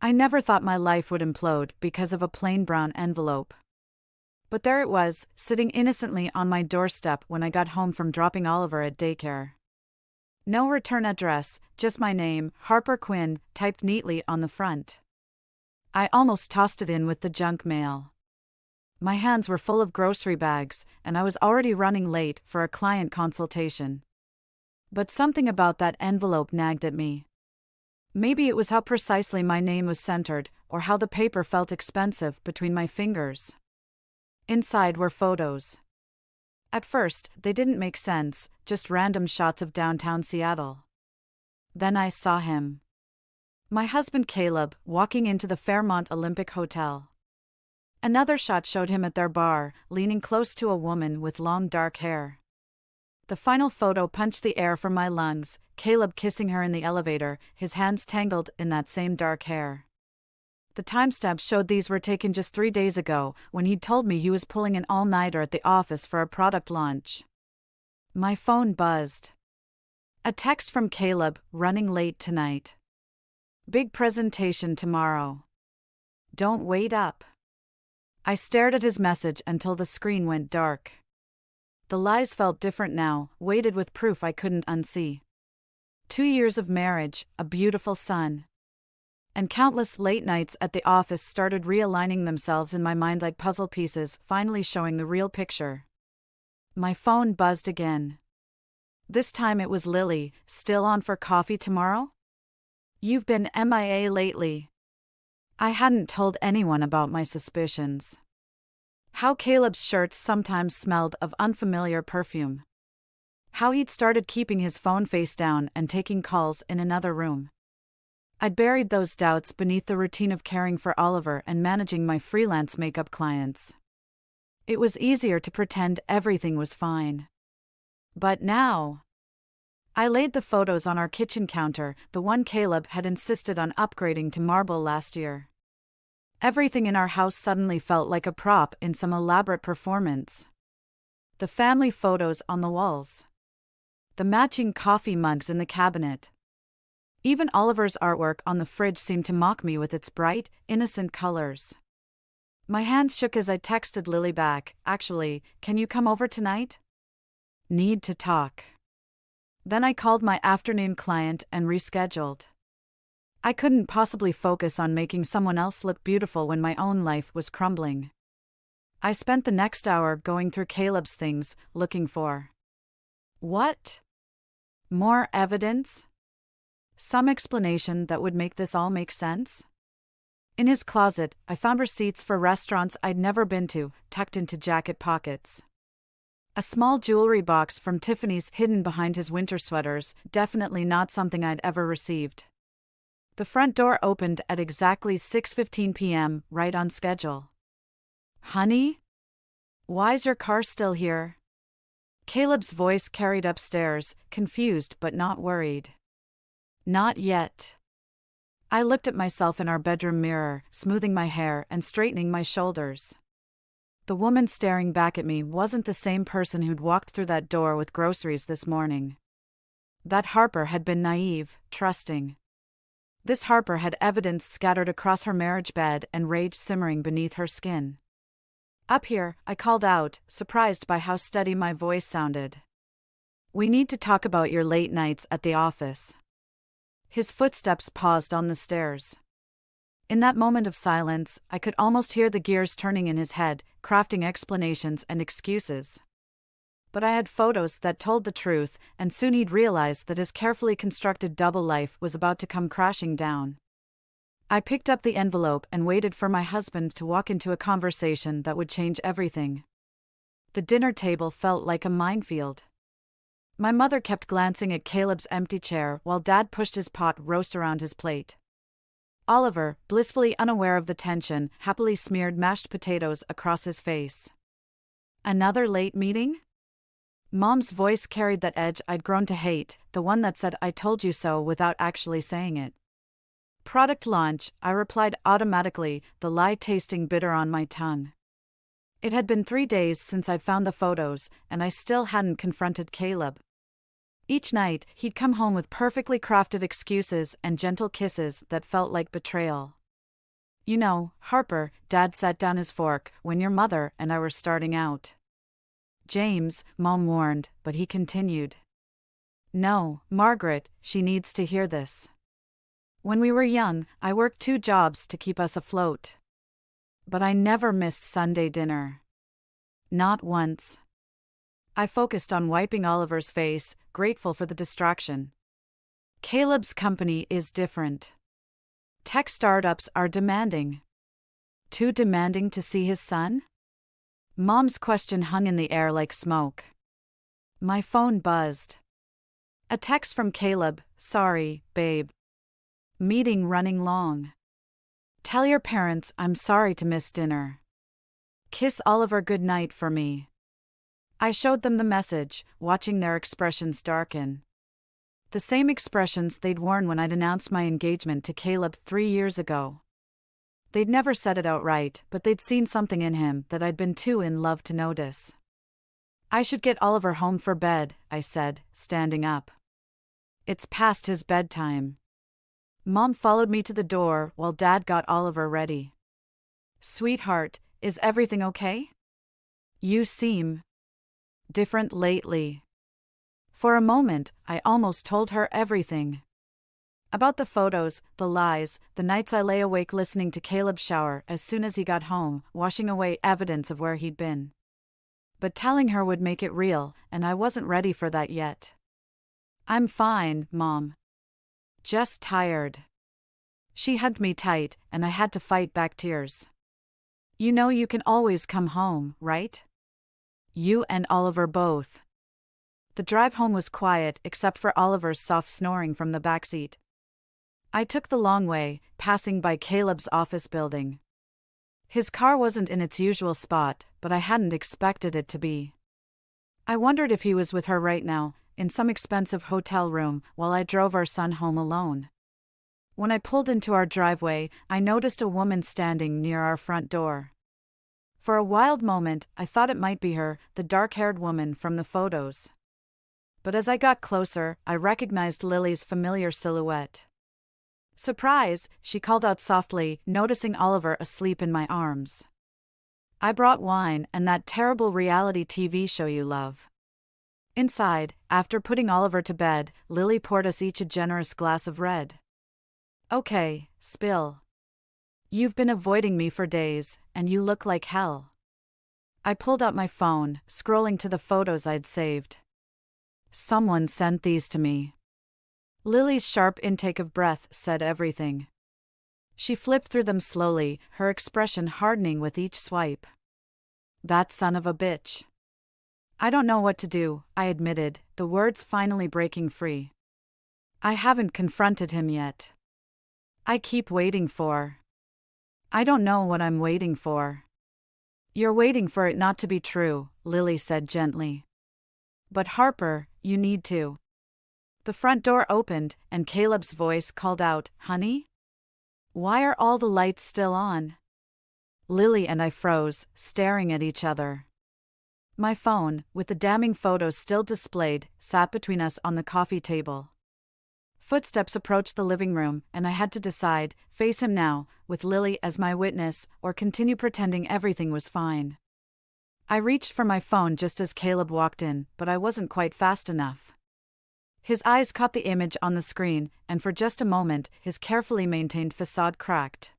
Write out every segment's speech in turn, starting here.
I never thought my life would implode because of a plain brown envelope. But there it was, sitting innocently on my doorstep when I got home from dropping Oliver at daycare. No return address, just my name, Harper Quinn, typed neatly on the front. I almost tossed it in with the junk mail. My hands were full of grocery bags, and I was already running late for a client consultation. But something about that envelope nagged at me. Maybe it was how precisely my name was centered, or how the paper felt expensive between my fingers. Inside were photos. At first, they didn't make sense, just random shots of downtown Seattle. Then I saw him. My husband Caleb, walking into the Fairmont Olympic Hotel. Another shot showed him at their bar, leaning close to a woman with long dark hair. The final photo punched the air from my lungs, Caleb kissing her in the elevator, his hands tangled in that same dark hair. The timestamp showed these were taken just 3 days ago, when he'd told me he was pulling an all-nighter at the office for a product launch. My phone buzzed. A text from Caleb, running late tonight. Big presentation tomorrow. Don't wait up. I stared at his message until the screen went dark. The lies felt different now, weighted with proof I couldn't unsee. 2 years of marriage, a beautiful son. And countless late nights at the office started realigning themselves in my mind like puzzle pieces, finally showing the real picture. My phone buzzed again. This time it was Lily, still on for coffee tomorrow? You've been MIA lately. I hadn't told anyone about my suspicions. How Caleb's shirts sometimes smelled of unfamiliar perfume. How he'd started keeping his phone face down and taking calls in another room. I'd buried those doubts beneath the routine of caring for Oliver and managing my freelance makeup clients. It was easier to pretend everything was fine. But now, I laid the photos on our kitchen counter, the one Caleb had insisted on upgrading to marble last year. Everything in our house suddenly felt like a prop in some elaborate performance. The family photos on the walls. The matching coffee mugs in the cabinet. Even Oliver's artwork on the fridge seemed to mock me with its bright, innocent colors. My hands shook as I texted Lily back, "Actually, can you come over tonight? Need to talk." Then I called my afternoon client and rescheduled. I couldn't possibly focus on making someone else look beautiful when my own life was crumbling. I spent the next hour going through Caleb's things, looking for what? More evidence? Some explanation that would make this all make sense? In his closet, I found receipts for restaurants I'd never been to, tucked into jacket pockets. A small jewelry box from Tiffany's hidden behind his winter sweaters, definitely not something I'd ever received. The front door opened at exactly 6:15 p.m., right on schedule. "Honey? Why's your car still here?" Caleb's voice carried upstairs, confused but not worried. "Not yet." I looked at myself in our bedroom mirror, smoothing my hair and straightening my shoulders. The woman staring back at me wasn't the same person who'd walked through that door with groceries this morning. That Harper had been naive, trusting. This Harper had evidence scattered across her marriage bed and rage simmering beneath her skin. "Up here," I called out, surprised by how steady my voice sounded. "We need to talk about your late nights at the office." His footsteps paused on the stairs. In that moment of silence, I could almost hear the gears turning in his head, crafting explanations and excuses. But I had photos that told the truth, and soon he'd realize that his carefully constructed double life was about to come crashing down. I picked up the envelope and waited for my husband to walk into a conversation that would change everything. The dinner table felt like a minefield. My mother kept glancing at Caleb's empty chair while Dad pushed his pot roast around his plate. Oliver, blissfully unaware of the tension, happily smeared mashed potatoes across his face. "Another late meeting?" Mom's voice carried that edge I'd grown to hate, the one that said "I told you so" without actually saying it. "Product launch," I replied automatically, the lie tasting bitter on my tongue. It had been 3 days since I'd found the photos, and I still hadn't confronted Caleb. Each night, he'd come home with perfectly crafted excuses and gentle kisses that felt like betrayal. You know, Harper, Dad set down his fork when your mother and I were starting out. James, Mom warned, but he continued. No, Margaret, she needs to hear this. When we were young, I worked 2 jobs to keep us afloat. But I never missed Sunday dinner. Not once. I focused on wiping Oliver's face, grateful for the distraction. Caleb's company is different. Tech startups are demanding. Too demanding to see his son? Mom's question hung in the air like smoke. My phone buzzed. A text from Caleb, sorry, babe. Meeting running long. Tell your parents I'm sorry to miss dinner. Kiss Oliver goodnight for me. I showed them the message, watching their expressions darken. The same expressions they'd worn when I'd announced my engagement to Caleb 3 years ago. They'd never said it outright, but they'd seen something in him that I'd been too in love to notice. I should get Oliver home for bed, I said, standing up. It's past his bedtime. Mom followed me to the door while Dad got Oliver ready. Sweetheart, is everything okay? You seem different lately. For a moment, I almost told her everything. About the photos, the lies, the nights I lay awake listening to Caleb shower as soon as he got home, washing away evidence of where he'd been. But telling her would make it real, and I wasn't ready for that yet. I'm fine, Mom. Just tired. She hugged me tight, and I had to fight back tears. You know you can always come home, right? You and Oliver both. The drive home was quiet except for Oliver's soft snoring from the backseat. I took the long way, passing by Caleb's office building. His car wasn't in its usual spot, but I hadn't expected it to be. I wondered if he was with her right now, in some expensive hotel room, while I drove our son home alone. When I pulled into our driveway, I noticed a woman standing near our front door. For a wild moment, I thought it might be her, the dark-haired woman from the photos. But as I got closer, I recognized Lily's familiar silhouette. Surprise, she called out softly, noticing Oliver asleep in my arms. I brought wine and that terrible reality TV show you love. Inside, after putting Oliver to bed, Lily poured us each a generous glass of red. Okay, spill. You've been avoiding me for days, and you look like hell. I pulled out my phone, scrolling to the photos I'd saved. Someone sent these to me. Lily's sharp intake of breath said everything. She flipped through them slowly, her expression hardening with each swipe. That son of a bitch. I don't know what to do, I admitted, the words finally breaking free. I haven't confronted him yet. I keep waiting for. I don't know what I'm waiting for. You're waiting for it not to be true, Lily said gently. But Harper, you need to. The front door opened, and Caleb's voice called out, Honey? Why are all the lights still on? Lily and I froze, staring at each other. My phone, with the damning photos still displayed, sat between us on the coffee table. Footsteps approached the living room, and I had to decide, face him now, with Lily as my witness, or continue pretending everything was fine. I reached for my phone just as Caleb walked in, but I wasn't quite fast enough. His eyes caught the image on the screen, and for just a moment, his carefully maintained facade cracked.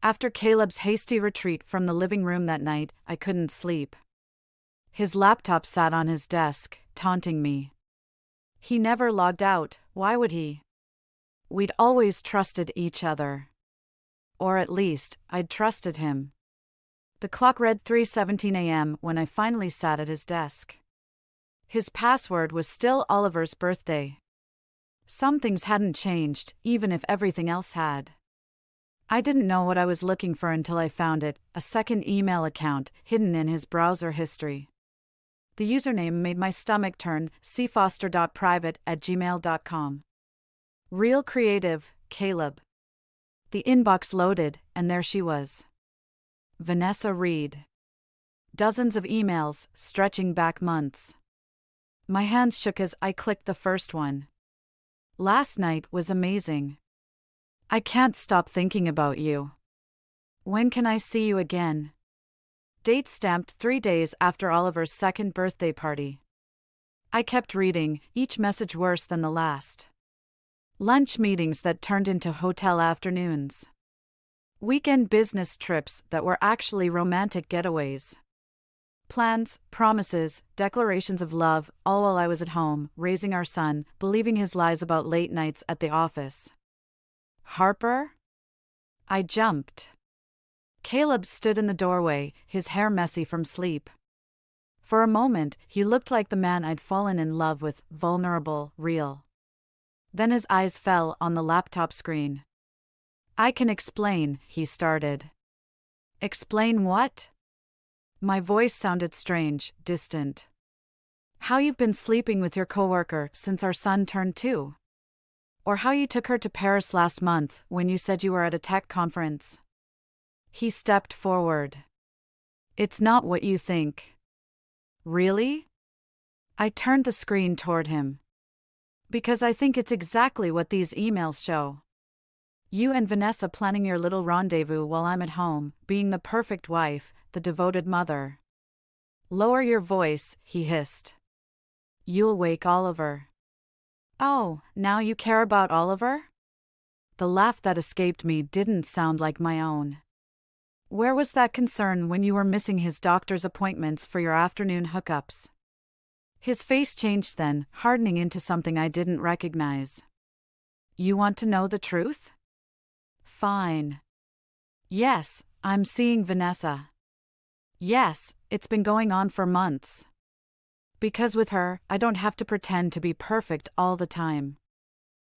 After Caleb's hasty retreat from the living room that night, I couldn't sleep. His laptop sat on his desk, taunting me. He never logged out, why would he? We'd always trusted each other. Or at least, I'd trusted him. The clock read 3:17 a.m. when I finally sat at his desk. His password was still Oliver's birthday. Some things hadn't changed, even if everything else had. I didn't know what I was looking for until I found it, a second email account hidden in his browser history. The username made my stomach turn, cfoster.private@gmail.com. Real creative, Caleb. The inbox loaded, and there she was. Vanessa Reed. Dozens of emails, stretching back months. My hands shook as I clicked the first one. Last night was amazing. I can't stop thinking about you. When can I see you again? Date stamped 3 days after Oliver's second birthday party. I kept reading, each message worse than the last. Lunch meetings that turned into hotel afternoons. Weekend business trips that were actually romantic getaways. Plans, promises, declarations of love, all while I was at home, raising our son, believing his lies about late nights at the office. Harper? I jumped. Caleb stood in the doorway, his hair messy from sleep. For a moment, he looked like the man I'd fallen in love with, vulnerable, real. Then his eyes fell on the laptop screen. I can explain, he started. Explain what? My voice sounded strange, distant. How you've been sleeping with your coworker since our son turned 2. Or how you took her to Paris last month when you said you were at a tech conference. He stepped forward. It's not what you think. Really? I turned the screen toward him. Because I think it's exactly what these emails show. You and Vanessa planning your little rendezvous while I'm at home, being the perfect wife, the devoted mother. Lower your voice, he hissed. You'll wake Oliver. Oh, now you care about Oliver? The laugh that escaped me didn't sound like my own. Where was that concern when you were missing his doctor's appointments for your afternoon hookups? His face changed then, hardening into something I didn't recognize. You want to know the truth? Fine. Yes, I'm seeing Vanessa. Yes, it's been going on for months. Because with her, I don't have to pretend to be perfect all the time.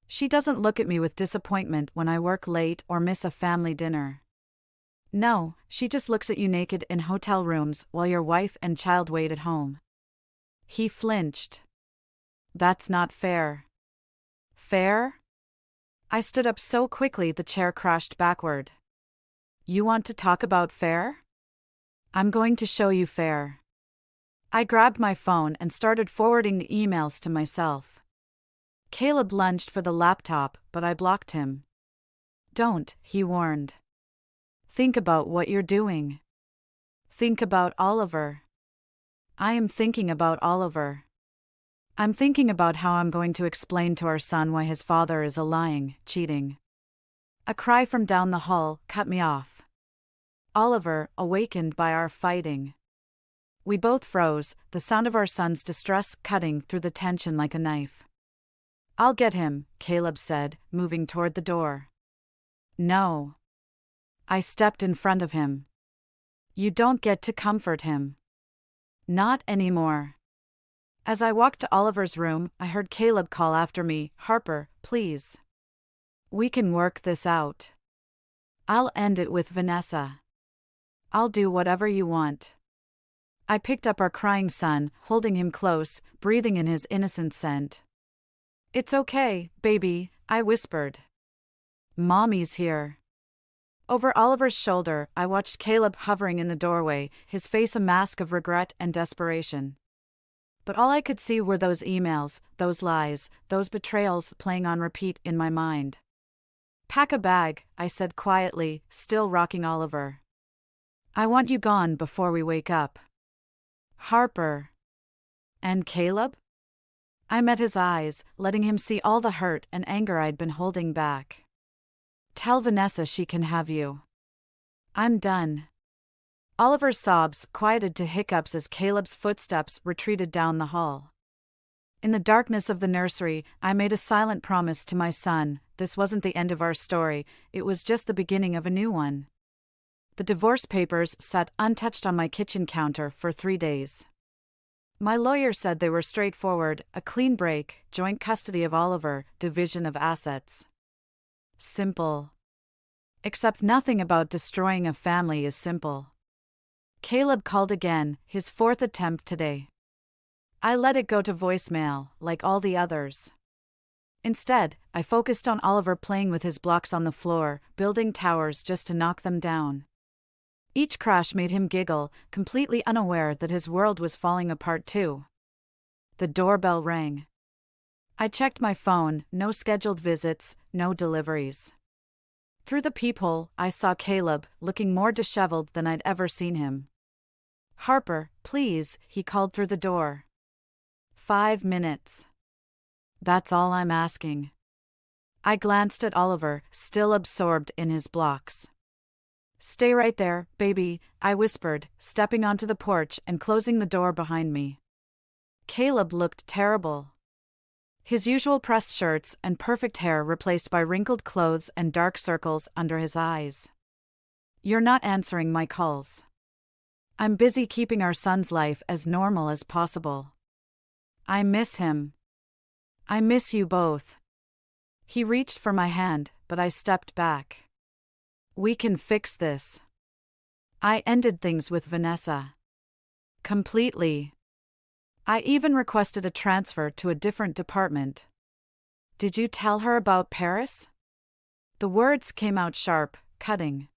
She doesn't look at me with disappointment when I work late or miss a family dinner. No, she just looks at you naked in hotel rooms while your wife and child wait at home. He flinched. That's not fair. Fair? I stood up so quickly the chair crashed backward. You want to talk about fair? I'm going to show you fair. I grabbed my phone and started forwarding the emails to myself. Caleb lunged for the laptop, but I blocked him. Don't, he warned. Think about what you're doing. Think about Oliver. I am thinking about Oliver. I'm thinking about how I'm going to explain to our son why his father is a lying, cheating. A cry from down the hall cut me off. Oliver, awakened by our fighting. We both froze, the sound of our son's distress cutting through the tension like a knife. I'll get him, Caleb said, moving toward the door. No. I stepped in front of him. You don't get to comfort him. Not anymore. As I walked to Oliver's room, I heard Caleb call after me, Harper, please. We can work this out. I'll end it with Vanessa. I'll do whatever you want. I picked up our crying son, holding him close, breathing in his innocent scent. It's okay, baby, I whispered. Mommy's here. Over Oliver's shoulder, I watched Caleb hovering in the doorway, his face a mask of regret and desperation. But all I could see were those emails, those lies, those betrayals playing on repeat in my mind. Pack a bag, I said quietly, still rocking Oliver. I want you gone before we wake up. Harper. And Caleb? I met his eyes, letting him see all the hurt and anger I'd been holding back. Tell Vanessa she can have you. I'm done. Oliver's sobs quieted to hiccups as Caleb's footsteps retreated down the hall. In the darkness of the nursery, I made a silent promise to my son. This wasn't the end of our story, it was just the beginning of a new one. The divorce papers sat untouched on my kitchen counter for 3 days. My lawyer said they were straightforward, a clean break, joint custody of Oliver, division of assets. Simple. Except nothing about destroying a family is simple. Caleb called again, his 4th attempt today. I let it go to voicemail, like all the others. Instead, I focused on Oliver playing with his blocks on the floor, building towers just to knock them down. Each crash made him giggle, completely unaware that his world was falling apart too. The doorbell rang. I checked my phone, no scheduled visits, no deliveries. Through the peephole, I saw Caleb, looking more disheveled than I'd ever seen him. "Harper, please," he called through the door. 5 minutes. That's all I'm asking. I glanced at Oliver, still absorbed in his blocks. "Stay right there, baby," I whispered, stepping onto the porch and closing the door behind me. Caleb looked terrible. His usual pressed shirts and perfect hair replaced by wrinkled clothes and dark circles under his eyes. "You're not answering my calls." "I'm busy keeping our son's life as normal as possible." "I miss him." "I miss you both." He reached for my hand, but I stepped back. "We can fix this." I ended things with Vanessa. Completely. I even requested a transfer to a different department. "Did you tell her about Paris?" The words came out sharp, cutting.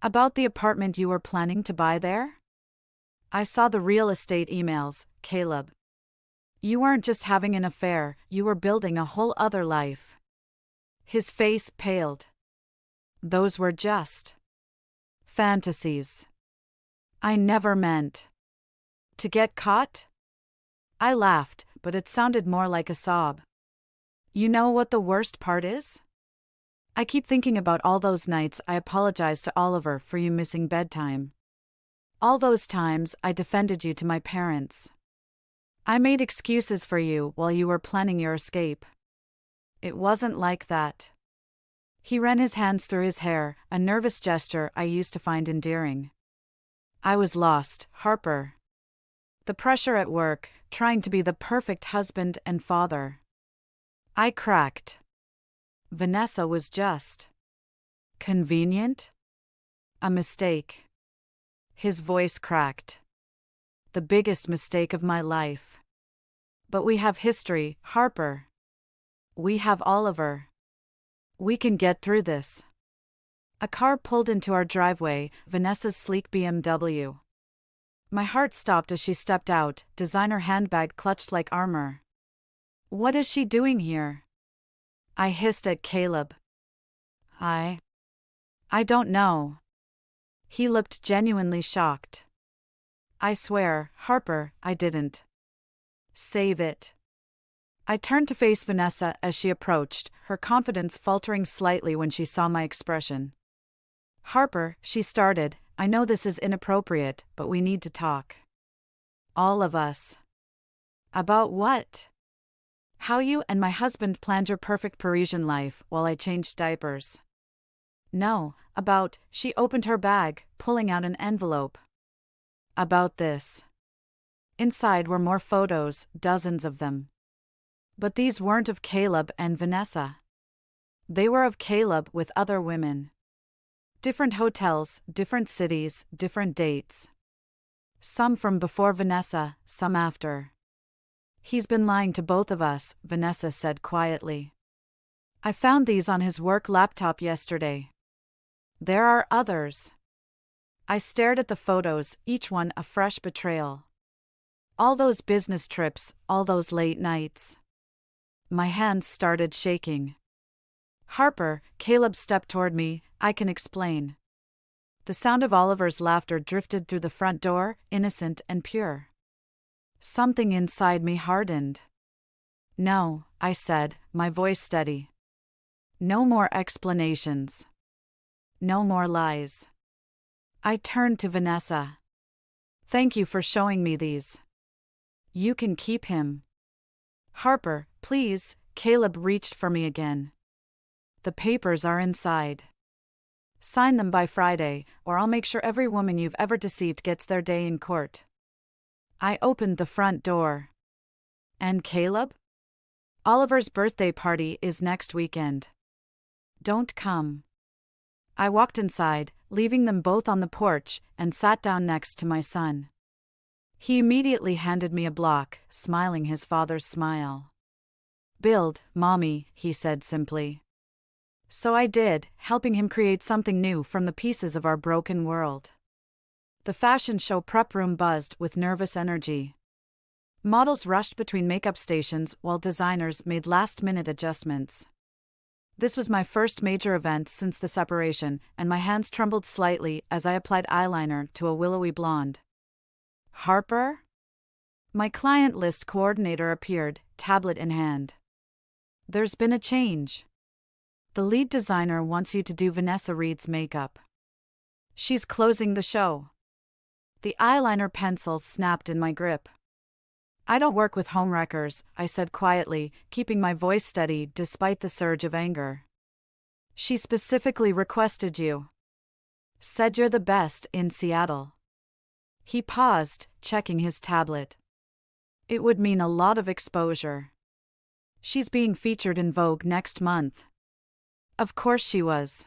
"About the apartment you were planning to buy there?" "I saw the real estate emails, Caleb. You weren't just having an affair, you were building a whole other life." His face paled. "Those were just fantasies. I never meant to get caught." I laughed, but it sounded more like a sob. "You know what the worst part is? I keep thinking about all those nights I apologized to Oliver for you missing bedtime. All those times I defended you to my parents. I made excuses for you while you were planning your escape. It wasn't like that." He ran his hands through his hair, a nervous gesture I used to find endearing. "I was lost, Harper. The pressure at work, trying to be the perfect husband and father." I cracked. "Vanessa was just convenient? A mistake." His voice cracked. "The biggest mistake of my life. But we have history, Harper. We have Oliver. We can get through this." A car pulled into our driveway, Vanessa's sleek BMW. My heart stopped as she stepped out, designer handbag clutched like armor. "What is she doing here?" I hissed at Caleb. I don't know." He looked genuinely shocked. "I swear, Harper, I didn't." "Save it." I turned to face Vanessa as she approached, her confidence faltering slightly when she saw my expression. "Harper," she started, "I know this is inappropriate, but we need to talk. All of us." "About what?" "How you and my husband planned your perfect Parisian life while I changed diapers." "No, about," she opened her bag, pulling out an envelope. "About this." Inside were more photos, dozens of them. But these weren't of Caleb and Vanessa. They were of Caleb with other women. Different hotels, different cities, different dates. Some from before Vanessa, some after. "He's been lying to both of us," Vanessa said quietly. "I found these on his work laptop yesterday. There are others." I stared at the photos, each one a fresh betrayal. All those business trips, all those late nights. My hands started shaking. "Harper," Caleb stepped toward me, "I can explain." The sound of Oliver's laughter drifted through the front door, innocent and pure. Something inside me hardened. "No," I said, my voice steady. "No more explanations. No more lies." I turned to Vanessa. "Thank you for showing me these. You can keep him." "Harper, please," Caleb reached for me again. "The papers are inside. Sign them by Friday, or I'll make sure every woman you've ever deceived gets their day in court." I opened the front door. "And Caleb?" "Oliver's birthday party is next weekend. Don't come." I walked inside, leaving them both on the porch, and sat down next to my son. He immediately handed me a block, smiling his father's smile. "Build, Mommy," he said simply. So I did, helping him create something new from the pieces of our broken world. The fashion show prep room buzzed with nervous energy. Models rushed between makeup stations while designers made last-minute adjustments. This was my first major event since the separation, and my hands trembled slightly as I applied eyeliner to a willowy blonde. Harper? My client list coordinator appeared, tablet in hand. There's been a change. The lead designer wants you to do Vanessa Reed's makeup. She's closing the show. The eyeliner pencil snapped in my grip. I don't work with homewreckers, I said quietly, keeping my voice steady despite the surge of anger. She specifically requested you. Said you're the best in Seattle. He paused, checking his tablet. It would mean a lot of exposure. She's being featured in Vogue next month. Of course she was.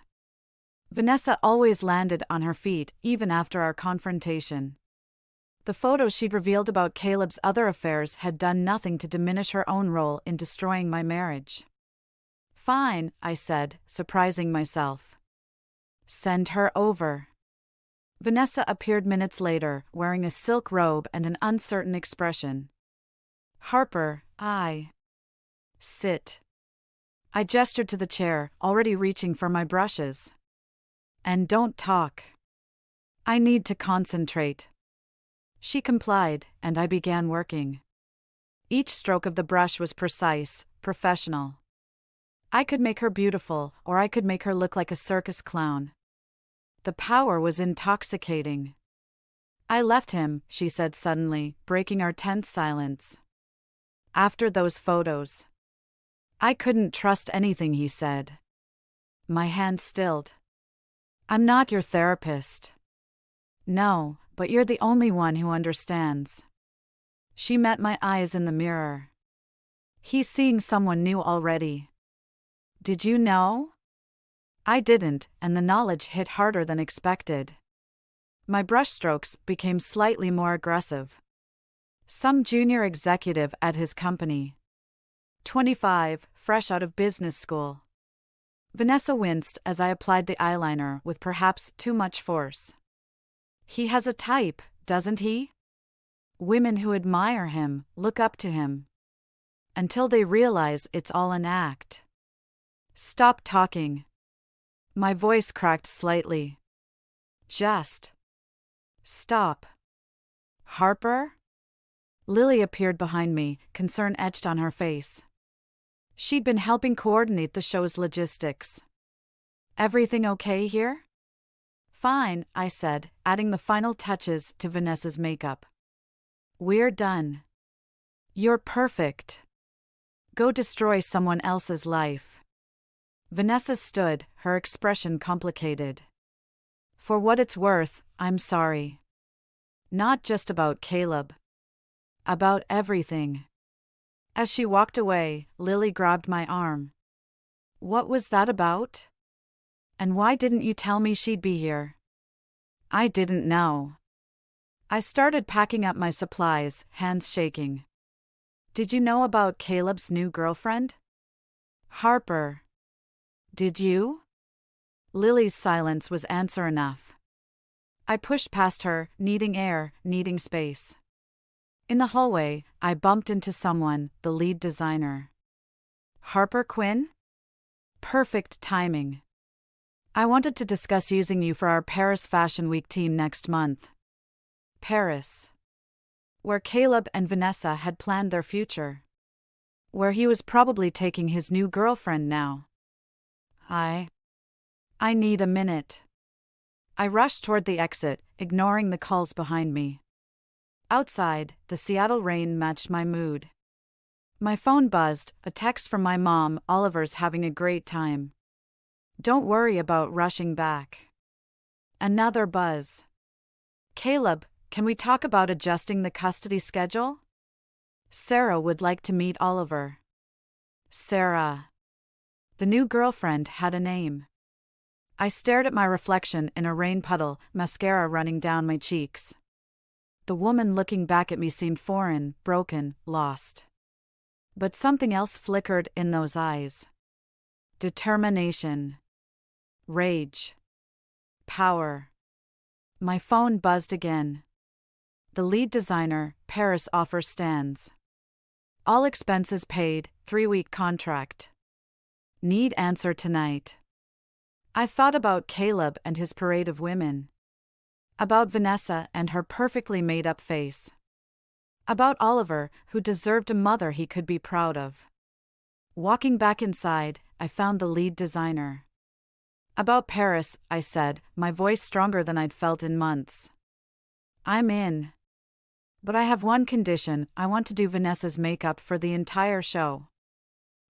Vanessa always landed on her feet, even after our confrontation. The photos she'd revealed about Caleb's other affairs had done nothing to diminish her own role in destroying my marriage. Fine, I said, surprising myself. Send her over. Vanessa appeared minutes later, wearing a silk robe and an uncertain expression. Harper, Sit. I gestured to the chair, already reaching for my brushes. And don't talk. I need to concentrate. She complied, and I began working. Each stroke of the brush was precise, professional. I could make her beautiful, or I could make her look like a circus clown. The power was intoxicating. I left him, she said suddenly, breaking our tense silence. After those photos. I couldn't trust anything he said. My hand stilled. I'm not your therapist. No, but you're the only one who understands. She met my eyes in the mirror. He's seeing someone new already. Did you know? I didn't, and the knowledge hit harder than expected. My brushstrokes became slightly more aggressive. Some junior executive at his company. 25, fresh out of business school. Vanessa winced as I applied the eyeliner with perhaps too much force. He has a type, doesn't he? Women who admire him, look up to him. Until they realize it's all an act. Stop talking. My voice cracked slightly. Just stop. Harper? Lily appeared behind me, concern etched on her face. She'd been helping coordinate the show's logistics. Everything okay here? Fine, I said, adding the final touches to Vanessa's makeup. We're done. You're perfect. Go destroy someone else's life. Vanessa stood, her expression complicated. For what it's worth, I'm sorry. Not just about Caleb. About everything. As she walked away, Lily grabbed my arm. What was that about? And why didn't you tell me she'd be here? I didn't know. I started packing up my supplies, hands shaking. Did you know about Caleb's new girlfriend? Harper. Did you? Lily's silence was answer enough. I pushed past her, needing air, needing space. In the hallway, I bumped into someone, the lead designer. Harper Quinn? Perfect timing. I wanted to discuss using you for our Paris Fashion Week team next month. Paris. Where Caleb and Vanessa had planned their future. Where he was probably taking his new girlfriend now. I need a minute. I rushed toward the exit, ignoring the calls behind me. Outside, the Seattle rain matched my mood. My phone buzzed, a text from my mom, Oliver's having a great time. Don't worry about rushing back. Another buzz. Caleb, can we talk about adjusting the custody schedule? Sarah would like to meet Oliver. Sarah. The new girlfriend had a name. I stared at my reflection in a rain puddle, mascara running down my cheeks. The woman looking back at me seemed foreign, broken, lost. But something else flickered in those eyes. Determination. Rage. Power. My phone buzzed again. The lead designer, Paris offer stands. All expenses paid, 3-week contract. Need answer tonight. I thought about Caleb and his parade of women. About Vanessa and her perfectly made-up face. About Oliver, who deserved a mother he could be proud of. Walking back inside, I found the lead designer. About Paris, I said, my voice stronger than I'd felt in months. I'm in. But I have one condition: I want to do Vanessa's makeup for the entire show.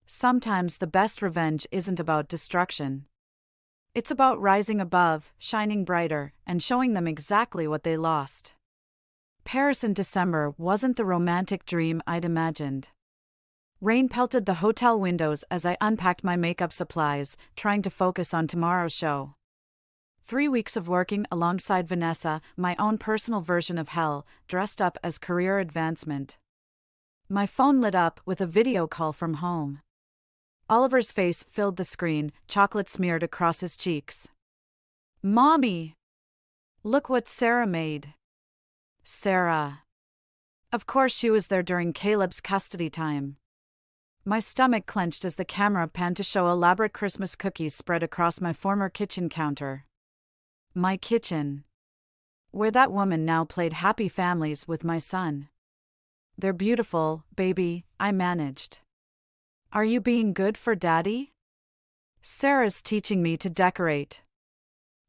Sometimes the best revenge isn't about destruction. It's about rising above, shining brighter, and showing them exactly what they lost. Paris in December wasn't the romantic dream I'd imagined. Rain pelted the hotel windows as I unpacked my makeup supplies, trying to focus on tomorrow's show. 3 weeks of working alongside Vanessa, my own personal version of hell, dressed up as career advancement. My phone lit up with a video call from home. Oliver's face filled the screen, chocolate smeared across his cheeks. Mommy! Look what Sarah made. Sarah. Of course she was there during Caleb's custody time. My stomach clenched as the camera panned to show elaborate Christmas cookies spread across my former kitchen counter. My kitchen. Where that woman now played happy families with my son. They're beautiful, baby, I managed. Are you being good for Daddy? Sarah's teaching me to decorate.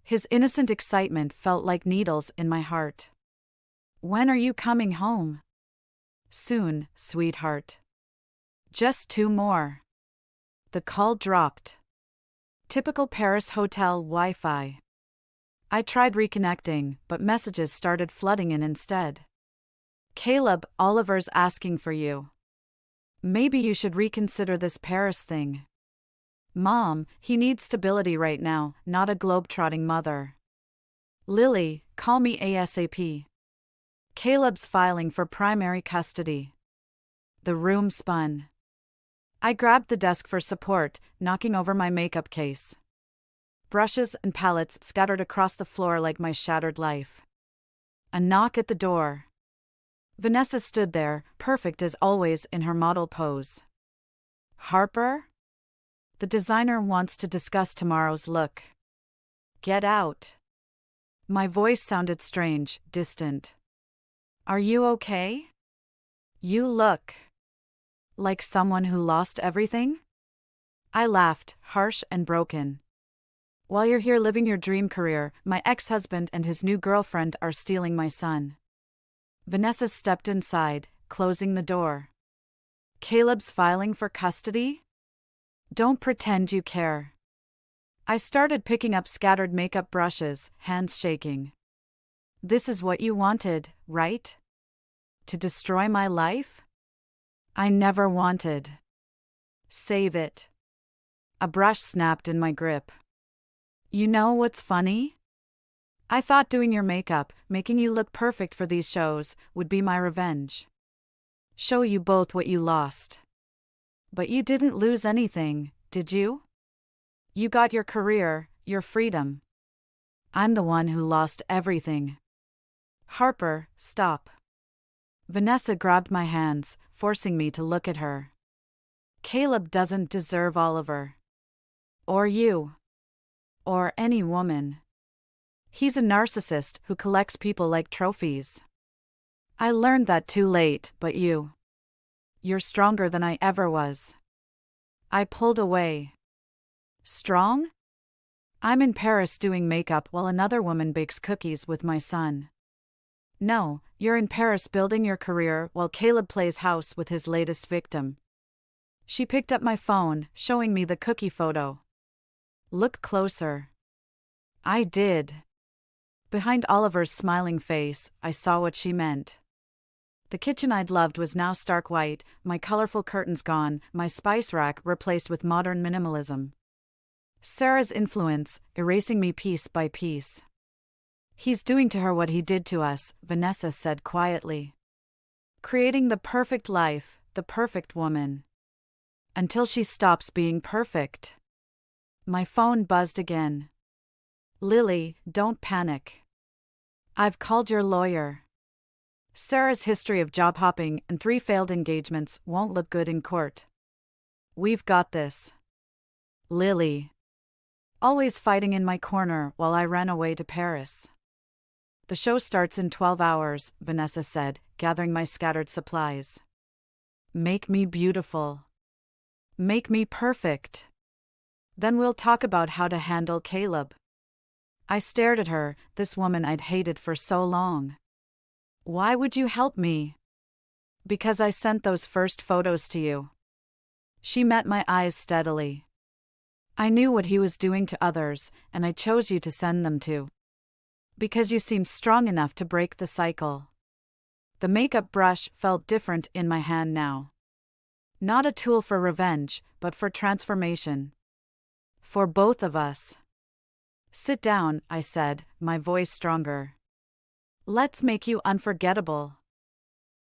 His innocent excitement felt like needles in my heart. When are you coming home? Soon, sweetheart. Just 2 more. The call dropped. Typical Paris hotel Wi-Fi. I tried reconnecting, but messages started flooding in instead. Caleb, Oliver's asking for you. Maybe you should reconsider this Paris thing. Mom, he needs stability right now, not a globetrotting mother. Lily, call me ASAP. Caleb's filing for primary custody. The room spun. I grabbed the desk for support, knocking over my makeup case. Brushes and palettes scattered across the floor like my shattered life. A knock at the door. Vanessa stood there, perfect as always in her model pose. Harper? The designer wants to discuss tomorrow's look. Get out. My voice sounded strange, distant. Are you okay? You look like someone who lost everything? I laughed, harsh and broken. While you're here living your dream career, my ex-husband and his new girlfriend are stealing my son. Vanessa stepped inside, closing the door. Caleb's filing for custody? Don't pretend you care. I started picking up scattered makeup brushes, hands shaking. This is what you wanted, right? To destroy my life? I never wanted. Save it. A brush snapped in my grip. You know what's funny? I thought doing your makeup, making you look perfect for these shows, would be my revenge. Show you both what you lost. But you didn't lose anything, did you? You got your career, your freedom. I'm the one who lost everything. Harper, stop. Vanessa grabbed my hands, forcing me to look at her. Caleb doesn't deserve Oliver. Or you. Or any woman. He's a narcissist who collects people like trophies. I learned that too late, but you're stronger than I ever was. I pulled away. Strong? I'm in Paris doing makeup while another woman bakes cookies with my son. No, you're in Paris building your career while Caleb plays house with his latest victim. She picked up my phone, showing me the cookie photo. Look closer. I did. Behind Oliver's smiling face, I saw what she meant. The kitchen I'd loved was now stark white, my colorful curtains gone, my spice rack replaced with modern minimalism. Sarah's influence, erasing me piece by piece. He's doing to her what he did to us, Vanessa said quietly. Creating the perfect life, the perfect woman. Until she stops being perfect. My phone buzzed again. Lily, don't panic. I've called your lawyer. Sarah's history of job hopping and 3 failed engagements won't look good in court. We've got this. Lily. Always fighting in my corner while I ran away to Paris. The show starts in 12 hours, Vanessa said, gathering my scattered supplies. Make me beautiful. Make me perfect. Then we'll talk about how to handle Caleb. I stared at her, this woman I'd hated for so long. Why would you help me? Because I sent those first photos to you. She met my eyes steadily. I knew what he was doing to others, and I chose you to send them to. Because you seemed strong enough to break the cycle. The makeup brush felt different in my hand now. Not a tool for revenge, but for transformation. For both of us. Sit down, I said, my voice stronger. Let's make you unforgettable.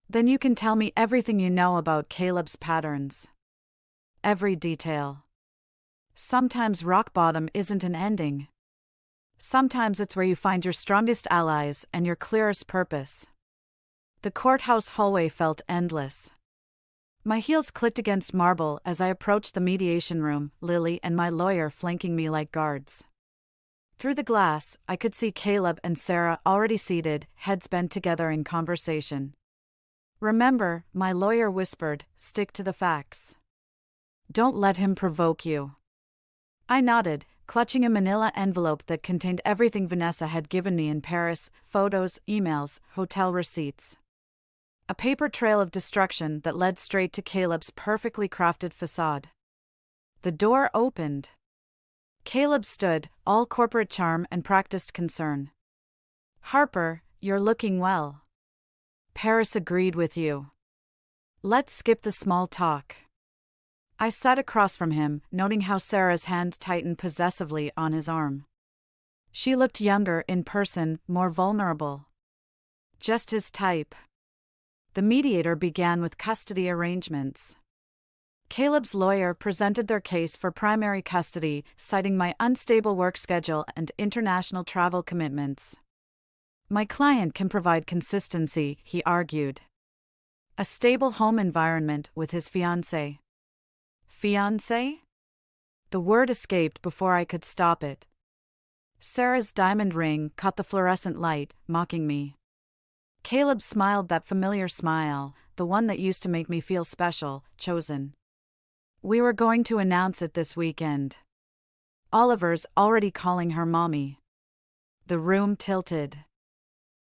Then you can tell me everything you know about Caleb's patterns. Every detail. Sometimes rock bottom isn't an ending. Sometimes it's where you find your strongest allies and your clearest purpose. The courthouse hallway felt endless. My heels clicked against marble as I approached the mediation room, Lily and my lawyer flanking me like guards. Through the glass, I could see Caleb and Sarah already seated, heads bent together in conversation. Remember, my lawyer whispered, stick to the facts. Don't let him provoke you. I nodded, clutching a manila envelope that contained everything Vanessa had given me in Paris, photos, emails, hotel receipts. A paper trail of destruction that led straight to Caleb's perfectly crafted facade. The door opened. Caleb stood, all corporate charm and practiced concern. Harper, you're looking well. Paris agreed with you. Let's skip the small talk. I sat across from him, noting how Sarah's hand tightened possessively on his arm. She looked younger in person, more vulnerable. Just his type. The mediator began with custody arrangements. Caleb's lawyer presented their case for primary custody, citing my unstable work schedule and international travel commitments. My client can provide consistency, he argued. A stable home environment with his fiancée. Fiancé? The word escaped before I could stop it. Sarah's diamond ring caught the fluorescent light, mocking me. Caleb smiled that familiar smile, the one that used to make me feel special, chosen. We were going to announce it this weekend. Oliver's already calling her mommy. The room tilted.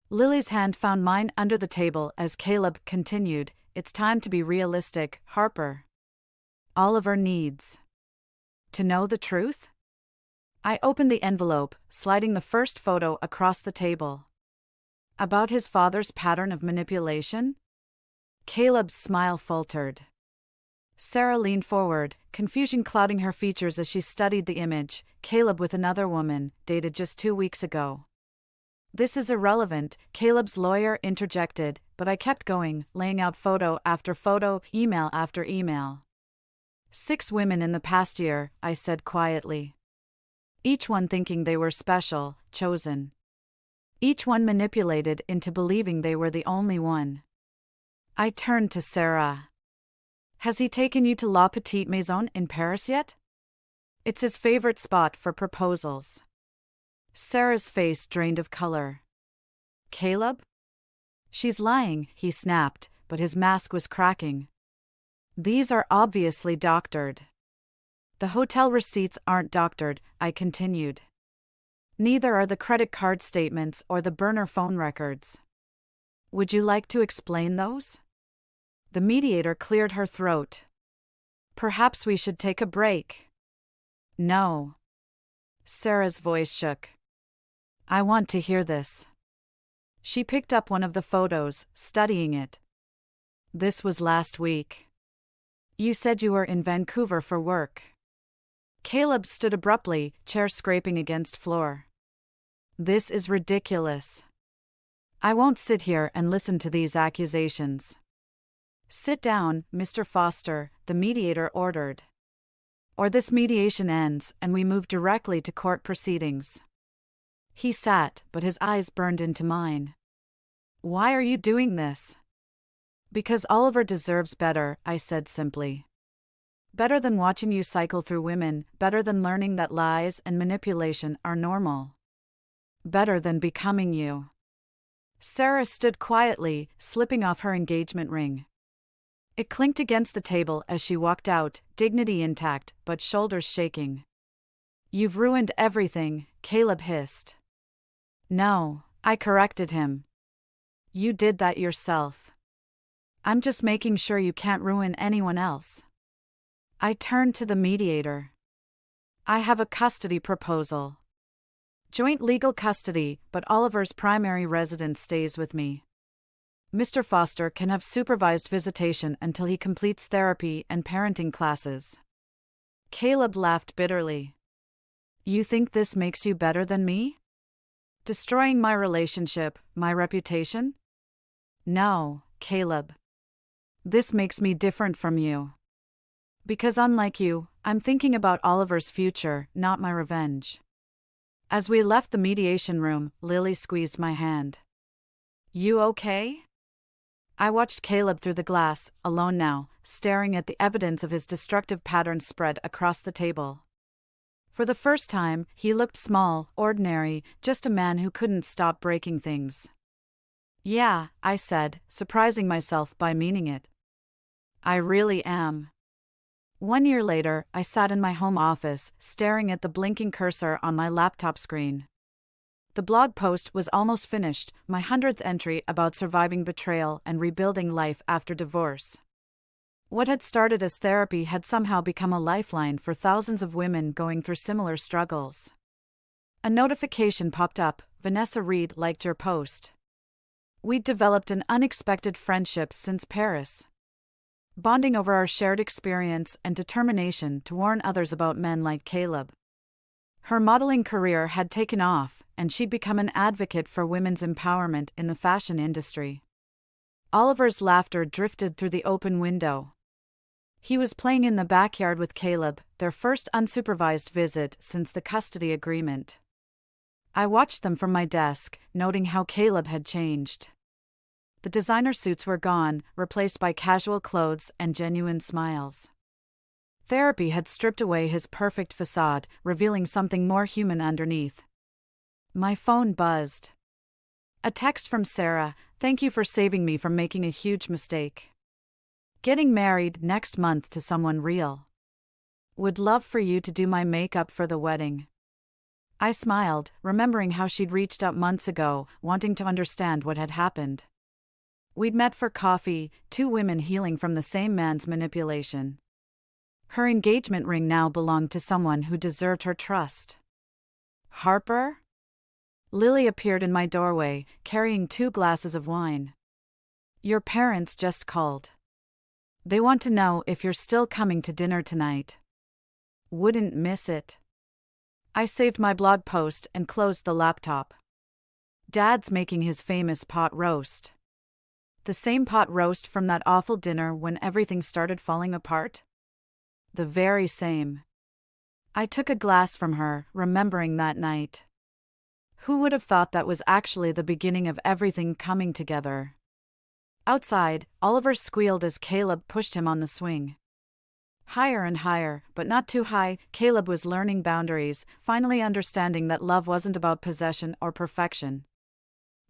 Lily's hand found mine under the table as Caleb continued, it's time to be realistic, Harper. Oliver needs to know the truth? I opened the envelope, sliding the first photo across the table. About his father's pattern of manipulation? Caleb's smile faltered. Sarah leaned forward, confusion clouding her features as she studied the image, Caleb with another woman, dated just 2 weeks ago. This is irrelevant, Caleb's lawyer interjected, but I kept going, laying out photo after photo, email after email. 6 women in the past year, I said quietly. Each one thinking they were special, chosen. Each one manipulated into believing they were the only one. I turned to Sarah. Has he taken you to La Petite Maison in Paris yet? It's his favorite spot for proposals. Sarah's face drained of color. Caleb? She's lying, he snapped, but his mask was cracking. These are obviously doctored. The hotel receipts aren't doctored, I continued. Neither are the credit card statements or the burner phone records. Would you like to explain those? The mediator cleared her throat. Perhaps we should take a break. No. Sarah's voice shook. I want to hear this. She picked up one of the photos, studying it. This was last week. You said you were in Vancouver for work. Caleb stood abruptly, chair scraping against floor. This is ridiculous. I won't sit here and listen to these accusations. Sit down, Mr. Foster, the mediator ordered. Or this mediation ends and we move directly to court proceedings. He sat, but his eyes burned into mine. Why are you doing this? Because Oliver deserves better, I said simply. Better than watching you cycle through women, better than learning that lies and manipulation are normal. Better than becoming you. Sarah stood quietly, slipping off her engagement ring. It clinked against the table as she walked out, dignity intact, but shoulders shaking. "You've ruined everything," Caleb hissed. "No," I corrected him. "You did that yourself. I'm just making sure you can't ruin anyone else." I turned to the mediator. "I have a custody proposal. Joint legal custody, but Oliver's primary residence stays with me. Mr. Foster can have supervised visitation until he completes therapy and parenting classes." Caleb laughed bitterly. "You think this makes you better than me? Destroying my relationship, my reputation? No, Caleb. This makes me different from you. Because unlike you, I'm thinking about Oliver's future, not my revenge." As we left the mediation room, Lily squeezed my hand. "You okay?" I watched Caleb through the glass, alone now, staring at the evidence of his destructive patterns spread across the table. For the first time, he looked small, ordinary, just a man who couldn't stop breaking things. "Yeah," I said, surprising myself by meaning it. "I really am." 1 year later, I sat in my home office, staring at the blinking cursor on my laptop screen. The blog post was almost finished, my 100th entry about surviving betrayal and rebuilding life after divorce. What had started as therapy had somehow become a lifeline for thousands of women going through similar struggles. A notification popped up: "Vanessa Reed liked your post." We'd developed an unexpected friendship since Paris, bonding over our shared experience and determination to warn others about men like Caleb. Her modeling career had taken off, and she'd become an advocate for women's empowerment in the fashion industry. Oliver's laughter drifted through the open window. He was playing in the backyard with Caleb, their first unsupervised visit since the custody agreement. I watched them from my desk, noting how Caleb had changed. The designer suits were gone, replaced by casual clothes and genuine smiles. Therapy had stripped away his perfect facade, revealing something more human underneath. My phone buzzed. A text from Sarah: "Thank you for saving me from making a huge mistake. Getting married next month to someone real. Would love for you to do my makeup for the wedding." I smiled, remembering how she'd reached out months ago, wanting to understand what had happened. We'd met for coffee, two women healing from the same man's manipulation. Her engagement ring now belonged to someone who deserved her trust. "Harper?" Lily appeared in my doorway, carrying 2 glasses of wine. "Your parents just called. They want to know if you're still coming to dinner tonight. Wouldn't miss it." I saved my blog post and closed the laptop. Dad's making his famous pot roast. The same pot roast from that awful dinner when everything started falling apart? The very same. I took a glass from her, remembering that night. Who would have thought that was actually the beginning of everything coming together? Outside, Oliver squealed as Caleb pushed him on the swing. Higher and higher, but not too high, Caleb was learning boundaries, finally understanding that love wasn't about possession or perfection.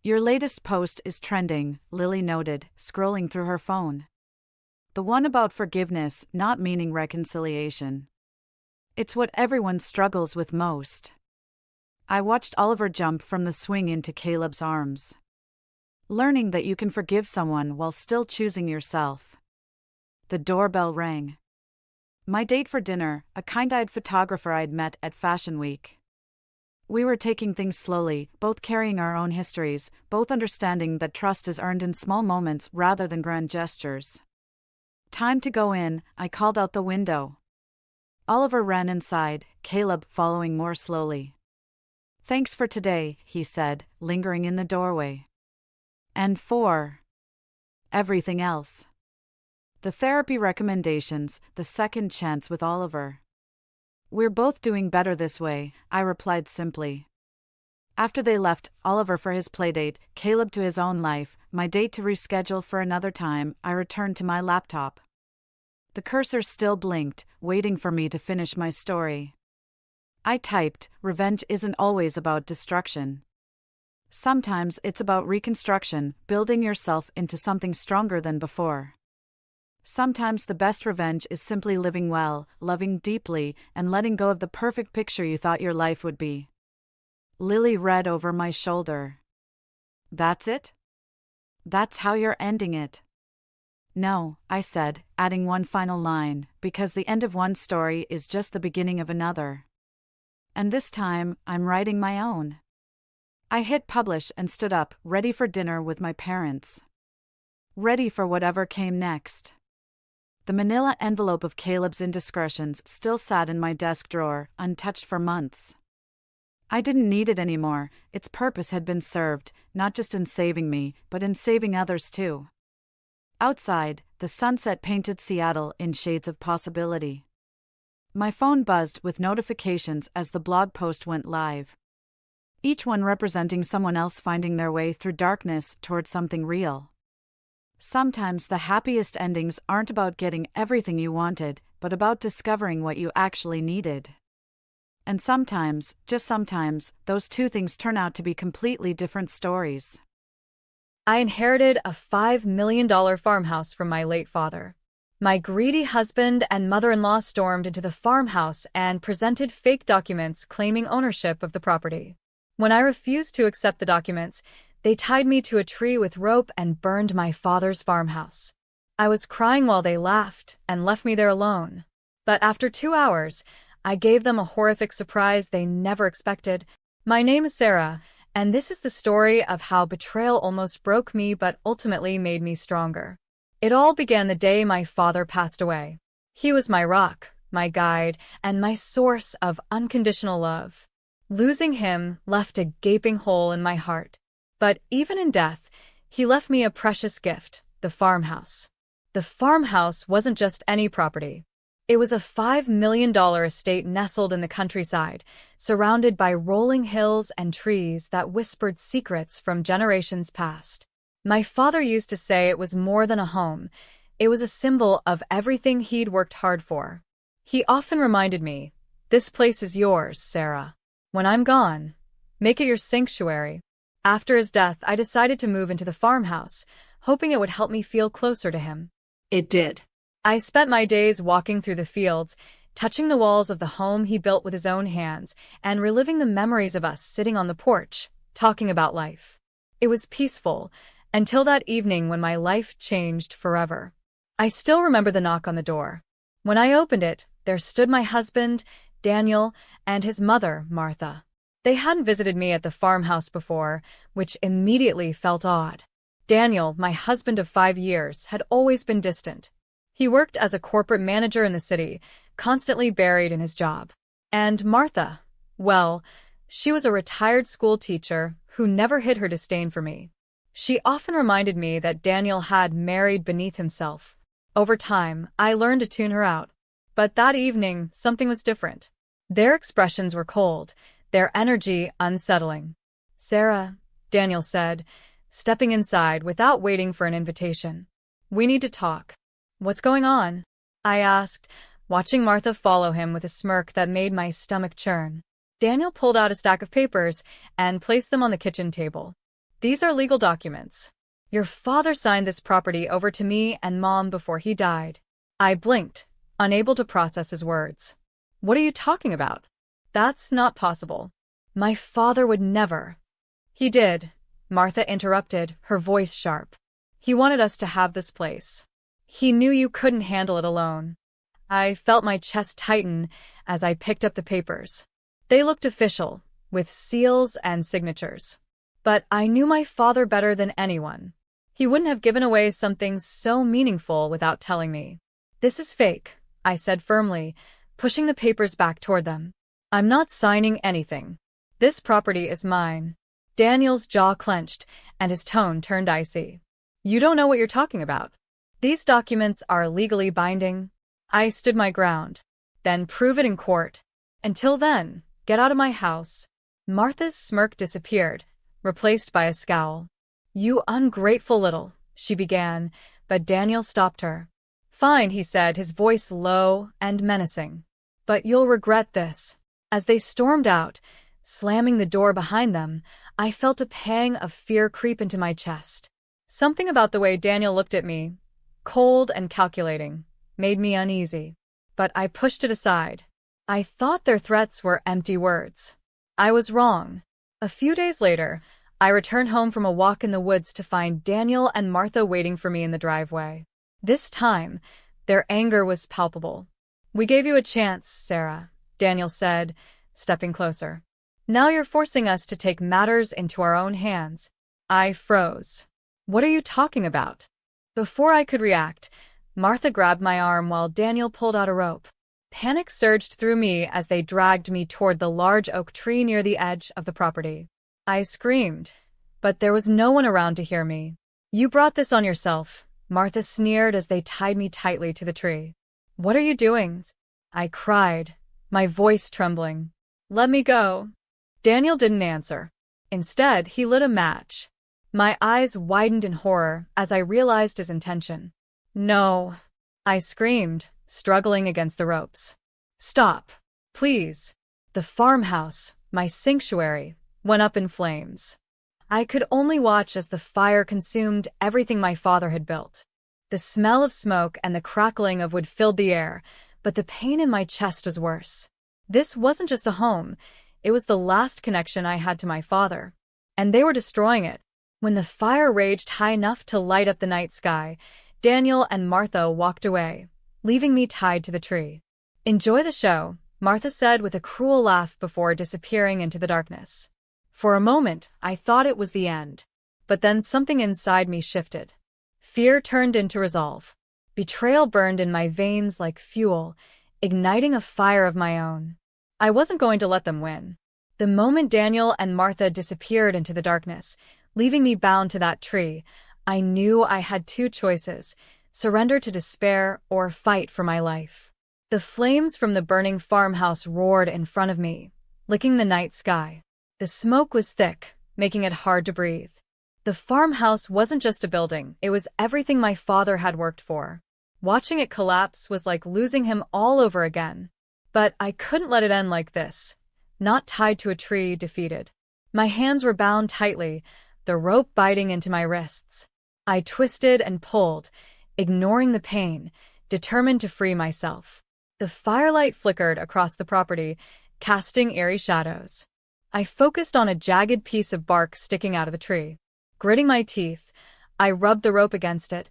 "Your latest post is trending," Lily noted, scrolling through her phone. "The one about forgiveness, not meaning reconciliation. It's what everyone struggles with most." I watched Oliver jump from the swing into Caleb's arms. Learning that you can forgive someone while still choosing yourself. The doorbell rang. My date for dinner, a kind-eyed photographer I'd met at Fashion Week. We were taking things slowly, both carrying our own histories, both understanding that trust is earned in small moments rather than grand gestures. "Time to go in," I called out the window. Oliver ran inside, Caleb following more slowly. "Thanks for today," he said, lingering in the doorway. "And for everything else." The therapy recommendations, the second chance with Oliver. "We're both doing better this way," I replied simply. After they left, Oliver for his playdate, Caleb to his own life, my date to reschedule for another time, I returned to my laptop. The cursor still blinked, waiting for me to finish my story. I typed, "Revenge isn't always about destruction. Sometimes it's about reconstruction, building yourself into something stronger than before. Sometimes the best revenge is simply living well, loving deeply, and letting go of the perfect picture you thought your life would be." Lily read over my shoulder. "That's it? That's how you're ending it?" "No," I said, adding one final line, "because the end of one story is just the beginning of another. And this time, I'm writing my own." I hit publish and stood up, ready for dinner with my parents. Ready for whatever came next. The manila envelope of Caleb's indiscretions still sat in my desk drawer, untouched for months. I didn't need it anymore. Its purpose had been served, not just in saving me, but in saving others too. Outside, the sunset painted Seattle in shades of possibility. My phone buzzed with notifications as the blog post went live. Each one representing someone else finding their way through darkness toward something real. Sometimes the happiest endings aren't about getting everything you wanted, but about discovering what you actually needed. And sometimes, just sometimes, those two things turn out to be completely different stories. I inherited a $5 million farmhouse from my late father. My greedy husband and mother-in-law stormed into the farmhouse and presented fake documents claiming ownership of the property. When I refused to accept the documents, they tied me to a tree with rope and burned my father's farmhouse. I was crying while they laughed and left me there alone. But after 2 hours, I gave them a horrific surprise they never expected. My name is Sarah, and this is the story of how betrayal almost broke me but ultimately made me stronger. It all began the day my father passed away. He was my rock, my guide, and my source of unconditional love. Losing him left a gaping hole in my heart. But even in death, he left me a precious gift, the farmhouse. The farmhouse wasn't just any property. It was a $5 million estate nestled in the countryside, surrounded by rolling hills and trees that whispered secrets from generations past. My father used to say it was more than a home. It was a symbol of everything he'd worked hard for. He often reminded me, "This place is yours, Sarah. When I'm gone, make it your sanctuary." After his death, I decided to move into the farmhouse, hoping it would help me feel closer to him. It did. I spent my days walking through the fields, touching the walls of the home he built with his own hands, and reliving the memories of us sitting on the porch, talking about life. It was peaceful, until that evening when my life changed forever. I still remember the knock on the door. When I opened it, there stood my husband, Daniel, and his mother, Martha. They hadn't visited me at the farmhouse before, which immediately felt odd. Daniel, my husband of 5 years, had always been distant. He worked as a corporate manager in the city, constantly buried in his job. And Martha, well, she was a retired school teacher who never hid her disdain for me. She often reminded me that Daniel had married beneath himself. Over time, I learned to tune her out. But that evening, something was different. Their expressions were cold, their energy unsettling. "Sarah," Daniel said, stepping inside without waiting for an invitation. "We need to talk." "What's going on?" I asked, watching Martha follow him with a smirk that made my stomach churn. Daniel pulled out a stack of papers and placed them on the kitchen table. "These are legal documents. Your father signed this property over to me and Mom before he died." I blinked, unable to process his words. "What are you talking about? That's not possible. My father would never." "He did," Martha interrupted, her voice sharp. "He wanted us to have this place. He knew you couldn't handle it alone." I felt my chest tighten as I picked up the papers. They looked official, with seals and signatures. But I knew my father better than anyone. He wouldn't have given away something so meaningful without telling me. "This is fake," I said firmly, pushing the papers back toward them. "I'm not signing anything. This property is mine." Daniel's jaw clenched, and his tone turned icy. "You don't know what you're talking about. These documents are legally binding." I stood my ground. "Then prove it in court. Until then, get out of my house." Martha's smirk disappeared, replaced by a scowl. "You ungrateful little," she began, but Daniel stopped her. "Fine," he said, his voice low and menacing. "But you'll regret this." As they stormed out, slamming the door behind them, I felt a pang of fear creep into my chest. Something about the way Daniel looked at me, cold and calculating, made me uneasy. But I pushed it aside. I thought their threats were empty words. I was wrong. A few days later, I returned home from a walk in the woods to find Daniel and Martha waiting for me in the driveway. This time, their anger was palpable. "We gave you a chance, Sarah," Daniel said, stepping closer. "Now you're forcing us to take matters into our own hands." I froze. "What are you talking about?" Before I could react, Martha grabbed my arm while Daniel pulled out a rope. Panic surged through me as they dragged me toward the large oak tree near the edge of the property. I screamed, but there was no one around to hear me. "You brought this on yourself," Martha sneered as they tied me tightly to the tree. "What are you doing?" I cried, my voice trembling. "Let me go." Daniel didn't answer. Instead, he lit a match. My eyes widened in horror as I realized his intention. "No," I screamed, struggling against the ropes. "Stop, please." The farmhouse, my sanctuary, went up in flames. I could only watch as the fire consumed everything my father had built. The smell of smoke and the crackling of wood filled the air, but the pain in my chest was worse. This wasn't just a home, it was the last connection I had to my father. And they were destroying it. When the fire raged high enough to light up the night sky, Daniel and Martha walked away, leaving me tied to the tree. "Enjoy the show," Martha said with a cruel laugh before disappearing into the darkness. For a moment, I thought it was the end. But then something inside me shifted. Fear turned into resolve. Betrayal burned in my veins like fuel, igniting a fire of my own. I wasn't going to let them win. The moment Daniel and Martha disappeared into the darkness, leaving me bound to that tree, I knew I had two choices: surrender to despair or fight for my life. The flames from the burning farmhouse roared in front of me, licking the night sky. The smoke was thick, making it hard to breathe. The farmhouse wasn't just a building, it was everything my father had worked for. Watching it collapse was like losing him all over again. But I couldn't let it end like this, not tied to a tree, defeated. My hands were bound tightly, the rope biting into my wrists. I twisted and pulled, ignoring the pain, determined to free myself. The firelight flickered across the property, casting eerie shadows. I focused on a jagged piece of bark sticking out of the tree. Gritting my teeth, I rubbed the rope against it,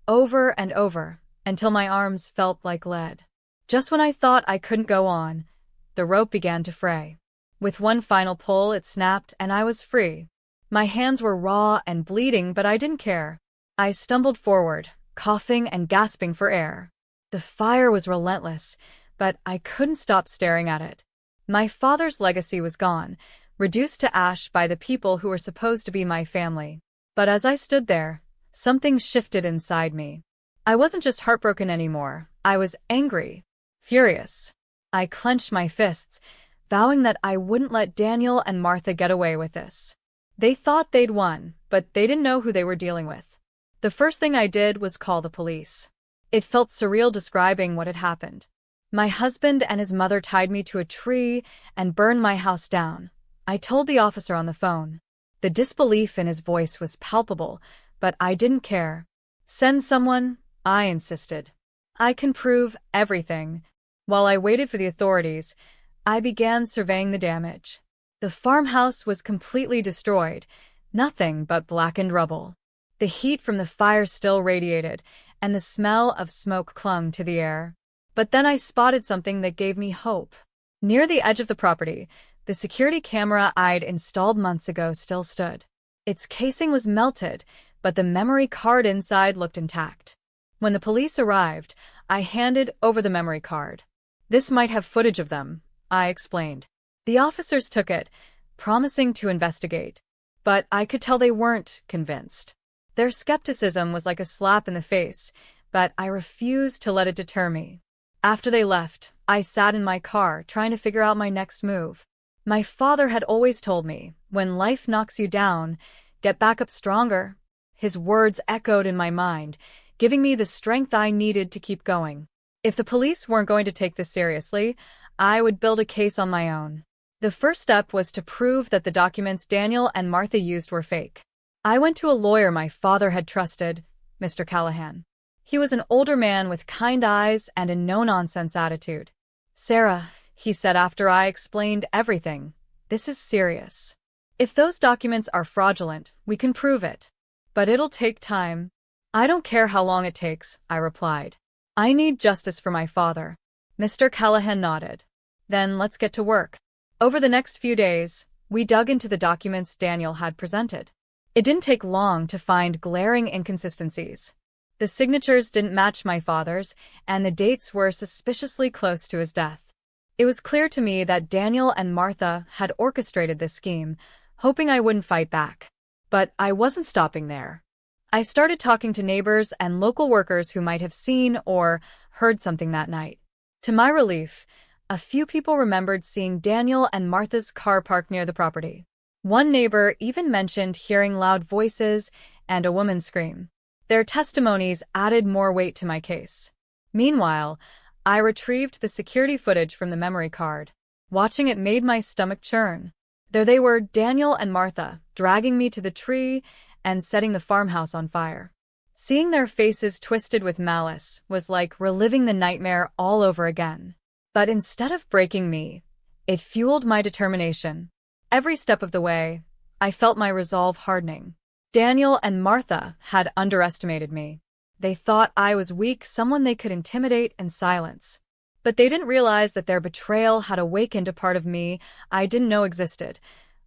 over and over, until my arms felt like lead. Just when I thought I couldn't go on, the rope began to fray. With one final pull, it snapped and I was free. My hands were raw and bleeding, but I didn't care. I stumbled forward, coughing and gasping for air. The fire was relentless, but I couldn't stop staring at it. My father's legacy was gone, reduced to ash by the people who were supposed to be my family. But as I stood there, something shifted inside me. I wasn't just heartbroken anymore. I was angry, furious. I clenched my fists, vowing that I wouldn't let Daniel and Martha get away with this. They thought they'd won, but they didn't know who they were dealing with. The first thing I did was call the police. It felt surreal describing what had happened. My husband and his mother tied me to a tree and burned my house down. I told the officer on the phone. The disbelief in his voice was palpable, but I didn't care. "Send someone," I insisted. "I can prove everything." While I waited for the authorities, I began surveying the damage. The farmhouse was completely destroyed, nothing but blackened rubble. The heat from the fire still radiated, and the smell of smoke clung to the air. But then I spotted something that gave me hope. Near the edge of the property, the security camera I'd installed months ago still stood. Its casing was melted, but the memory card inside looked intact. When the police arrived, I handed over the memory card. "This might have footage of them," I explained. The officers took it, promising to investigate. But I could tell they weren't convinced. Their skepticism was like a slap in the face, but I refused to let it deter me. After they left, I sat in my car trying to figure out my next move. My father had always told me, when life knocks you down, get back up stronger. His words echoed in my mind, giving me the strength I needed to keep going. If the police weren't going to take this seriously, I would build a case on my own. The first step was to prove that the documents Daniel and Martha used were fake. I went to a lawyer my father had trusted, Mr. Callahan. He was an older man with kind eyes and a no-nonsense attitude. "Sarah," he said after I explained everything, "this is serious. If those documents are fraudulent, we can prove it. But it'll take time." "I don't care how long it takes," I replied. "I need justice for my father." Mr. Callahan nodded. "Then let's get to work." Over the next few days, we dug into the documents Daniel had presented. It didn't take long to find glaring inconsistencies. The signatures didn't match my father's, and the dates were suspiciously close to his death. It was clear to me that Daniel and Martha had orchestrated this scheme, hoping I wouldn't fight back. But I wasn't stopping there. I started talking to neighbors and local workers who might have seen or heard something that night. To my relief, a few people remembered seeing Daniel and Martha's car parked near the property. One neighbor even mentioned hearing loud voices and a woman scream. Their testimonies added more weight to my case. Meanwhile, I retrieved the security footage from the memory card. Watching it made my stomach churn. There they were, Daniel and Martha, dragging me to the tree and setting the farmhouse on fire. Seeing their faces twisted with malice was like reliving the nightmare all over again. But instead of breaking me, it fueled my determination. Every step of the way, I felt my resolve hardening. Daniel and Martha had underestimated me. They thought I was weak, someone they could intimidate and silence. But they didn't realize that their betrayal had awakened a part of me I didn't know existed,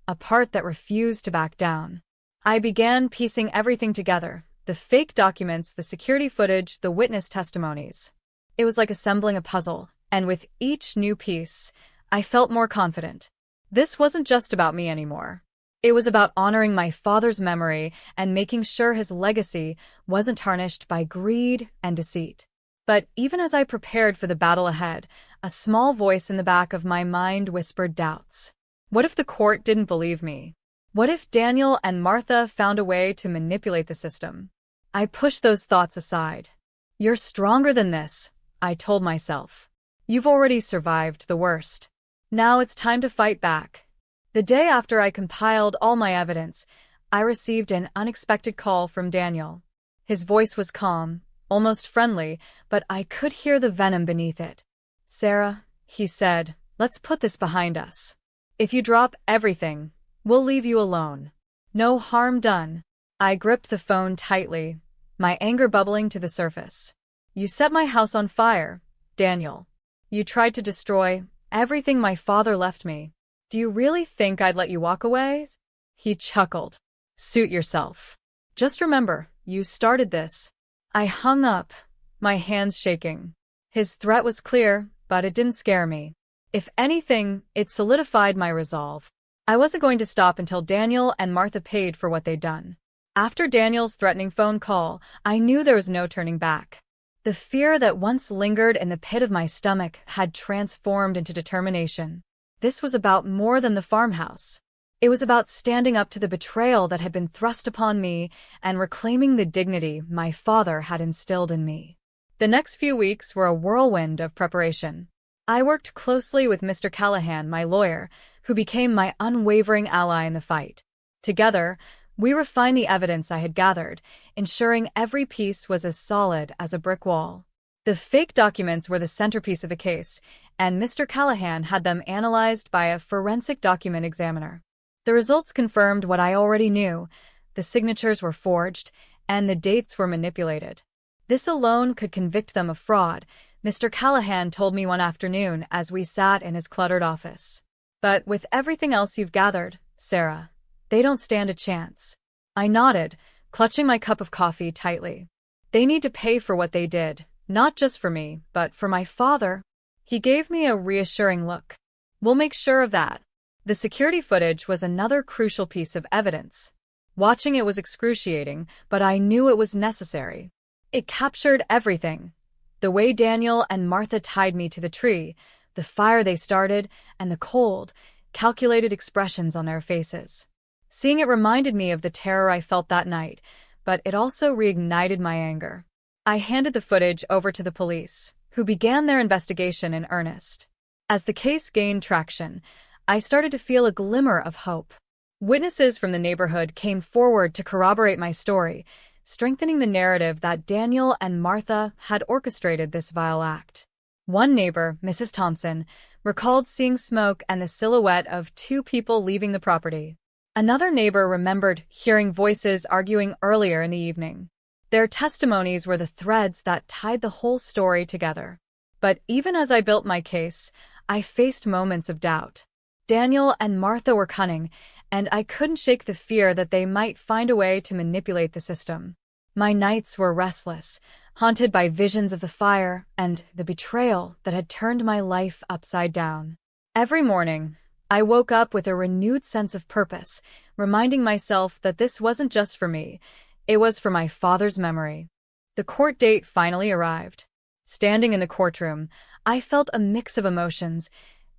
a part that refused to back down. I began piecing everything together, the fake documents, the security footage, the witness testimonies. It was like assembling a puzzle, and with each new piece, I felt more confident. This wasn't just about me anymore. It was about honoring my father's memory and making sure his legacy wasn't tarnished by greed and deceit. But even as I prepared for the battle ahead, a small voice in the back of my mind whispered doubts. What if the court didn't believe me? What if Daniel and Martha found a way to manipulate the system? I pushed those thoughts aside. "You're stronger than this," I told myself. "You've already survived the worst. Now it's time to fight back." The day after I compiled all my evidence, I received an unexpected call from Daniel. His voice was calm, almost friendly, but I could hear the venom beneath it. "Sarah," he said, "let's put this behind us. If you drop everything, we'll leave you alone. No harm done." I gripped the phone tightly, my anger bubbling to the surface. "You set my house on fire, Daniel. You tried to destroy everything my father left me. Do you really think I'd let you walk away?" He chuckled. "Suit yourself. Just remember, you started this." I hung up, my hands shaking. His threat was clear, but it didn't scare me. If anything, it solidified my resolve. I wasn't going to stop until Daniel and Martha paid for what they'd done. After Daniel's threatening phone call, I knew there was no turning back. The fear that once lingered in the pit of my stomach had transformed into determination. This was about more than the farmhouse. It was about standing up to the betrayal that had been thrust upon me and reclaiming the dignity my father had instilled in me. The next few weeks were a whirlwind of preparation. I worked closely with Mr. Callahan, my lawyer, who became my unwavering ally in the fight. Together, we refined the evidence I had gathered, ensuring every piece was as solid as a brick wall. The fake documents were the centerpiece of the case, and Mr. Callahan had them analyzed by a forensic document examiner. The results confirmed what I already knew. The signatures were forged, and the dates were manipulated. This alone could convict them of fraud, Mr. Callahan told me one afternoon as we sat in his cluttered office. But with everything else you've gathered, Sarah, they don't stand a chance. I nodded, clutching my cup of coffee tightly. They need to pay for what they did, not just for me, but for my father. He gave me a reassuring look. We'll make sure of that. The security footage was another crucial piece of evidence. Watching it was excruciating, but I knew it was necessary. It captured everything. The way Daniel and Martha tied me to the tree, the fire they started, and the cold, calculated expressions on their faces. Seeing it reminded me of the terror I felt that night, but it also reignited my anger. I handed the footage over to the police, who began their investigation in earnest. As the case gained traction, I started to feel a glimmer of hope. Witnesses from the neighborhood came forward to corroborate my story, strengthening the narrative that Daniel and Martha had orchestrated this vile act. One neighbor, Mrs. Thompson, recalled seeing smoke and the silhouette of two people leaving the property. Another neighbor remembered hearing voices arguing earlier in the evening. Their testimonies were the threads that tied the whole story together. But even as I built my case, I faced moments of doubt. Daniel and Martha were cunning, and I couldn't shake the fear that they might find a way to manipulate the system. My nights were restless, haunted by visions of the fire and the betrayal that had turned my life upside down. Every morning, I woke up with a renewed sense of purpose, reminding myself that this wasn't just for me, it was for my father's memory. The court date finally arrived. Standing in the courtroom, I felt a mix of emotions: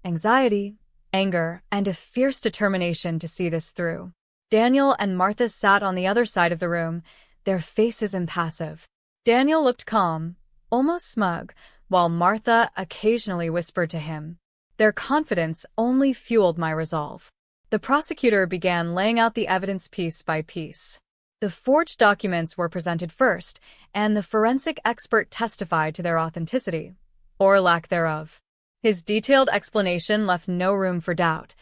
anxiety, anger, and a fierce determination to see this through. Daniel and Martha sat on the other side of the room, their faces impassive. Daniel looked calm, almost smug, while Martha occasionally whispered to him. Their confidence only fueled my resolve. The prosecutor began laying out the evidence piece by piece. The forged documents were presented first, and the forensic expert testified to their authenticity, or lack thereof. His detailed explanation left no room for doubt.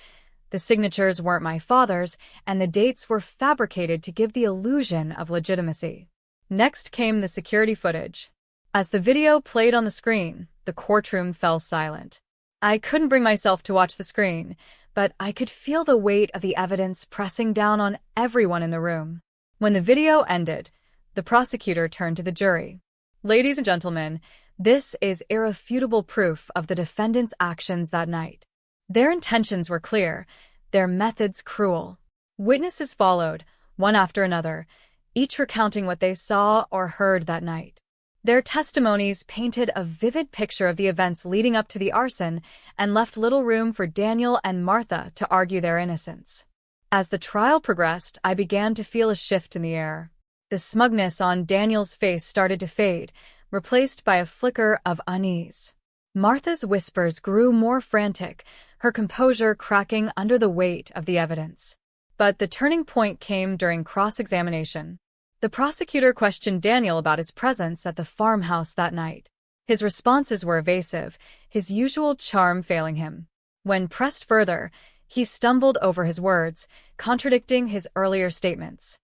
The signatures weren't my father's, and the dates were fabricated to give the illusion of legitimacy. Next came the security footage. As the video played on the screen, the courtroom fell silent. I couldn't bring myself to watch the screen, but I could feel the weight of the evidence pressing down on everyone in the room. When the video ended, the prosecutor turned to the jury. "Ladies and gentlemen, this is irrefutable proof of the defendant's actions that night. Their intentions were clear, their methods cruel." Witnesses followed, one after another, each recounting what they saw or heard that night. Their testimonies painted a vivid picture of the events leading up to the arson and left little room for Daniel and Martha to argue their innocence. As the trial progressed, I began to feel a shift in the air. The smugness on Daniel's face started to fade, replaced by a flicker of unease. Martha's whispers grew more frantic, her composure cracking under the weight of the evidence. But the turning point came during cross-examination. The prosecutor questioned Daniel about his presence at the farmhouse that night. His responses were evasive, his usual charm failing him. When pressed further, he stumbled over his words, contradicting his earlier statements.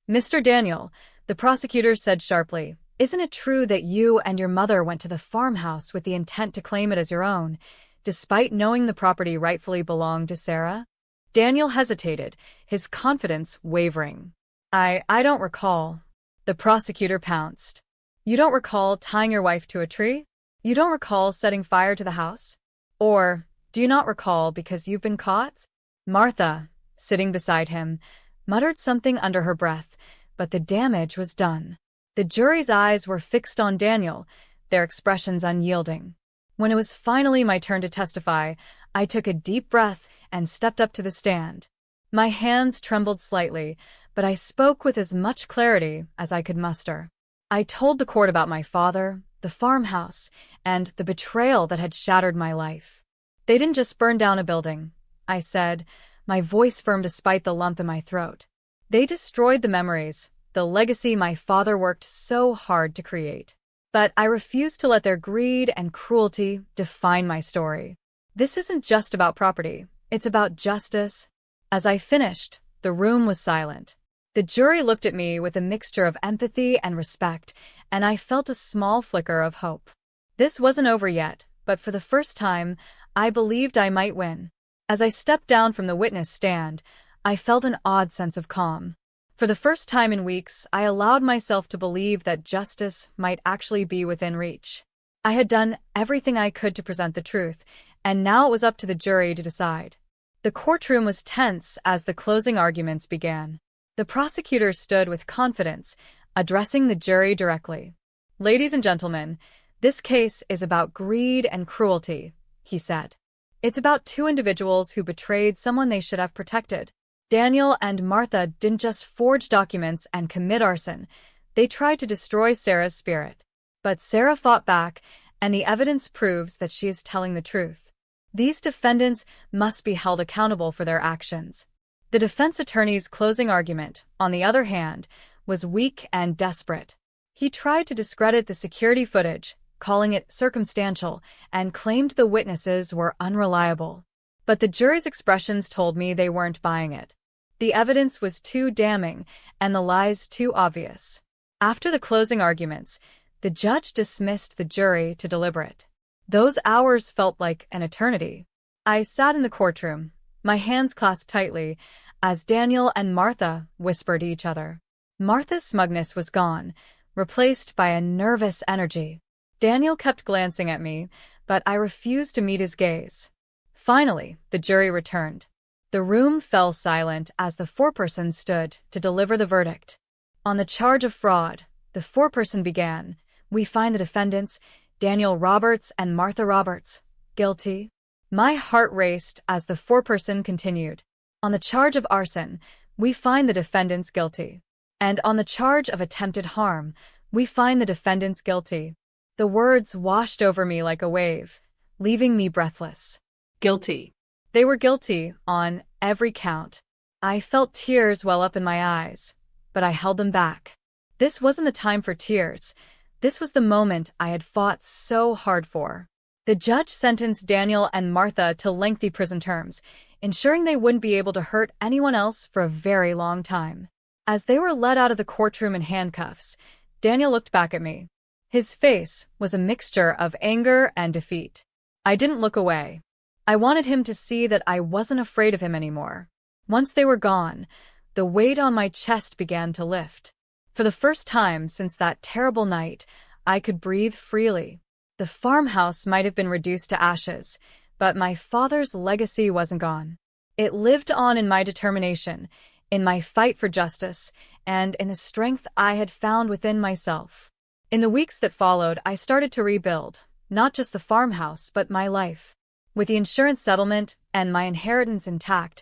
"Mr. Daniel," the prosecutor said sharply, "isn't it true that you and your mother went to the farmhouse with the intent to claim it as your own, despite knowing the property rightfully belonged to Sarah?" Daniel hesitated, his confidence wavering. I don't recall." The prosecutor pounced. "You don't recall tying your wife to a tree? You don't recall setting fire to the house? Or do you not recall because you've been caught?" Martha, sitting beside him, muttered something under her breath, but the damage was done. The jury's eyes were fixed on Daniel, their expressions unyielding. When it was finally my turn to testify, I took a deep breath and stepped up to the stand. My hands trembled slightly, but I spoke with as much clarity as I could muster. I told the court about my father, the farmhouse, and the betrayal that had shattered my life. "They didn't just burn down a building," I said, my voice firm despite the lump in my throat. "They destroyed the memories, the legacy my father worked so hard to create. But I refused to let their greed and cruelty define my story. This isn't just about property, it's about justice." As I finished, the room was silent. The jury looked at me with a mixture of empathy and respect, and I felt a small flicker of hope. This wasn't over yet, but for the first time, I believed I might win. As I stepped down from the witness stand, I felt an odd sense of calm. For the first time in weeks, I allowed myself to believe that justice might actually be within reach. I had done everything I could to present the truth, and now it was up to the jury to decide. The courtroom was tense as the closing arguments began. The prosecutor stood with confidence, addressing the jury directly. "Ladies and gentlemen, this case is about greed and cruelty," he said. "It's about two individuals who betrayed someone they should have protected. Daniel and Martha didn't just forge documents and commit arson. They tried to destroy Sarah's spirit. But Sarah fought back, and the evidence proves that she is telling the truth. These defendants must be held accountable for their actions. The defense attorney's closing argument, on the other hand, was weak and desperate. He tried to discredit the security footage, calling it circumstantial, and claimed the witnesses were unreliable. But the jury's expressions told me they weren't buying it. The evidence was too damning, and the lies too obvious. After the closing arguments, the judge dismissed the jury to deliberate. Those hours felt like an eternity. I sat in the courtroom, my hands clasped tightly, as Daniel and Martha whispered each other. Martha's smugness was gone, replaced by a nervous energy. Daniel kept glancing at me, but I refused to meet his gaze. Finally, the jury returned. The room fell silent as the foreperson stood to deliver the verdict. On the charge of fraud, the foreperson began, "We find the defendants, Daniel Roberts and Martha Roberts, guilty." My heart raced as the foreperson continued. "On the charge of arson, we find the defendants guilty. And on the charge of attempted harm, we find the defendants guilty." The words washed over me like a wave, leaving me breathless. Guilty. They were guilty on every count. I felt tears well up in my eyes, but I held them back. This wasn't the time for tears. This was the moment I had fought so hard for. The judge sentenced Daniel and Martha to lengthy prison terms, ensuring they wouldn't be able to hurt anyone else for a very long time. As they were led out of the courtroom in handcuffs, Daniel looked back at me. His face was a mixture of anger and defeat. I didn't look away. I wanted him to see that I wasn't afraid of him anymore. Once they were gone, the weight on my chest began to lift. For the first time since that terrible night, I could breathe freely. The farmhouse might have been reduced to ashes, but my father's legacy wasn't gone. It lived on in my determination, in my fight for justice, and in the strength I had found within myself. In the weeks that followed, I started to rebuild, not just the farmhouse, but my life. With the insurance settlement and my inheritance intact,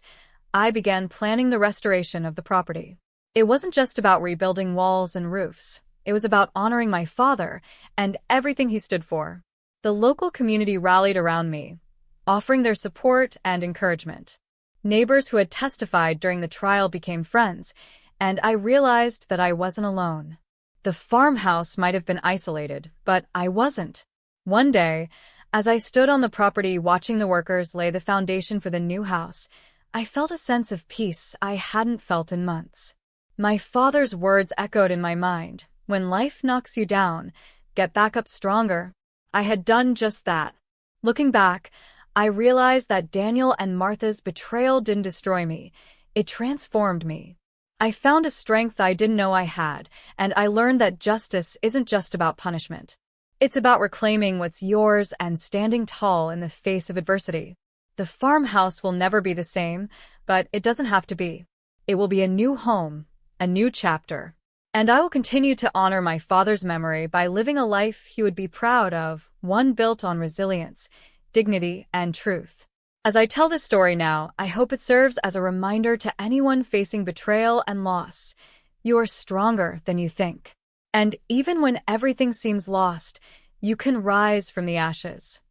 I began planning the restoration of the property. It wasn't just about rebuilding walls and roofs. It was about honoring my father and everything he stood for. The local community rallied around me, offering their support and encouragement. Neighbors who had testified during the trial became friends, and I realized that I wasn't alone. The farmhouse might have been isolated, but I wasn't. One day, as I stood on the property watching the workers lay the foundation for the new house, I felt a sense of peace I hadn't felt in months. My father's words echoed in my mind, "When life knocks you down, get back up stronger." I had done just that. Looking back, I realized that Daniel and Martha's betrayal didn't destroy me. It transformed me. I found a strength I didn't know I had, and I learned that justice isn't just about punishment. It's about reclaiming what's yours and standing tall in the face of adversity. The farmhouse will never be the same, but it doesn't have to be. It will be a new home, a new chapter. And I will continue to honor my father's memory by living a life he would be proud of, one built on resilience, dignity, and truth. As I tell this story now, I hope it serves as a reminder to anyone facing betrayal and loss. You are stronger than you think. And even when everything seems lost, you can rise from the ashes.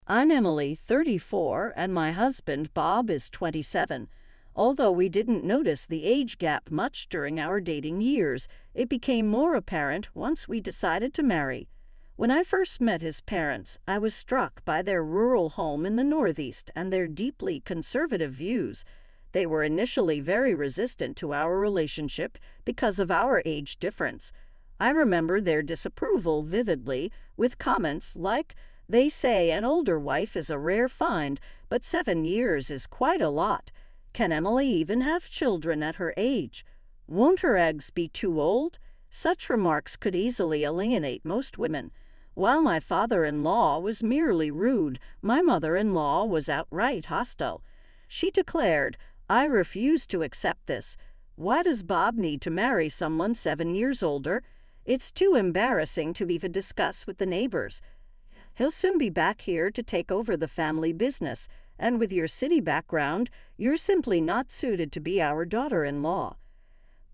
I'm Emily, 34, and my husband, Bob, is 27. Although we didn't notice the age gap much during our dating years, it became more apparent once we decided to marry. When I first met his parents, I was struck by their rural home in the Northeast and their deeply conservative views. They were initially very resistant to our relationship because of our age difference. I remember their disapproval vividly, with comments like, "They say an older wife is a rare find, but 7 years is quite a lot. Can Emily even have children at her age? Won't her eggs be too old?" Such remarks could easily alienate most women. While my father-in-law was merely rude, my mother-in-law was outright hostile. She declared, "I refuse to accept this. Why does Bob need to marry someone 7 years older? It's too embarrassing to even discuss with the neighbors. He'll soon be back here to take over the family business, and with your city background, you're simply not suited to be our daughter-in-law."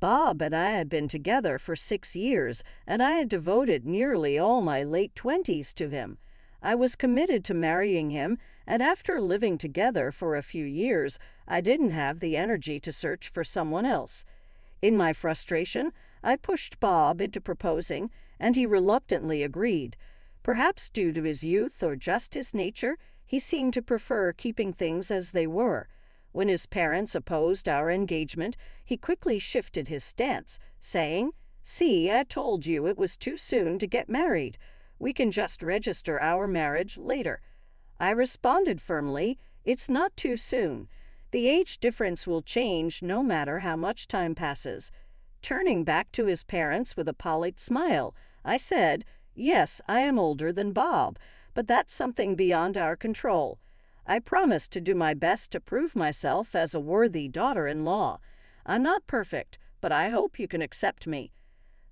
Bob and I had been together for 6 years, and I had devoted nearly all my late 20s to him. I was committed to marrying him, and after living together for a few years, I didn't have the energy to search for someone else. In my frustration, I pushed Bob into proposing, and he reluctantly agreed. Perhaps due to his youth or just his nature, he seemed to prefer keeping things as they were. When his parents opposed our engagement, he quickly shifted his stance, saying, "See, I told you it was too soon to get married. We can just register our marriage later." I responded firmly, "It's not too soon. The age difference will change no matter how much time passes." Turning back to his parents with a polite smile, I said, "Yes, I am older than Bob, but that's something beyond our control. I promise to do my best to prove myself as a worthy daughter-in-law. I'm not perfect, but I hope you can accept me."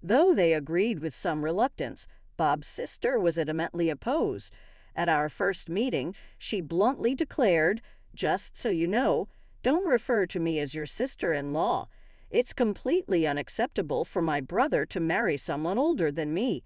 Though they agreed with some reluctance, Bob's sister was adamantly opposed. At our first meeting, she bluntly declared, "Just so you know, don't refer to me as your sister-in-law. It's completely unacceptable for my brother to marry someone older than me."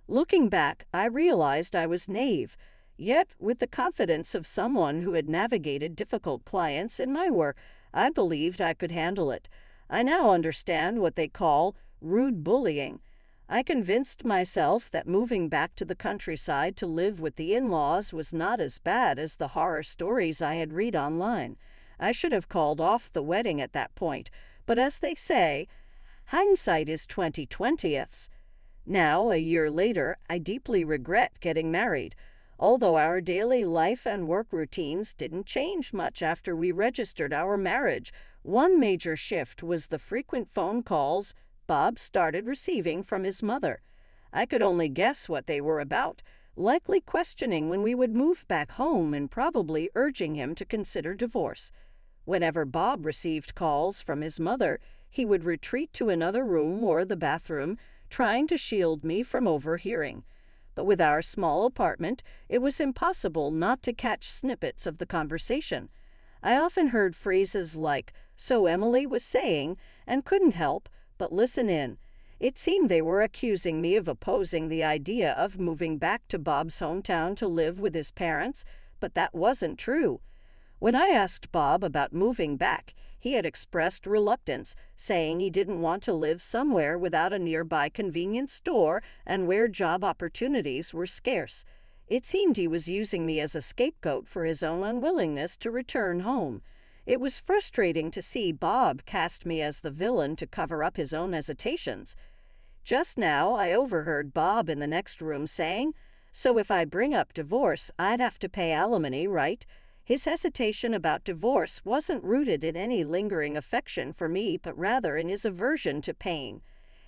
Looking back, I realized I was naive. Yet, with the confidence of someone who had navigated difficult clients in my work, I believed I could handle it. I now understand what they call rude bullying. I convinced myself that moving back to the countryside to live with the in-laws was not as bad as the horror stories I had read online. I should have called off the wedding at that point, but as they say, hindsight is 20/20ths. Now, a year later, I deeply regret getting married. Although our daily life and work routines didn't change much after we registered our marriage, one major shift was the frequent phone calls Bob started receiving from his mother. I could only guess what they were about, likely questioning when we would move back home and probably urging him to consider divorce. Whenever Bob received calls from his mother, he would retreat to another room or the bathroom, trying to shield me from overhearing. But with our small apartment, it was impossible not to catch snippets of the conversation. I often heard phrases like, "So Emily was saying," and couldn't help but listen in. It seemed they were accusing me of opposing the idea of moving back to Bob's hometown to live with his parents, but that wasn't true. When I asked Bob about moving back, he had expressed reluctance, saying he didn't want to live somewhere without a nearby convenience store and where job opportunities were scarce. It seemed he was using me as a scapegoat for his own unwillingness to return home. It was frustrating to see Bob cast me as the villain to cover up his own hesitations. Just now, I overheard Bob in the next room saying, "So if I bring up divorce, I'd have to pay alimony, right?" His hesitation about divorce wasn't rooted in any lingering affection for me, but rather in his aversion to pain.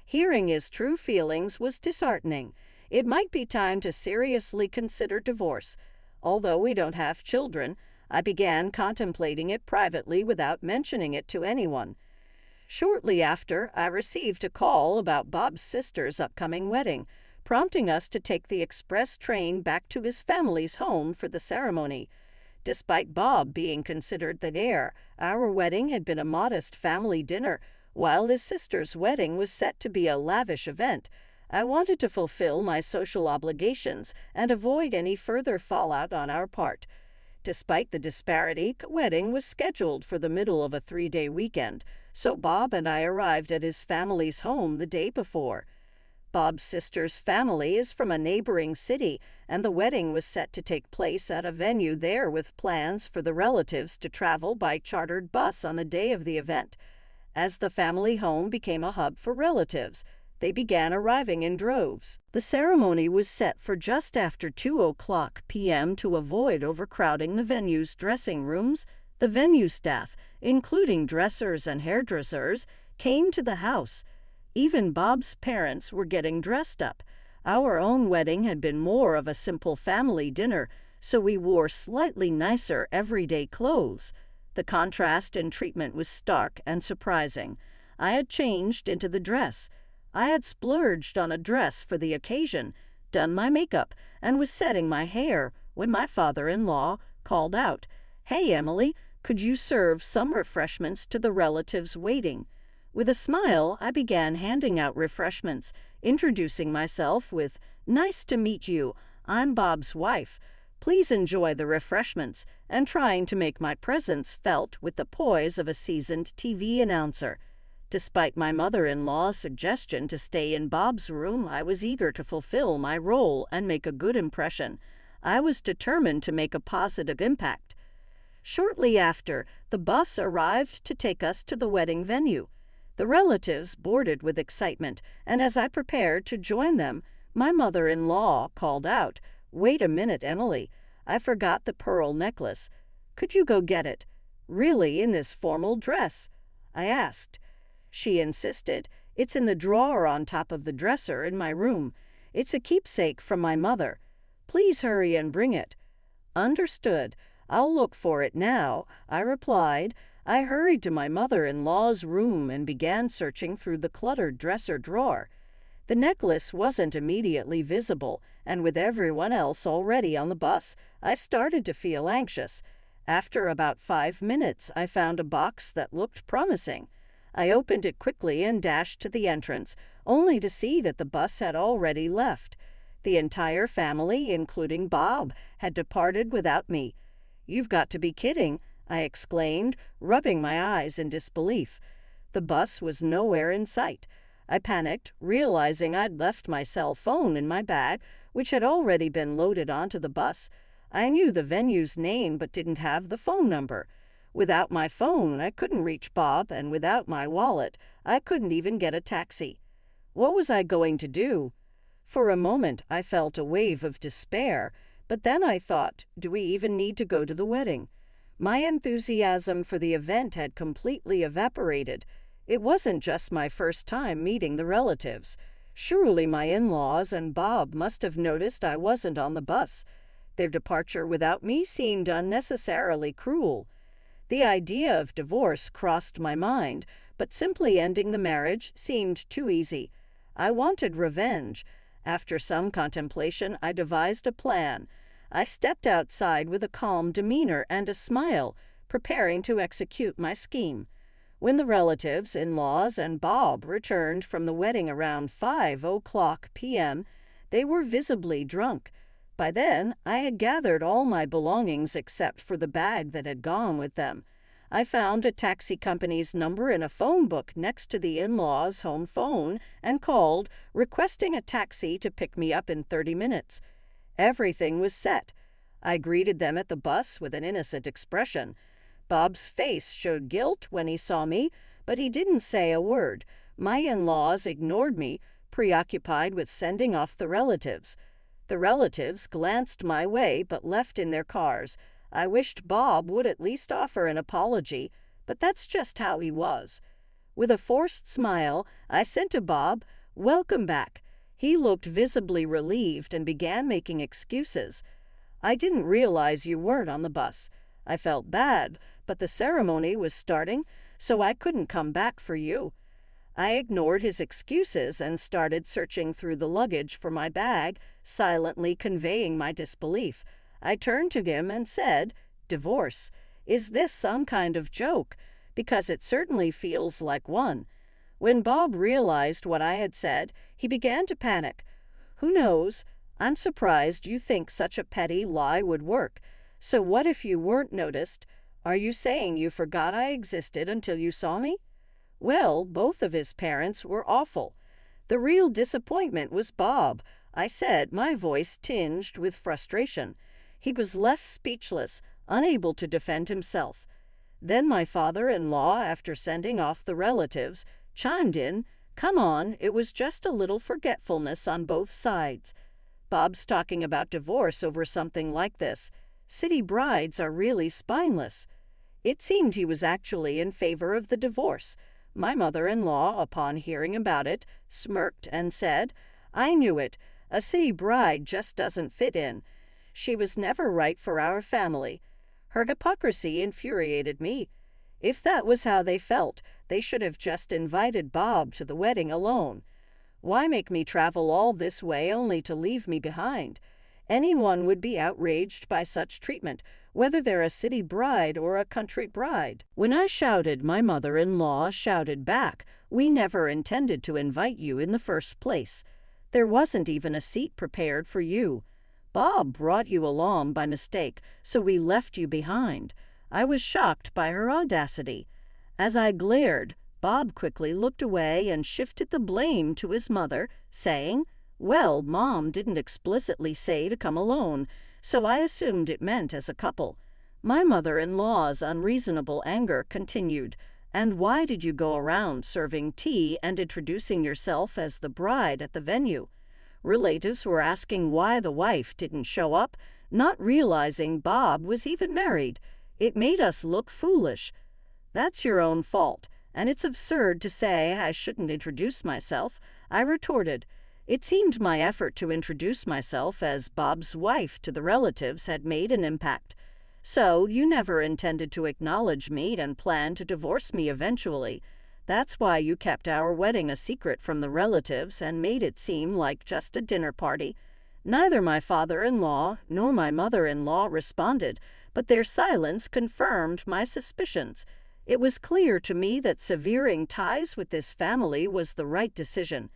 Hearing his true feelings was disheartening. It might be time to seriously consider divorce. Although we don't have children, I began contemplating it privately without mentioning it to anyone. Shortly after, I received a call about Bob's sister's upcoming wedding, prompting us to take the express train back to his family's home for the ceremony. Despite Bob being considered the heir, our wedding had been a modest family dinner, while his sister's wedding was set to be a lavish event. I wanted to fulfill my social obligations and avoid any further fallout on our part. Despite the disparity, the wedding was scheduled for the middle of a 3-day weekend, so Bob and I arrived at his family's home the day before. Bob's sister's family is from a neighboring city, and the wedding was set to take place at a venue there with plans for the relatives to travel by chartered bus on the day of the event. As the family home became a hub for relatives, they began arriving in droves. The ceremony was set for just after 2:00 p.m. to avoid overcrowding the venue's dressing rooms. The venue staff, including dressers and hairdressers, came to the house. Even Bob's parents were getting dressed up. Our own wedding had been more of a simple family dinner, so we wore slightly nicer everyday clothes. The contrast in treatment was stark and surprising. I had changed into the dress. I had splurged on a dress for the occasion, done my makeup, and was setting my hair when my father-in-law called out, "Hey, Emily, could you serve some refreshments to the relatives waiting?" With a smile, I began handing out refreshments, introducing myself with, "Nice to meet you. I'm Bob's wife. Please enjoy the refreshments," and trying to make my presence felt with the poise of a seasoned TV announcer. Despite my mother-in-law's suggestion to stay in Bob's room, I was eager to fulfill my role and make a good impression. I was determined to make a positive impact. Shortly after, the bus arrived to take us to the wedding venue. The relatives boarded with excitement, and as I prepared to join them, my mother-in-law called out, "Wait a minute, Emily. I forgot the pearl necklace. Could you go get it?" "Really, in this formal dress?" I asked. She insisted. "It's in the drawer on top of the dresser in my room. It's a keepsake from my mother. Please hurry and bring it." "Understood. I'll look for it now," I replied. I hurried to my mother-in-law's room and began searching through the cluttered dresser drawer. The necklace wasn't immediately visible, and with everyone else already on the bus, I started to feel anxious. After about 5 minutes, I found a box that looked promising. I opened it quickly and dashed to the entrance, only to see that the bus had already left. The entire family, including Bob, had departed without me. "You've got to be kidding," I exclaimed, rubbing my eyes in disbelief. The bus was nowhere in sight. I panicked, realizing I'd left my cell phone in my bag, which had already been loaded onto the bus. I knew the venue's name but didn't have the phone number. Without my phone, I couldn't reach Bob, and without my wallet, I couldn't even get a taxi. What was I going to do? For a moment, I felt a wave of despair, but then I thought, do we even need to go to the wedding? My enthusiasm for the event had completely evaporated. It wasn't just my first time meeting the relatives. Surely my in-laws and Bob must have noticed I wasn't on the bus. Their departure without me seemed unnecessarily cruel. The idea of divorce crossed my mind, but simply ending the marriage seemed too easy. I wanted revenge. After some contemplation, I devised a plan. I stepped outside with a calm demeanor and a smile, preparing to execute my scheme. When the relatives, in-laws, and Bob returned from the wedding around 5:00 p.m., they were visibly drunk. By then, I had gathered all my belongings except for the bag that had gone with them. I found a taxi company's number in a phone book next to the in-laws' home phone and called, requesting a taxi to pick me up in 30 minutes. Everything was set. I greeted them at the bus with an innocent expression. Bob's face showed guilt when he saw me, but he didn't say a word. My in-laws ignored me, preoccupied with sending off the relatives. The relatives glanced my way but left in their cars. I wished Bob would at least offer an apology, but that's just how he was. With a forced smile, I said to Bob, "Welcome back." He looked visibly relieved and began making excuses. "I didn't realize you weren't on the bus. I felt bad, but the ceremony was starting, so I couldn't come back for you." I ignored his excuses and started searching through the luggage for my bag, silently conveying my disbelief. I turned to him and said, "Divorce? Is this some kind of joke? Because it certainly feels like one." When Bob realized what I had said, he began to panic. "Who knows? I'm surprised you think such a petty lie would work. So what if you weren't noticed? Are you saying you forgot I existed until you saw me?" Well, both of his parents were awful. The real disappointment was Bob, I said, my voice tinged with frustration. He was left speechless, unable to defend himself. Then my father-in-law, after sending off the relatives, chimed in, "Come on, it was just a little forgetfulness on both sides." Bob's talking about divorce over something like this. City brides are really spineless. It seemed he was actually in favor of the divorce. My mother-in-law, upon hearing about it, smirked and said, "I knew it. A city bride just doesn't fit in. She was never right for our family." Her hypocrisy infuriated me. If that was how they felt, they should have just invited Bob to the wedding alone. Why make me travel all this way only to leave me behind? Anyone would be outraged by such treatment. whether they're a city bride or a country bride. When I shouted, my mother-in-law shouted back, "We never intended to invite you in the first place. There wasn't even a seat prepared for you. Bob brought you along by mistake, so we left you behind." I was shocked by her audacity. As I glared, Bob quickly looked away and shifted the blame to his mother, saying, "Well, Mom didn't explicitly say to come alone, so I assumed it meant as a couple." My mother-in-law's unreasonable anger continued. "And why did you go around serving tea and introducing yourself as the bride at the venue?" Relatives were asking why the wife didn't show up, not realizing Bob was even married. It made us look foolish. "That's your own fault, and it's absurd to say I shouldn't introduce myself," I retorted. It seemed my effort to introduce myself as Bob's wife to the relatives had made an impact. "So you never intended to acknowledge me and planned to divorce me eventually. That's why you kept our wedding a secret from the relatives and made it seem like just a dinner party." Neither my father-in-law nor my mother-in-law responded, but their silence confirmed my suspicions. It was clear to me that severing ties with this family was the right decision.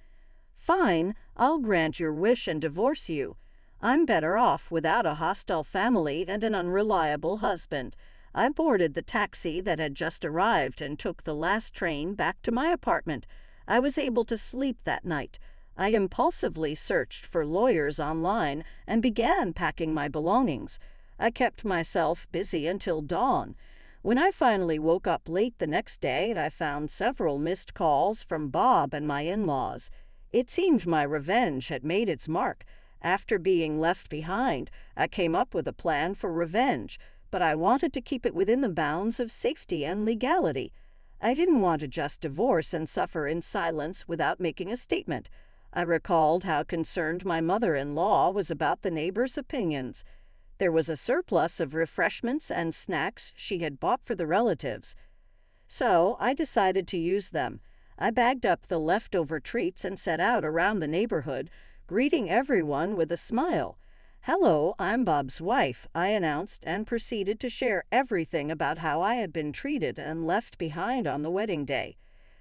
"Fine, I'll grant your wish and divorce you. I'm better off without a hostile family and an unreliable husband." I boarded the taxi that had just arrived and took the last train back to my apartment. I was able to sleep that night. I impulsively searched for lawyers online and began packing my belongings. I kept myself busy until dawn. When I finally woke up late the next day, I found several missed calls from Bob and my in-laws. It seemed my revenge had made its mark. After being left behind, I came up with a plan for revenge, but I wanted to keep it within the bounds of safety and legality. I didn't want to just divorce and suffer in silence without making a statement. I recalled how concerned my mother-in-law was about the neighbors' opinions. There was a surplus of refreshments and snacks she had bought for the relatives, so I decided to use them. I bagged up the leftover treats and set out around the neighborhood, greeting everyone with a smile. "Hello, I'm Bob's wife," I announced, and proceeded to share everything about how I had been treated and left behind on the wedding day.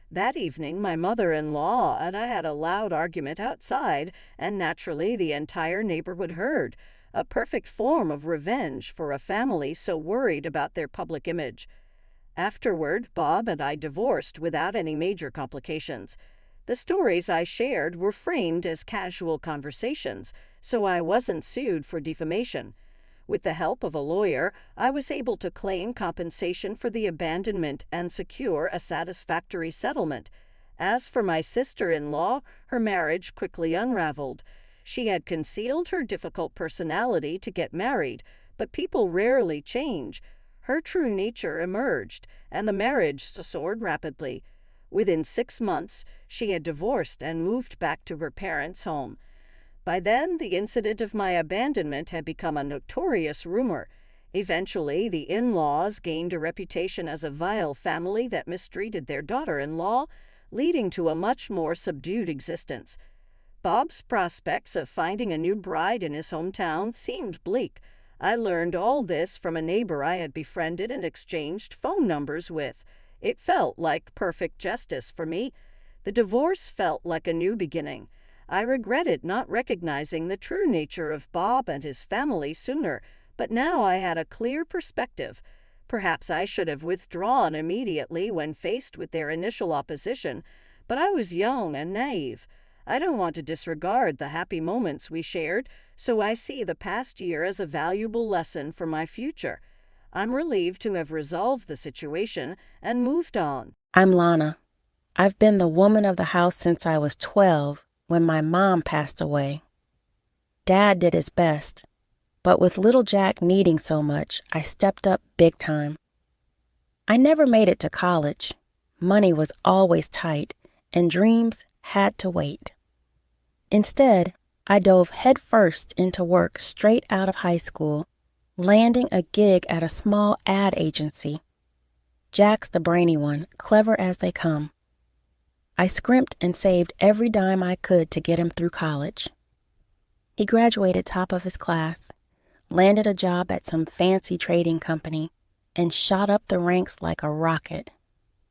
That evening, my mother-in-law and I had a loud argument outside, and naturally the entire neighborhood heard. A perfect form of revenge for a family so worried about their public image. Afterward, Bob and I divorced without any major complications. The stories I shared were framed as casual conversations, so I wasn't sued for defamation. With the help of a lawyer, I was able to claim compensation for the abandonment and secure a satisfactory settlement. As for my sister-in-law, her marriage quickly unraveled. She had concealed her difficult personality to get married, but people rarely change. Her true nature emerged, and the marriage soared rapidly. Within 6 months, she had divorced and moved back to her parents' home. By then, the incident of my abandonment had become a notorious rumor. Eventually, the in-laws gained a reputation as a vile family that mistreated their daughter-in-law, leading to a much more subdued existence. Bob's prospects of finding a new bride in his hometown seemed bleak. I learned all this from a neighbor I had befriended and exchanged phone numbers with. It felt like perfect justice for me. The divorce felt like a new beginning. I regretted not recognizing the true nature of Bob and his family sooner, but now I had a clear perspective. Perhaps I should have withdrawn immediately when faced with their initial opposition, but I was young and naive. I don't want to disregard the happy moments we shared, so I see the past year as a valuable lesson for my future. I'm relieved to have resolved the situation and moved on. I'm Lana. I've been the woman of the house since I was 12 when my mom passed away. Dad did his best, but with little Jack needing so much, I stepped up big time. I never made it to college. Money was always tight, and dreams had to wait. Instead, I dove headfirst into work straight out of high school, landing a gig at a small ad agency. Jack's the brainy one, clever as they come. I scrimped and saved every dime I could to get him through college. He graduated top of his class, landed a job at some fancy trading company, and shot up the ranks like a rocket.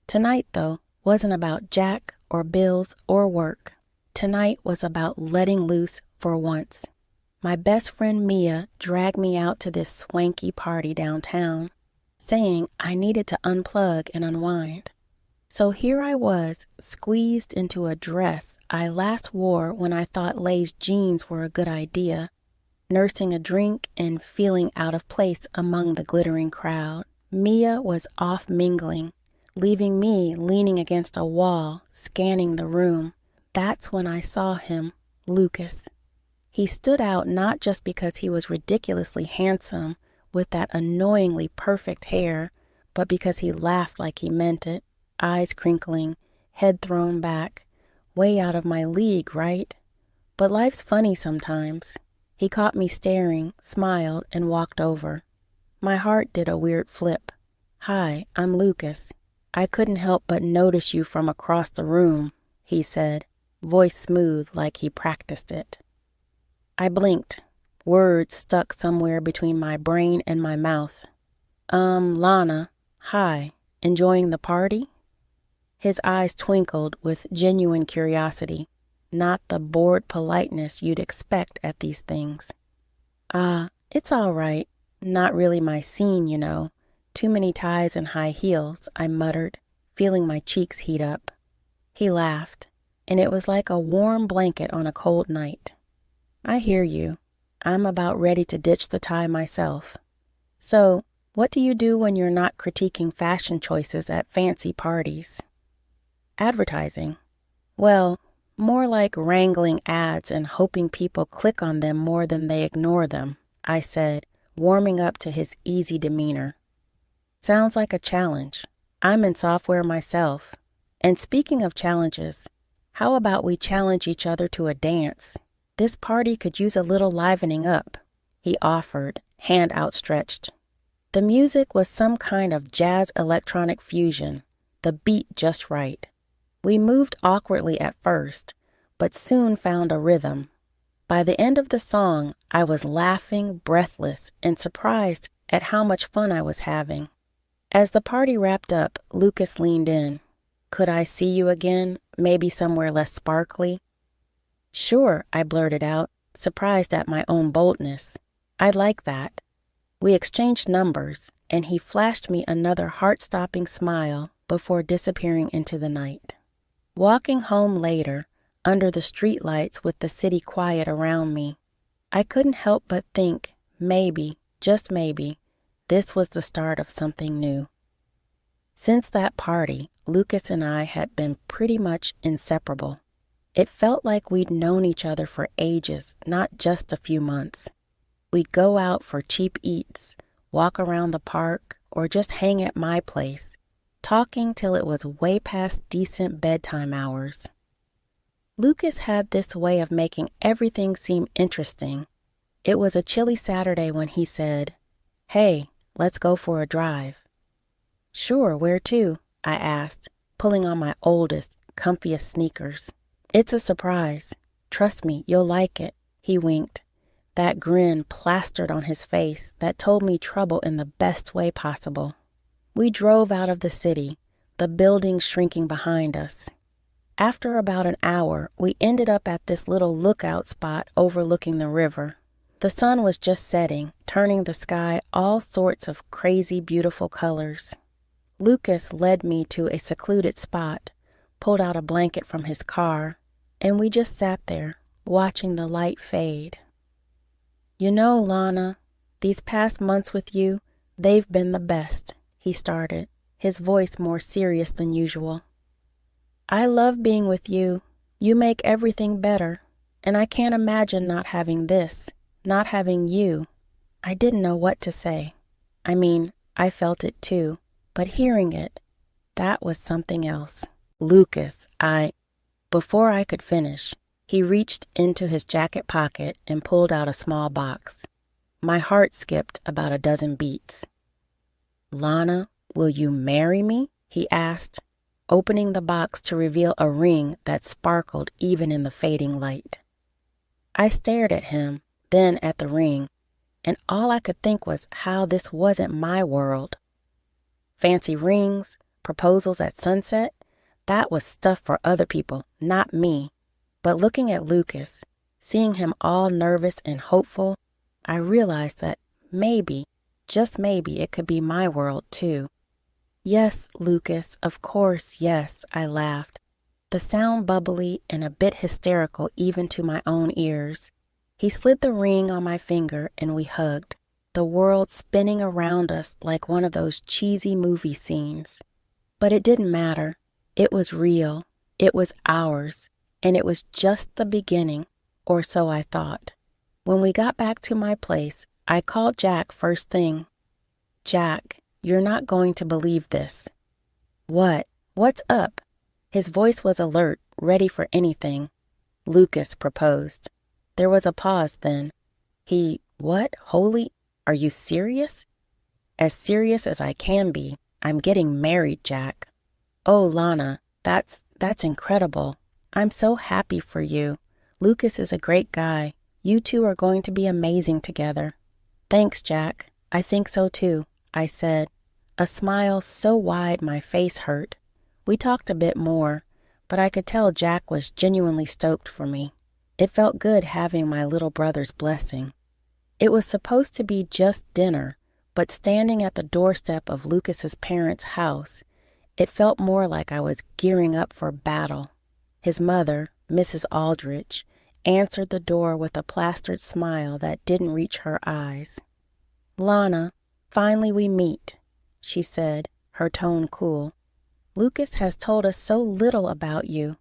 Tonight, though, wasn't about Jack or bills or work. Tonight was about letting loose for once. My best friend Mia dragged me out to this swanky party downtown, saying I needed to unplug and unwind. So here I was, squeezed into a dress I last wore when I thought Lay's jeans were a good idea, nursing a drink and feeling out of place among the glittering crowd. Mia was off mingling, leaving me leaning against a wall, scanning the room. That's when I saw him, Lucas. He stood out not just because he was ridiculously handsome with that annoyingly perfect hair, but because he laughed like he meant it, eyes crinkling, head thrown back. Way out of my league, right? But life's funny sometimes. He caught me staring, smiled, and walked over. My heart did a weird flip. "Hi, I'm Lucas. I couldn't help but notice you from across the room," he said, voice smooth like he practiced it. I blinked. Words stuck somewhere between my brain and my mouth. Lana, hi, enjoying the party?" His eyes twinkled with genuine curiosity, not the bored politeness you'd expect at these things. It's all right. Not really my scene, you know. Too many ties and high heels," I muttered, feeling my cheeks heat up. He laughed, and it was like a warm blanket on a cold night. "I hear you. I'm about ready to ditch the tie myself. So, what do you do when you're not critiquing fashion choices at fancy parties?" "Advertising. Well, more like wrangling ads and hoping people click on them more than they ignore them," I said, warming up to his easy demeanor. "Sounds like a challenge. I'm in software myself. And speaking of challenges, how about we challenge each other to a dance? This party could use a little livening up," he offered, hand outstretched. The music was some kind of jazz electronic fusion, the beat just right. We moved awkwardly at first, but soon found a rhythm. By the end of the song, I was laughing, breathless, and surprised at how much fun I was having. As the party wrapped up, Lucas leaned in. "Could I see you again, maybe somewhere less sparkly?" "Sure," I blurted out, surprised at my own boldness. "I'd like that." We exchanged numbers, and he flashed me another heart-stopping smile before disappearing into the night. Walking home later, under the streetlights with the city quiet around me, I couldn't help but think maybe, just maybe, this was the start of something new. Since that party, Lucas and I had been pretty much inseparable. It felt like we'd known each other for ages, not just a few months. We'd go out for cheap eats, walk around the park, or just hang at my place, talking till it was way past decent bedtime hours. Lucas had this way of making everything seem interesting. It was a chilly Saturday when he said, "Hey, let's go for a drive." "Sure, where to?" I asked, pulling on my oldest, comfiest sneakers. "It's a surprise. Trust me, you'll like it," he winked, that grin plastered on his face that told me trouble in the best way possible. We drove out of the city, the buildings shrinking behind us. After about an hour, we ended up at this little lookout spot overlooking the river. The sun was just setting, turning the sky all sorts of crazy, beautiful colors. Lucas led me to a secluded spot, pulled out a blanket from his car, and we just sat there, watching the light fade. "You know, Lana, these past months with you, they've been the best," he started, his voice more serious than usual. "I love being with you. You make everything better, and I can't imagine not having this, not having you." I didn't know what to say. I mean, I felt it too, but hearing it, that was something else. "Lucas, Before I could finish, he reached into his jacket pocket and pulled out a small box. My heart skipped about a dozen beats. "Lana, will you marry me?" he asked, opening the box to reveal a ring that sparkled even in the fading light. I stared at him, then at the ring, and all I could think was how this wasn't my world. Fancy rings, proposals at sunset, that was stuff for other people, not me. But looking at Lucas, seeing him all nervous and hopeful, I realized that maybe, just maybe, it could be my world too. Yes, Lucas, of course, yes, I laughed, the sound bubbly and a bit hysterical even to my own ears. He slid the ring on my finger and we hugged, the world spinning around us like one of those cheesy movie scenes. But it didn't matter. It was real. It was ours. And it was just the beginning, or so I thought. When we got back to my place, I called Jack first thing. "Jack, you're not going to believe this." "What? What's up?" His voice was alert, ready for anything. Lucas proposed. There was a pause then. What? Holy? Are you serious?" "As serious as I can be. I'm getting married, Jack." "Oh, Lana, that's incredible. I'm so happy for you. Lucas is a great guy. You two are going to be amazing together." "Thanks, Jack. I think so too," I said, a smile so wide my face hurt. We talked a bit more, but I could tell Jack was genuinely stoked for me. It felt good having my little brother's blessing. It was supposed to be just dinner, but standing at the doorstep of Lucas's parents' house, it felt more like I was gearing up for battle. His mother, Mrs. Aldrich, answered the door with a plastered smile that didn't reach her eyes. "Lana, finally we meet," she said, her tone cool. "Lucas has told us so little about you."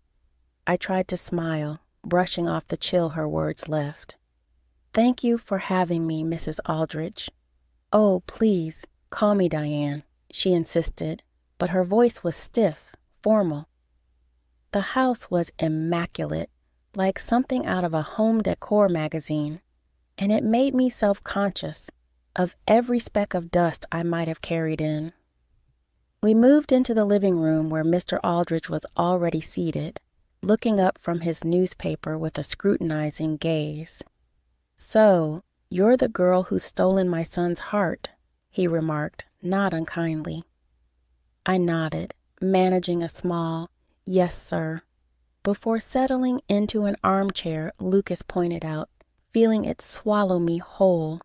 I tried to smile, brushing off the chill her words left. "Thank you for having me, Mrs. Aldrich." "Oh, please, call me Diane," she insisted, but her voice was stiff, formal. The house was immaculate, like something out of a home decor magazine, and it made me self-conscious of every speck of dust I might have carried in. We moved into the living room where Mr. Aldrich was already seated, looking up from his newspaper with a scrutinizing gaze. "So, you're the girl who's stolen my son's heart," he remarked, not unkindly. I nodded, managing a small, "Yes, sir." Before settling into an armchair, Lucas pointed out, feeling it swallow me whole.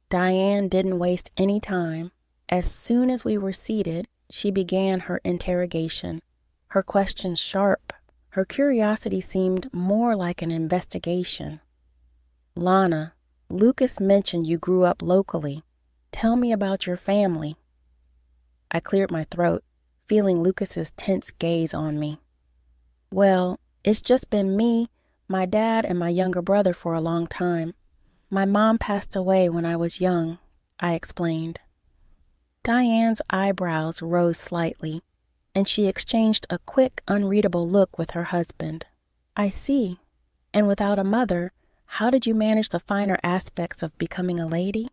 Diane didn't waste any time. As soon as we were seated, she began her interrogation, her questions sharp. Her curiosity seemed more like an investigation. "Lana, Lucas mentioned you grew up locally. Tell me about your family." I cleared my throat, feeling Lucas's tense gaze on me. "Well, it's just been me, my dad, and my younger brother for a long time. My mom passed away when I was young," I explained. Diane's eyebrows rose slightly, and she exchanged a quick, unreadable look with her husband. "I see. And without a mother, how did you manage the finer aspects of becoming a lady?"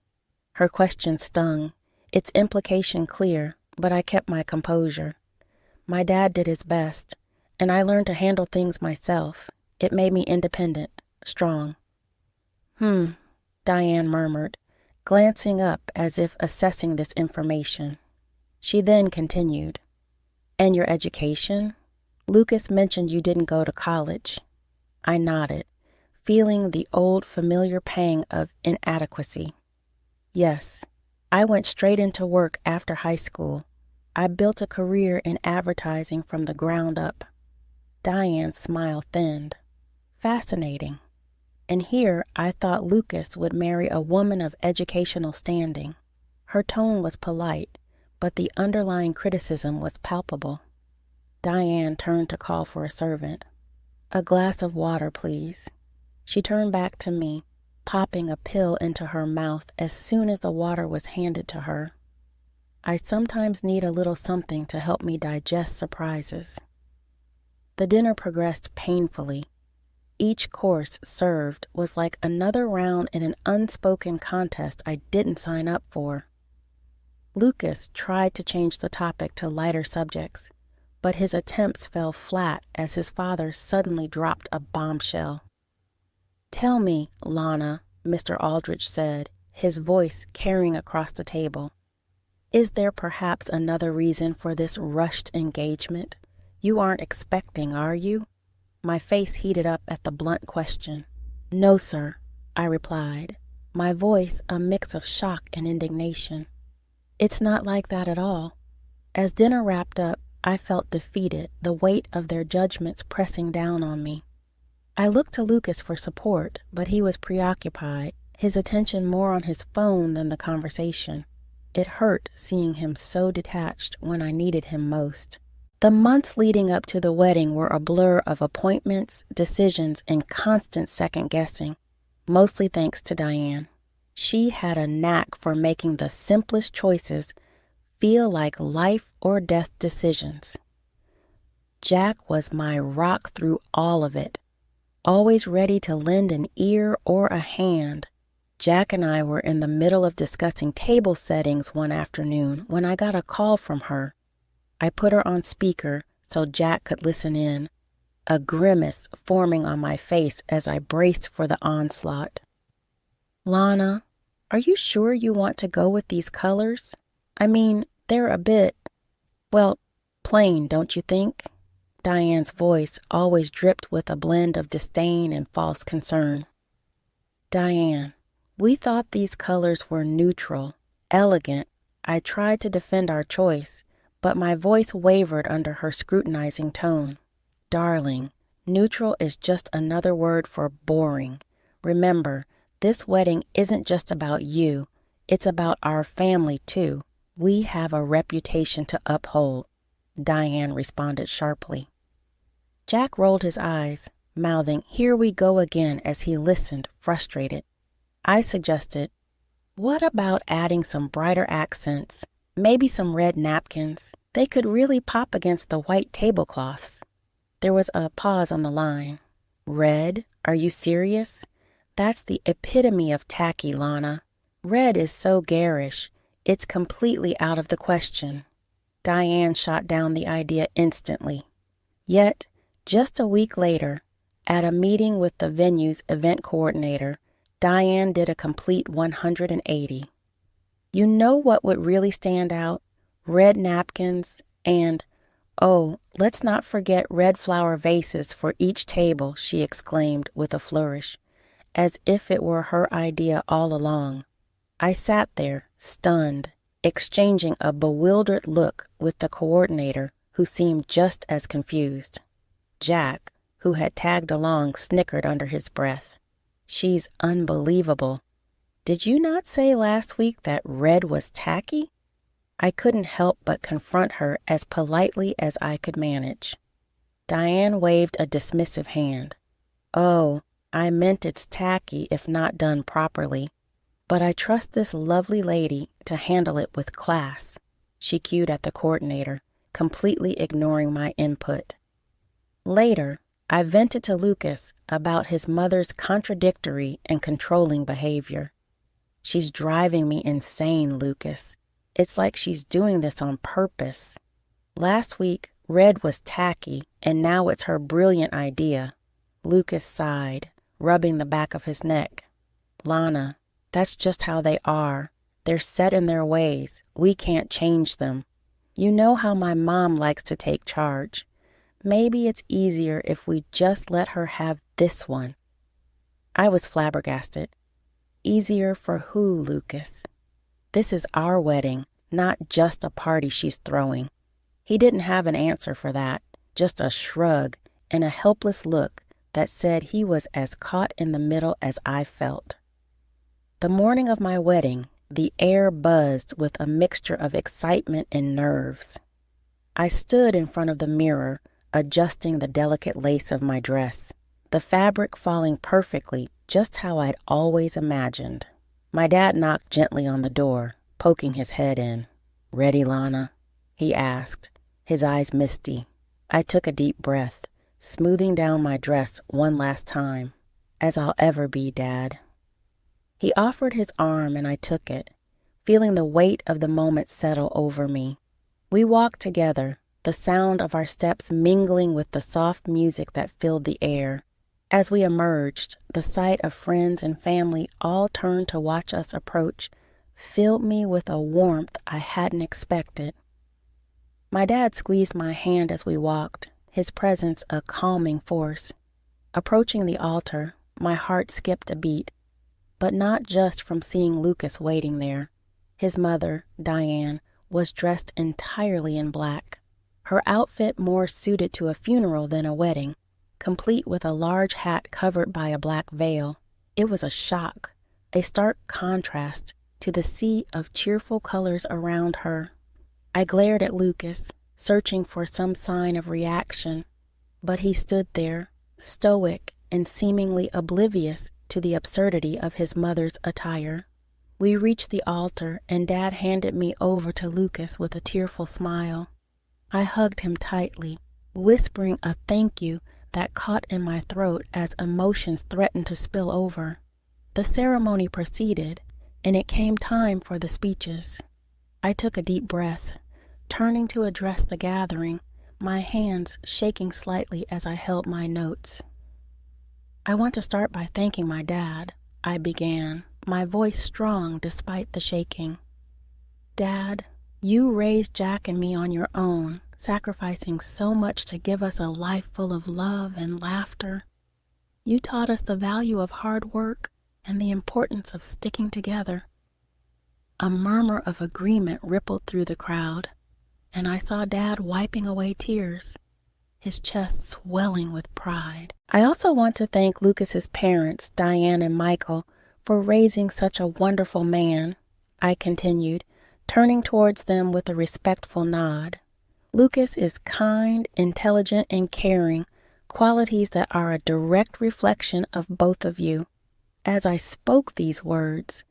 Her question stung, its implication clear, but I kept my composure. "My dad did his best, and I learned to handle things myself. It made me independent, strong." Diane murmured, glancing up as if assessing this information. She then continued, "And your education? Lucas mentioned you didn't go to college." I nodded, feeling the old familiar pang of inadequacy. "Yes, I went straight into work after high school. I built a career in advertising from the ground up." Diane's smile thinned. Fascinating. And here I thought Lucas would marry a woman of educational standing. Her tone was polite, but the underlying criticism was palpable. Diane turned to call for a servant. "A glass of water, please." She turned back to me, popping a pill into her mouth as soon as the water was handed to her. I sometimes need a little something to help me digest surprises. The dinner progressed painfully. Each course served was like another round in an unspoken contest I didn't sign up for. Lucas tried to change the topic to lighter subjects, but his attempts fell flat as his father suddenly dropped a bombshell. "Tell me, Lana," Mr. Aldrich said, his voice carrying across the table. Is there perhaps another reason for this rushed engagement? You aren't expecting, are you? My face heated up at the blunt question. No, sir, I replied, my voice a mix of shock and indignation. It's not like that at all. As dinner wrapped up, I felt defeated, the weight of their judgments pressing down on me. I looked to Lucas for support, but he was preoccupied, his attention more on his phone than the conversation. It hurt seeing him so detached when I needed him most. The months leading up to the wedding were a blur of appointments, decisions, and constant second-guessing, mostly thanks to Diane. She had a knack for making the simplest choices feel like life or death decisions. Jack was my rock through all of it, always ready to lend an ear or a hand. Jack and I were in the middle of discussing table settings one afternoon when I got a call from her. I put her on speaker so Jack could listen in, a grimace forming on my face as I braced for the onslaught. Lana, are you sure you want to go with these colors? I mean, they're a bit, well, plain, don't you think? Diane's voice always dripped with a blend of disdain and false concern. Diane, we thought these colors were neutral, elegant. I tried to defend our choice, but my voice wavered under her scrutinizing tone. Darling, neutral is just another word for boring. Remember, this wedding isn't just about you. It's about our family, too. We have a reputation to uphold, Diane responded sharply. Jack rolled his eyes, mouthing, "Here we go again," as he listened, frustrated. I suggested, what about adding some brighter accents, maybe some red napkins? They could really pop against the white tablecloths. There was a pause on the line. Red? Are you serious? That's the epitome of tacky, Lana. Red is so garish. It's completely out of the question. Diane shot down the idea instantly. Yet, just a week later, at a meeting with the venue's event coordinator, Diane did a complete 180. You know what would really stand out? Red napkins and, oh, let's not forget red flower vases for each table, she exclaimed with a flourish, as if it were her idea all along. I sat there, stunned, exchanging a bewildered look with the coordinator, who seemed just as confused. Jack, who had tagged along, snickered under his breath. She's unbelievable. Did you not say last week that red was tacky? I couldn't help but confront her as politely as I could manage. Diane waved a dismissive hand. Oh, I meant it's tacky if not done properly, but I trust this lovely lady to handle it with class. She cued at the coordinator, completely ignoring my input. Later, I vented to Lucas about his mother's contradictory and controlling behavior. She's driving me insane, Lucas. It's like she's doing this on purpose. Last week, red was tacky, and now it's her brilliant idea. Lucas sighed, rubbing the back of his neck. Lana, that's just how they are. They're set in their ways. We can't change them. You know how my mom likes to take charge. Maybe it's easier if we just let her have this one. I was flabbergasted. Easier for who, Lucas? This is our wedding, not just a party she's throwing. He didn't have an answer for that, just a shrug and a helpless look that said he was as caught in the middle as I felt. The morning of my wedding, the air buzzed with a mixture of excitement and nerves. I stood in front of the mirror, adjusting the delicate lace of my dress, the fabric falling perfectly, just how I'd always imagined. My dad knocked gently on the door, poking his head in. "Ready, Lana?" he asked, his eyes misty. I took a deep breath, smoothing down my dress one last time. "As I'll ever be, Dad." He offered his arm and I took it, feeling the weight of the moment settle over me. We walked together, the sound of our steps mingling with the soft music that filled the air. As we emerged, the sight of friends and family all turned to watch us approach filled me with a warmth I hadn't expected. My dad squeezed my hand as we walked, his presence a calming force. Approaching the altar, my heart skipped a beat, but not just from seeing Lucas waiting there. His mother, Diane, was dressed entirely in black, her outfit more suited to a funeral than a wedding, complete with a large hat covered by a black veil. It was a shock, a stark contrast to the sea of cheerful colors around her. I glared at Lucas, searching for some sign of reaction, but he stood there, stoic and seemingly oblivious to the absurdity of his mother's attire. We reached the altar, and Dad handed me over to Lucas with a tearful smile. I hugged him tightly, whispering a thank you that caught in my throat as emotions threatened to spill over. The ceremony proceeded, and it came time for the speeches. I took a deep breath, turning to address the gathering, my hands shaking slightly as I held my notes. I want to start by thanking my dad, I began, my voice strong despite the shaking. Dad, you raised Jack and me on your own, sacrificing so much to give us a life full of love and laughter. You taught us the value of hard work and the importance of sticking together. A murmur of agreement rippled through the crowd, and I saw Dad wiping away tears, his chest swelling with pride. I also want to thank Lucas's parents, Diane and Michael, for raising such a wonderful man, I continued, turning towards them with a respectful nod. Lucas is kind, intelligent, and caring, qualities that are a direct reflection of both of you. As I spoke these words,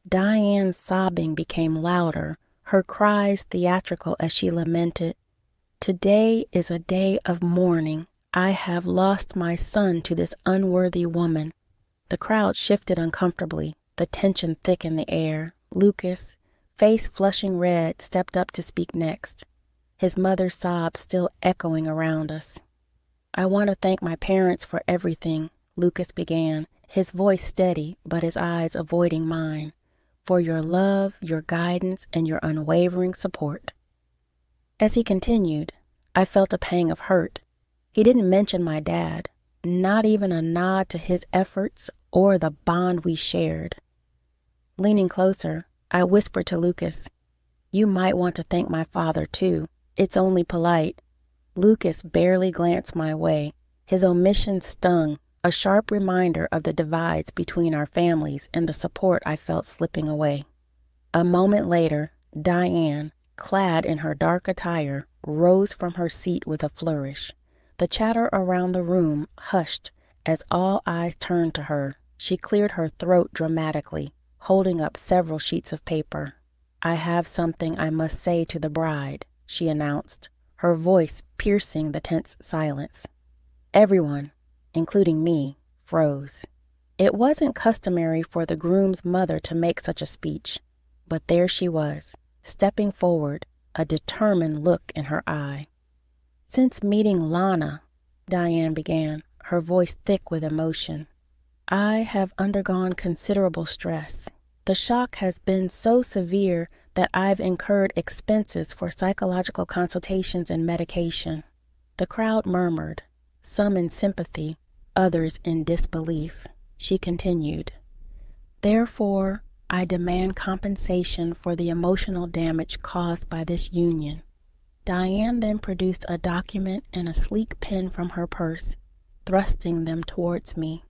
Diane's sobbing became louder, her cries theatrical as she lamented, "Today is a day of mourning. I have lost my son to this unworthy woman." The crowd shifted uncomfortably, the tension thick in the air. Lucas, face flushing red, stepped up to speak next, his mother's sobs still echoing around us. "I want to thank my parents for everything," Lucas began, his voice steady but his eyes avoiding mine, "for your love, your guidance, and your unwavering support." As he continued, I felt a pang of hurt. He didn't mention my dad, not even a nod to his efforts or the bond we shared. Leaning closer, I whispered to Lucas, "You might want to thank my father, too. It's only polite." Lucas barely glanced my way. His omission stung, a sharp reminder of the divides between our families and the support I felt slipping away. A moment later, Diane, clad in her dark attire, rose from her seat with a flourish. The chatter around the room hushed as all eyes turned to her. She cleared her throat dramatically, holding up several sheets of paper. "I have something I must say to the bride," she announced, her voice piercing the tense silence. Everyone, including me, froze. It wasn't customary for the groom's mother to make such a speech, but there she was, stepping forward, a determined look in her eye. "Since meeting Lana," Diane began, her voice thick with emotion, "I have undergone considerable stress. The shock has been so severe that I've incurred expenses for psychological consultations and medication." The crowd murmured, some in sympathy, others in disbelief. She continued, "Therefore, I demand compensation for the emotional damage caused by this union." Diane then produced a document and a sleek pen from her purse, thrusting them towards me.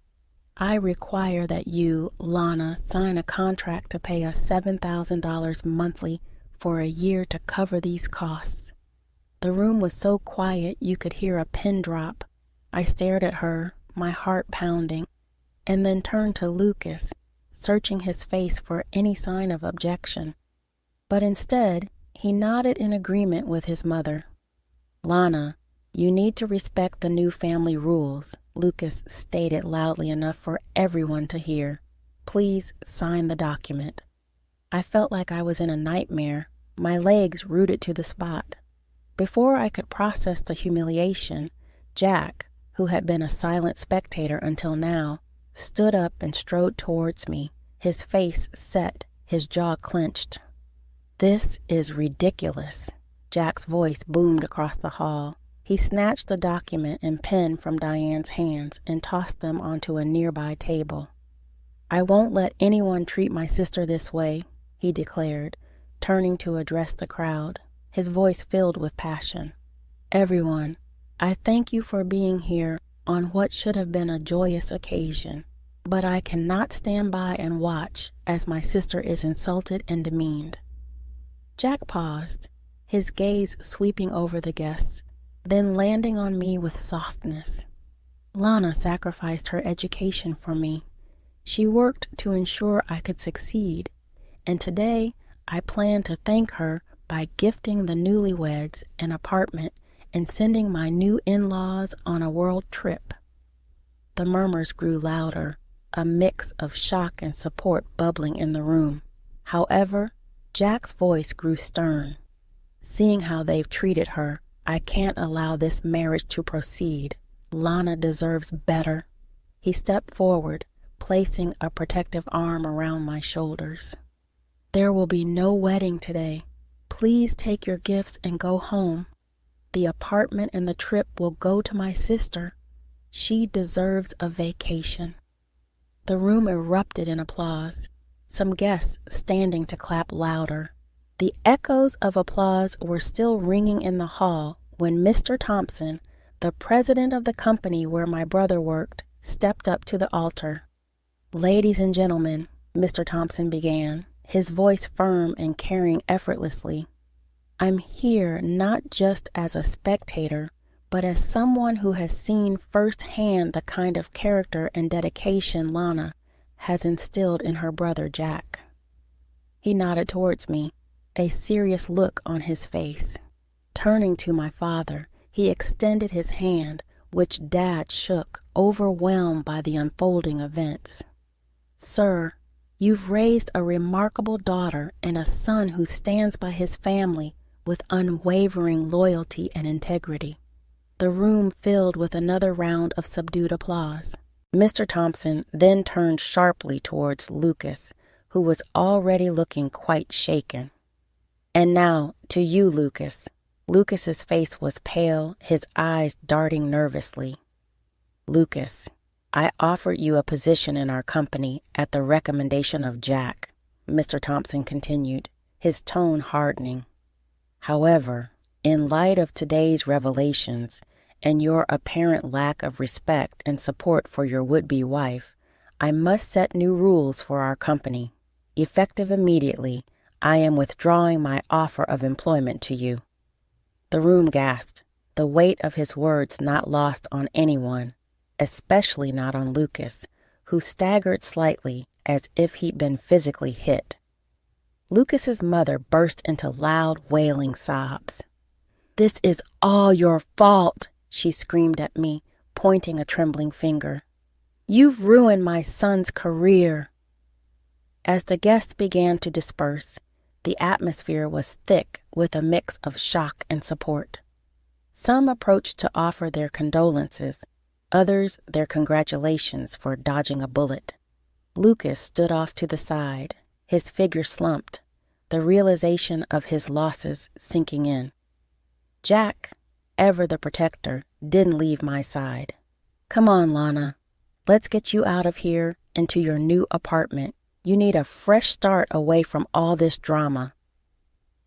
"I require that you, Lana, sign a contract to pay us $7,000 monthly for a year to cover these costs." The room was so quiet you could hear a pin drop. I stared at her, my heart pounding, and then turned to Lucas, searching his face for any sign of objection. But instead, he nodded in agreement with his mother. "Lana, you need to respect the new family rules," Lucas stated loudly enough for everyone to hear. "Please sign the document." I felt like I was in a nightmare, my legs rooted to the spot. Before I could process the humiliation, Jack, who had been a silent spectator until now, stood up and strode towards me, his face set, his jaw clenched. "This is ridiculous," Jack's voice boomed across the hall. He snatched the document and pen from Diane's hands and tossed them onto a nearby table. "I won't let anyone treat my sister this way," he declared, turning to address the crowd, his voice filled with passion. "Everyone, I thank you for being here on what should have been a joyous occasion, but I cannot stand by and watch as my sister is insulted and demeaned." Jack paused, his gaze sweeping over the guests, then landing on me with softness. "Lana sacrificed her education for me. She worked to ensure I could succeed, and today I plan to thank her by gifting the newlyweds an apartment and sending my new in-laws on a world trip." The murmurs grew louder, a mix of shock and support bubbling in the room. However, Jack's voice grew stern. "Seeing how they've treated her, I can't allow this marriage to proceed. Lana deserves better." He stepped forward, placing a protective arm around my shoulders. "There will be no wedding today. Please take your gifts and go home. The apartment and the trip will go to my sister. She deserves a vacation." The room erupted in applause, some guests standing to clap louder. The echoes of applause were still ringing in the hall when Mr. Thompson, the president of the company where my brother worked, stepped up to the altar. "Ladies and gentlemen," Mr. Thompson began, his voice firm and carrying effortlessly, "I'm here not just as a spectator, but as someone who has seen firsthand the kind of character and dedication Lana has instilled in her brother Jack." He nodded towards me, a serious look on his face. Turning to my father, he extended his hand, which Dad shook, overwhelmed by the unfolding events. "Sir, you've raised a remarkable daughter and a son who stands by his family with unwavering loyalty and integrity." The room filled with another round of subdued applause. Mr. Thompson then turned sharply towards Lucas, who was already looking quite shaken. "And now, to you, Lucas." Lucas's face was pale, his eyes darting nervously. "Lucas, I offered you a position in our company at the recommendation of Jack," Mr. Thompson continued, his tone hardening. "However, in light of today's revelations and your apparent lack of respect and support for your would-be wife, I must set new rules for our company. Effective immediately, I am withdrawing my offer of employment to you." The room gasped, the weight of his words not lost on anyone, especially not on Lucas, who staggered slightly as if he'd been physically hit. Lucas's mother burst into loud, wailing sobs. "This is all your fault," she screamed at me, pointing a trembling finger. "You've ruined my son's career." As the guests began to disperse, the atmosphere was thick with a mix of shock and support. Some approached to offer their condolences, others their congratulations for dodging a bullet. Lucas stood off to the side, his figure slumped, the realization of his losses sinking in. Jack, ever the protector, didn't leave my side. "Come on, Lana. Let's get you out of here and to your new apartment. You need a fresh start away from all this drama."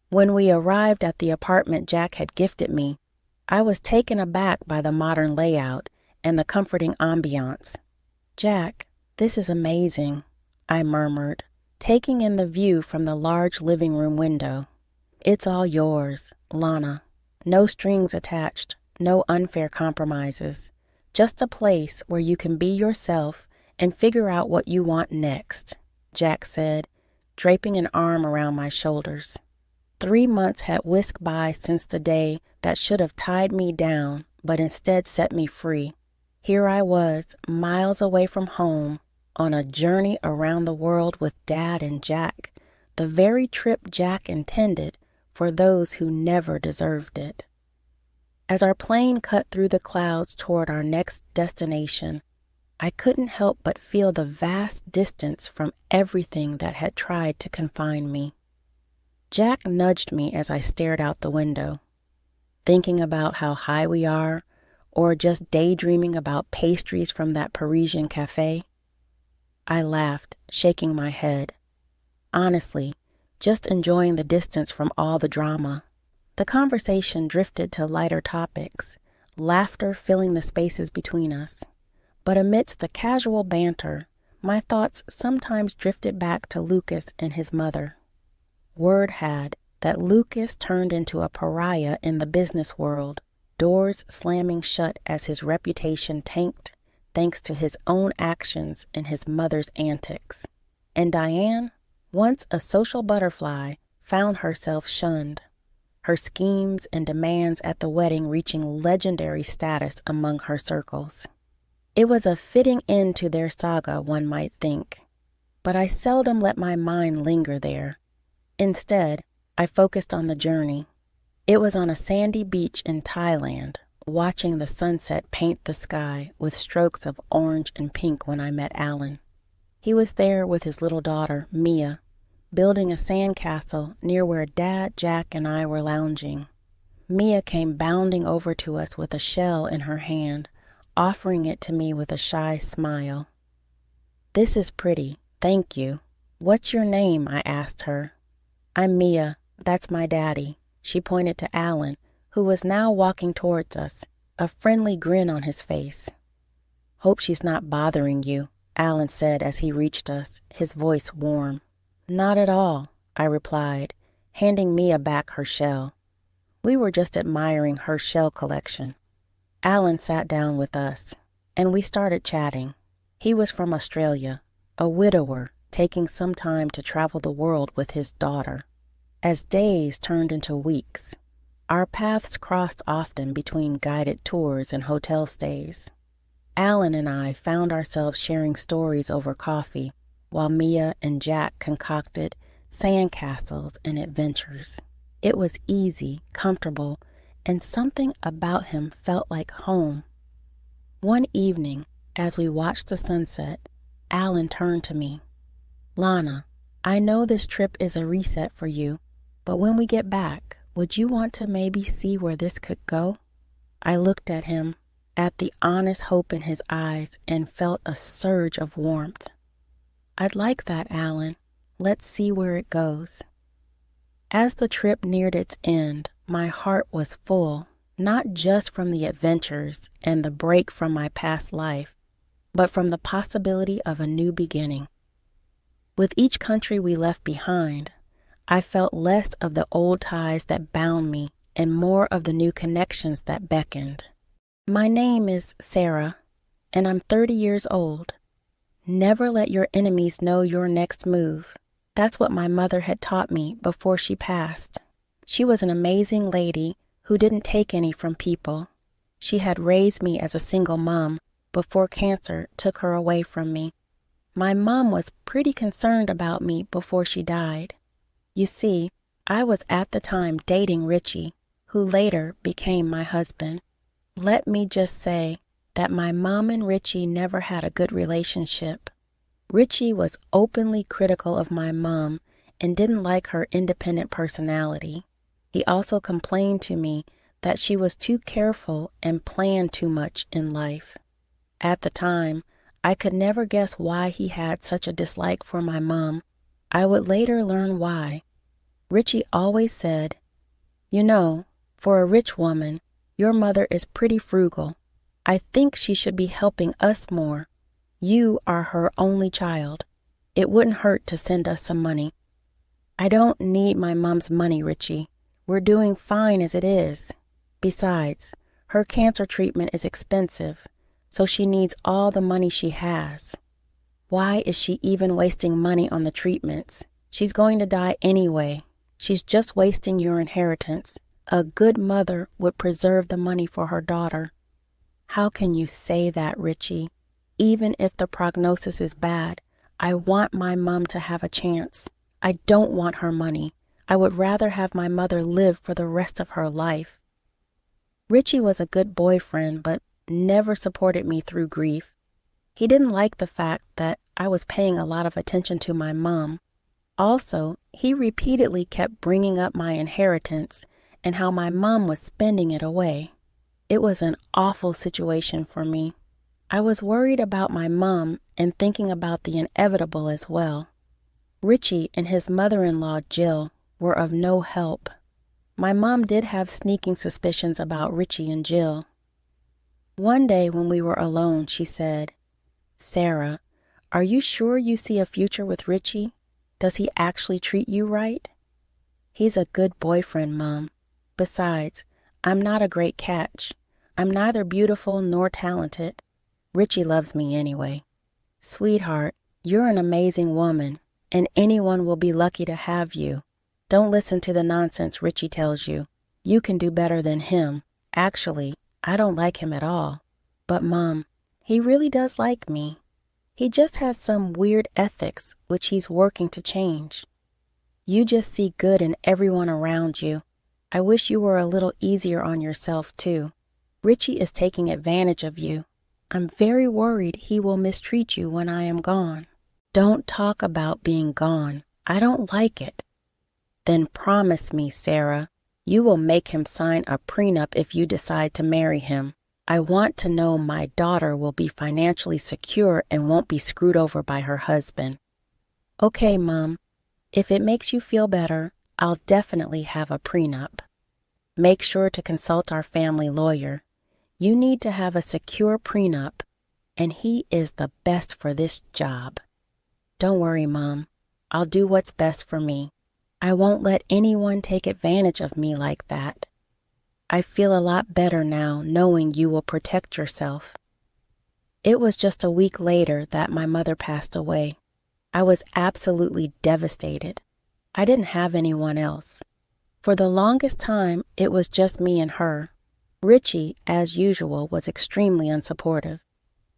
When we arrived at the apartment Jack had gifted me, I was taken aback by the modern layout and the comforting ambiance. "Jack, this is amazing," I murmured, taking in the view from the large living room window. "It's all yours, Lana. No strings attached, no unfair compromises. Just a place where you can be yourself and figure out what you want next," Jack said, draping an arm around my shoulders. 3 months had whisked by since the day that should have tied me down, but instead set me free. Here I was, miles away from home, on a journey around the world with Dad and Jack, the very trip Jack intended for those who never deserved it. As our plane cut through the clouds toward our next destination, I couldn't help but feel the vast distance from everything that had tried to confine me. Jack nudged me as I stared out the window, thinking about how high we are, or just daydreaming about pastries from that Parisian cafe. I laughed, shaking my head. Honestly, just enjoying the distance from all the drama. The conversation drifted to lighter topics, laughter filling the spaces between us. But amidst the casual banter, my thoughts sometimes drifted back to Lucas and his mother. Word had that Lucas turned into a pariah in the business world, doors slamming shut as his reputation tanked thanks to his own actions and his mother's antics. And Diane, once a social butterfly, found herself shunned, her schemes and demands at the wedding reaching legendary status among her circles. It was a fitting end to their saga, one might think, but I seldom let my mind linger there. Instead, I focused on the journey. It was on a sandy beach in Thailand, watching the sunset paint the sky with strokes of orange and pink when I met Alan. He was there with his little daughter, Mia, building a sandcastle near where Dad, Jack, and I were lounging. Mia came bounding over to us with a shell in her hand, offering it to me with a shy smile. "This is pretty, thank you. What's your name?" I asked her. "I'm Mia, that's my daddy." She pointed to Alan, who was now walking towards us, a friendly grin on his face. "Hope she's not bothering you," Alan said as he reached us, his voice warm. "Not at all," I replied, handing Mia back her shell. We were just admiring her shell collection. Alan sat down with us, and we started chatting. He was from Australia, a widower, taking some time to travel the world with his daughter. As days turned into weeks, our paths crossed often between guided tours and hotel stays. Alan and I found ourselves sharing stories over coffee, while Mia and Jack concocted sandcastles and adventures. It was easy, comfortable, and something about him felt like home. One evening, as we watched the sunset, Alan turned to me. "Lana, I know this trip is a reset for you, but when we get back, would you want to maybe see where this could go?" I looked at him, at the honest hope in his eyes, and felt a surge of warmth. "I'd like that, Alan. Let's see where it goes." As the trip neared its end, my heart was full, not just from the adventures and the break from my past life, but from the possibility of a new beginning. With each country we left behind, I felt less of the old ties that bound me and more of the new connections that beckoned. "My name is Sarah, and I'm 30 years old. Never let your enemies know your next move. That's what my mother had taught me before she passed. She was an amazing lady who didn't take any from people. She had raised me as a single mom before cancer took her away from me. My mom was pretty concerned about me before she died. You see, I was at the time dating Richie, who later became my husband. Let me just say that my mom and Richie never had a good relationship. Richie was openly critical of my mom and didn't like her independent personality. He also complained to me that she was too careful and planned too much in life. At the time, I could never guess why he had such a dislike for my mom. I would later learn why. Richie always said, "You know, for a rich woman, your mother is pretty frugal. I think she should be helping us more. You are her only child. It wouldn't hurt to send us some money." "I don't need my mom's money, Richie. We're doing fine as it is. Besides, her cancer treatment is expensive, so she needs all the money she has. Why is she even wasting money on the treatments? She's going to die anyway. She's just wasting your inheritance. A good mother would preserve the money for her daughter." "How can you say that, Richie? Even if the prognosis is bad, I want my mom to have a chance. I don't want her money. I would rather have my mother live for the rest of her life." Richie was a good boyfriend, but never supported me through grief. He didn't like the fact that I was paying a lot of attention to my mom. Also, he repeatedly kept bringing up my inheritance and how my mom was spending it away. It was an awful situation for me. I was worried about my mom and thinking about the inevitable as well. Richie and his mother-in-law, Jill, were of no help. My mom did have sneaking suspicions about Richie and Jill. One day when we were alone, she said, "Sarah, are you sure you see a future with Richie? Does he actually treat you right?" "He's a good boyfriend, Mom. Besides, I'm not a great catch. I'm neither beautiful nor talented. Richie loves me anyway." "Sweetheart, you're an amazing woman, and anyone will be lucky to have you. Don't listen to the nonsense Richie tells you. You can do better than him. Actually, I don't like him at all. But Mom, he really does like me. He just has some weird ethics which he's working to change. You just see good in everyone around you. I wish you were a little easier on yourself, too. Richie is taking advantage of you. I'm very worried he will mistreat you when I am gone." "Don't talk about being gone. I don't like it." "Then promise me, Sarah, you will make him sign a prenup if you decide to marry him. I want to know my daughter will be financially secure and won't be screwed over by her husband." "Okay, Mom. If it makes you feel better, I'll definitely have a prenup. Make sure to consult our family lawyer. You need to have a secure prenup, and he is the best for this job." "Don't worry, Mom. I'll do what's best for me. I won't let anyone take advantage of me like that. I feel a lot better now knowing you will protect yourself." It was just a week later that my mother passed away. I was absolutely devastated. I didn't have anyone else. For the longest time, it was just me and her. Richie, as usual, was extremely unsupportive.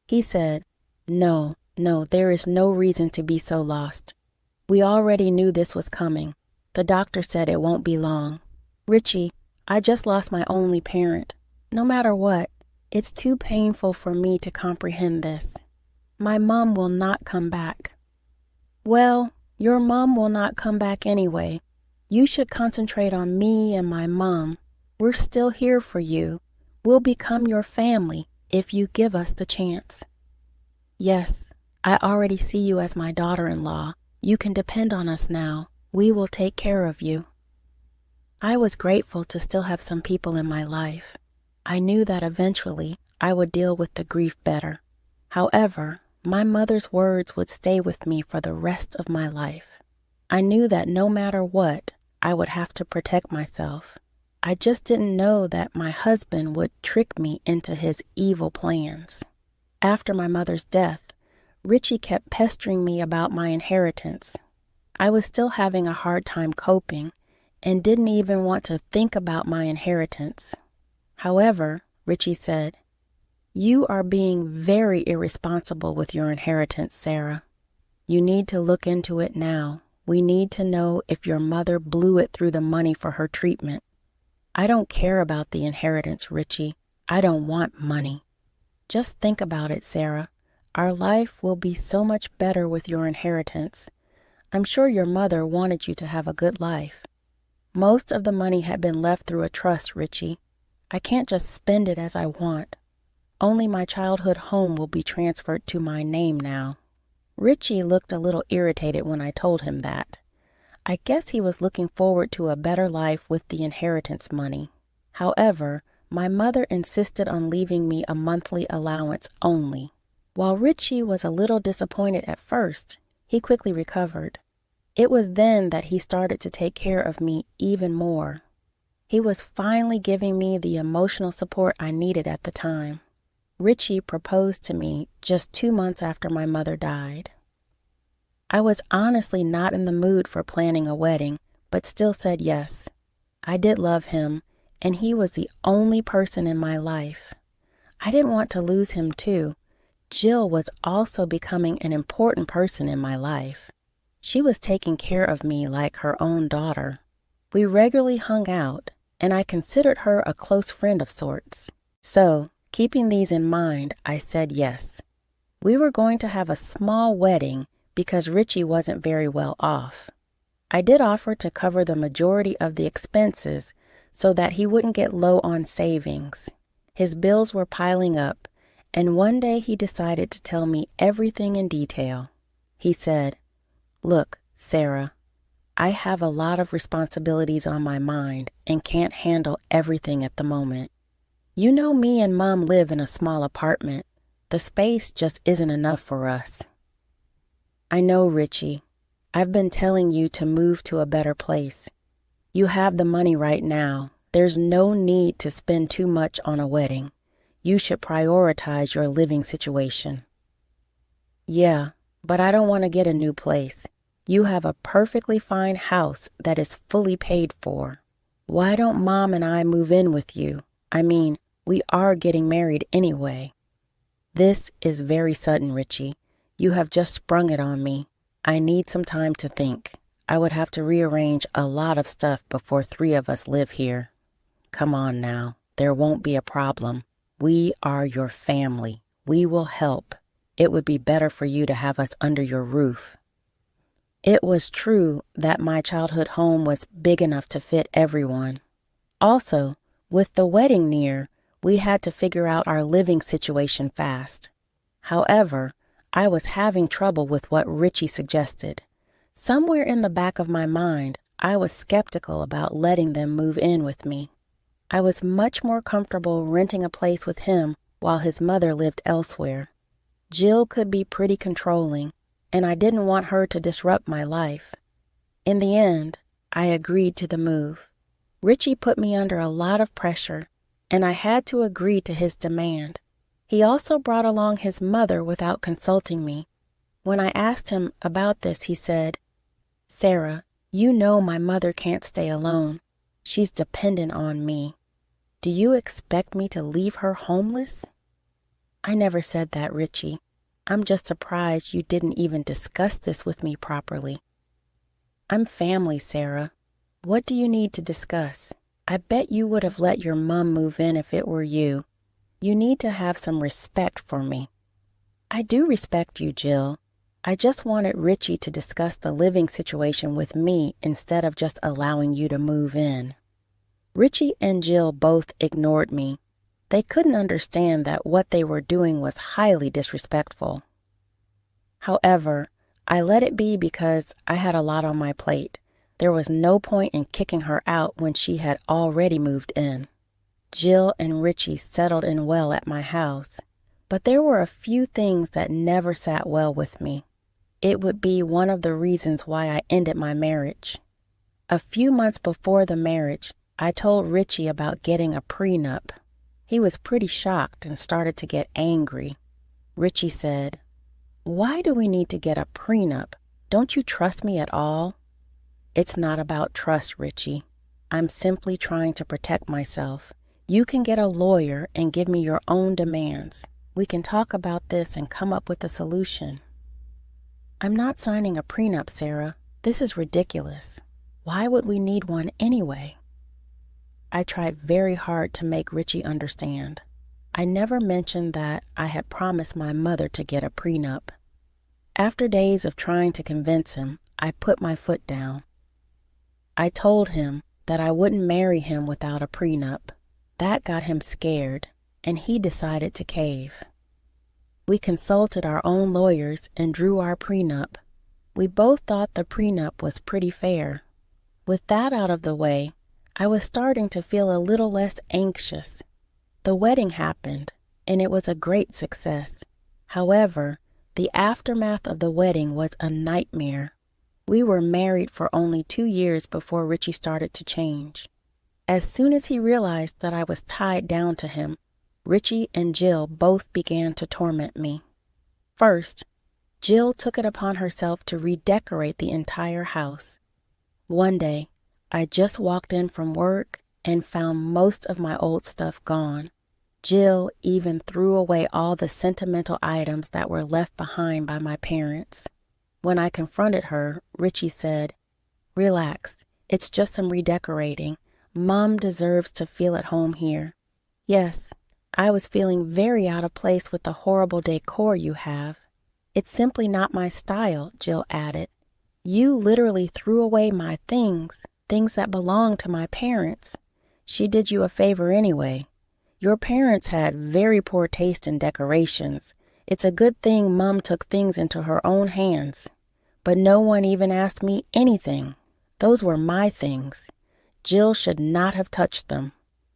He said, No, there is no reason to be so lost. We already knew this was coming. The doctor said it won't be long. Richie, I just lost my only parent. No matter what, it's too painful for me to comprehend this. My mom will not come back." "Well, your mom will not come back anyway. You should concentrate on me and my mom. We're still here for you. We'll become your family if you give us the chance." "Yes, I already see you as my daughter-in-law. You can depend on us now. We will take care of you." I was grateful to still have some people in my life. I knew that eventually I would deal with the grief better. However, my mother's words would stay with me for the rest of my life. I knew that no matter what, I would have to protect myself. I just didn't know that my husband would trick me into his evil plans. After my mother's death, Richie kept pestering me about my inheritance. I was still having a hard time coping and didn't even want to think about my inheritance. However, Richie said, "You are being very irresponsible with your inheritance, Sarah. You need to look into it now. We need to know if your mother blew it through the money for her treatment." "I don't care about the inheritance, Richie. I don't want money. Just think about it, Sarah. Our life will be so much better with your inheritance. I'm sure your mother wanted you to have a good life. Most of the money had been left through a trust, Richie. I can't just spend it as I want. Only my childhood home will be transferred to my name now." Richie looked a little irritated when I told him that. I guess he was looking forward to a better life with the inheritance money. However, my mother insisted on leaving me a monthly allowance only. While Richie was a little disappointed at first, he quickly recovered. It was then that he started to take care of me even more. He was finally giving me the emotional support I needed at the time. Richie proposed to me just 2 months after my mother died. I was honestly not in the mood for planning a wedding, but still said yes. I did love him, and he was the only person in my life. I didn't want to lose him too. Jill was also becoming an important person in my life. She was taking care of me like her own daughter. We regularly hung out, and I considered her a close friend of sorts. So, keeping these in mind, I said yes. We were going to have a small wedding because Richie wasn't very well off. I did offer to cover the majority of the expenses so that he wouldn't get low on savings. His bills were piling up, and one day he decided to tell me everything in detail. He said, "Look, Sarah, I have a lot of responsibilities on my mind and can't handle everything at the moment. You know me and Mom live in a small apartment. The space just isn't enough for us." "I know, Richie. I've been telling you to move to a better place. You have the money right now. There's no need to spend too much on a wedding. You should prioritize your living situation." "Yeah, but I don't want to get a new place. You have a perfectly fine house that is fully paid for. Why don't Mom and I move in with you? I mean, we are getting married anyway." "This is very sudden, Richie. You have just sprung it on me. I need some time to think. I would have to rearrange a lot of stuff before 3 of us live here." "Come on now. There won't be a problem. We are your family. We will help. It would be better for you to have us under your roof." It was true that my childhood home was big enough to fit everyone. Also, with the wedding near, we had to figure out our living situation fast. However, I was having trouble with what Richie suggested. Somewhere in the back of my mind, I was skeptical about letting them move in with me. I was much more comfortable renting a place with him while his mother lived elsewhere. Jill could be pretty controlling, and I didn't want her to disrupt my life. In the end, I agreed to the move. Richie put me under a lot of pressure, and I had to agree to his demand. He also brought along his mother without consulting me. When I asked him about this, he said, "Sarah, you know my mother can't stay alone. She's dependent on me. Do you expect me to leave her homeless?" "I never said that, Richie. I'm just surprised you didn't even discuss this with me properly." "I'm family, Sarah. What do you need to discuss? I bet you would have let your mom move in if it were you. You need to have some respect for me." "I do respect you, Jill. I just wanted Richie to discuss the living situation with me instead of just allowing you to move in." Richie and Jill both ignored me. They couldn't understand that what they were doing was highly disrespectful. However, I let it be because I had a lot on my plate. There was no point in kicking her out when she had already moved in. Jill and Richie settled in well at my house, but there were a few things that never sat well with me. It would be one of the reasons why I ended my marriage. A few months before the marriage, I told Richie about getting a prenup. He was pretty shocked and started to get angry. Richie said, "Why do we need to get a prenup? Don't you trust me at all?" "It's not about trust, Richie. I'm simply trying to protect myself. You can get a lawyer and give me your own demands. We can talk about this and come up with a solution." "I'm not signing a prenup, Sarah. This is ridiculous. Why would we need one anyway?" I tried very hard to make Richie understand. I never mentioned that I had promised my mother to get a prenup. After days of trying to convince him, I put my foot down. I told him that I wouldn't marry him without a prenup. That got him scared, and he decided to cave. We consulted our own lawyers and drew our prenup. We both thought the prenup was pretty fair. With that out of the way, I was starting to feel a little less anxious. The wedding happened, and it was a great success. However, the aftermath of the wedding was a nightmare. We were married for only 2 years before Richie started to change. As soon as he realized that I was tied down to him, Richie and Jill both began to torment me. First, Jill took it upon herself to redecorate the entire house. One day, I just walked in from work and found most of my old stuff gone. Jill even threw away all the sentimental items that were left behind by my parents. When I confronted her, Richie said, "Relax, it's just some redecorating. Mom deserves to feel at home here. Yes, I was feeling very out of place with the horrible decor you have. It's simply not my style, Jill added. You literally threw away my things that belong to my parents. She did you a favor anyway. Your parents had very poor taste in decorations. It's a good thing Mom took things into her own hands. But no one even asked me anything. Those were my things. Jill should not have touched them.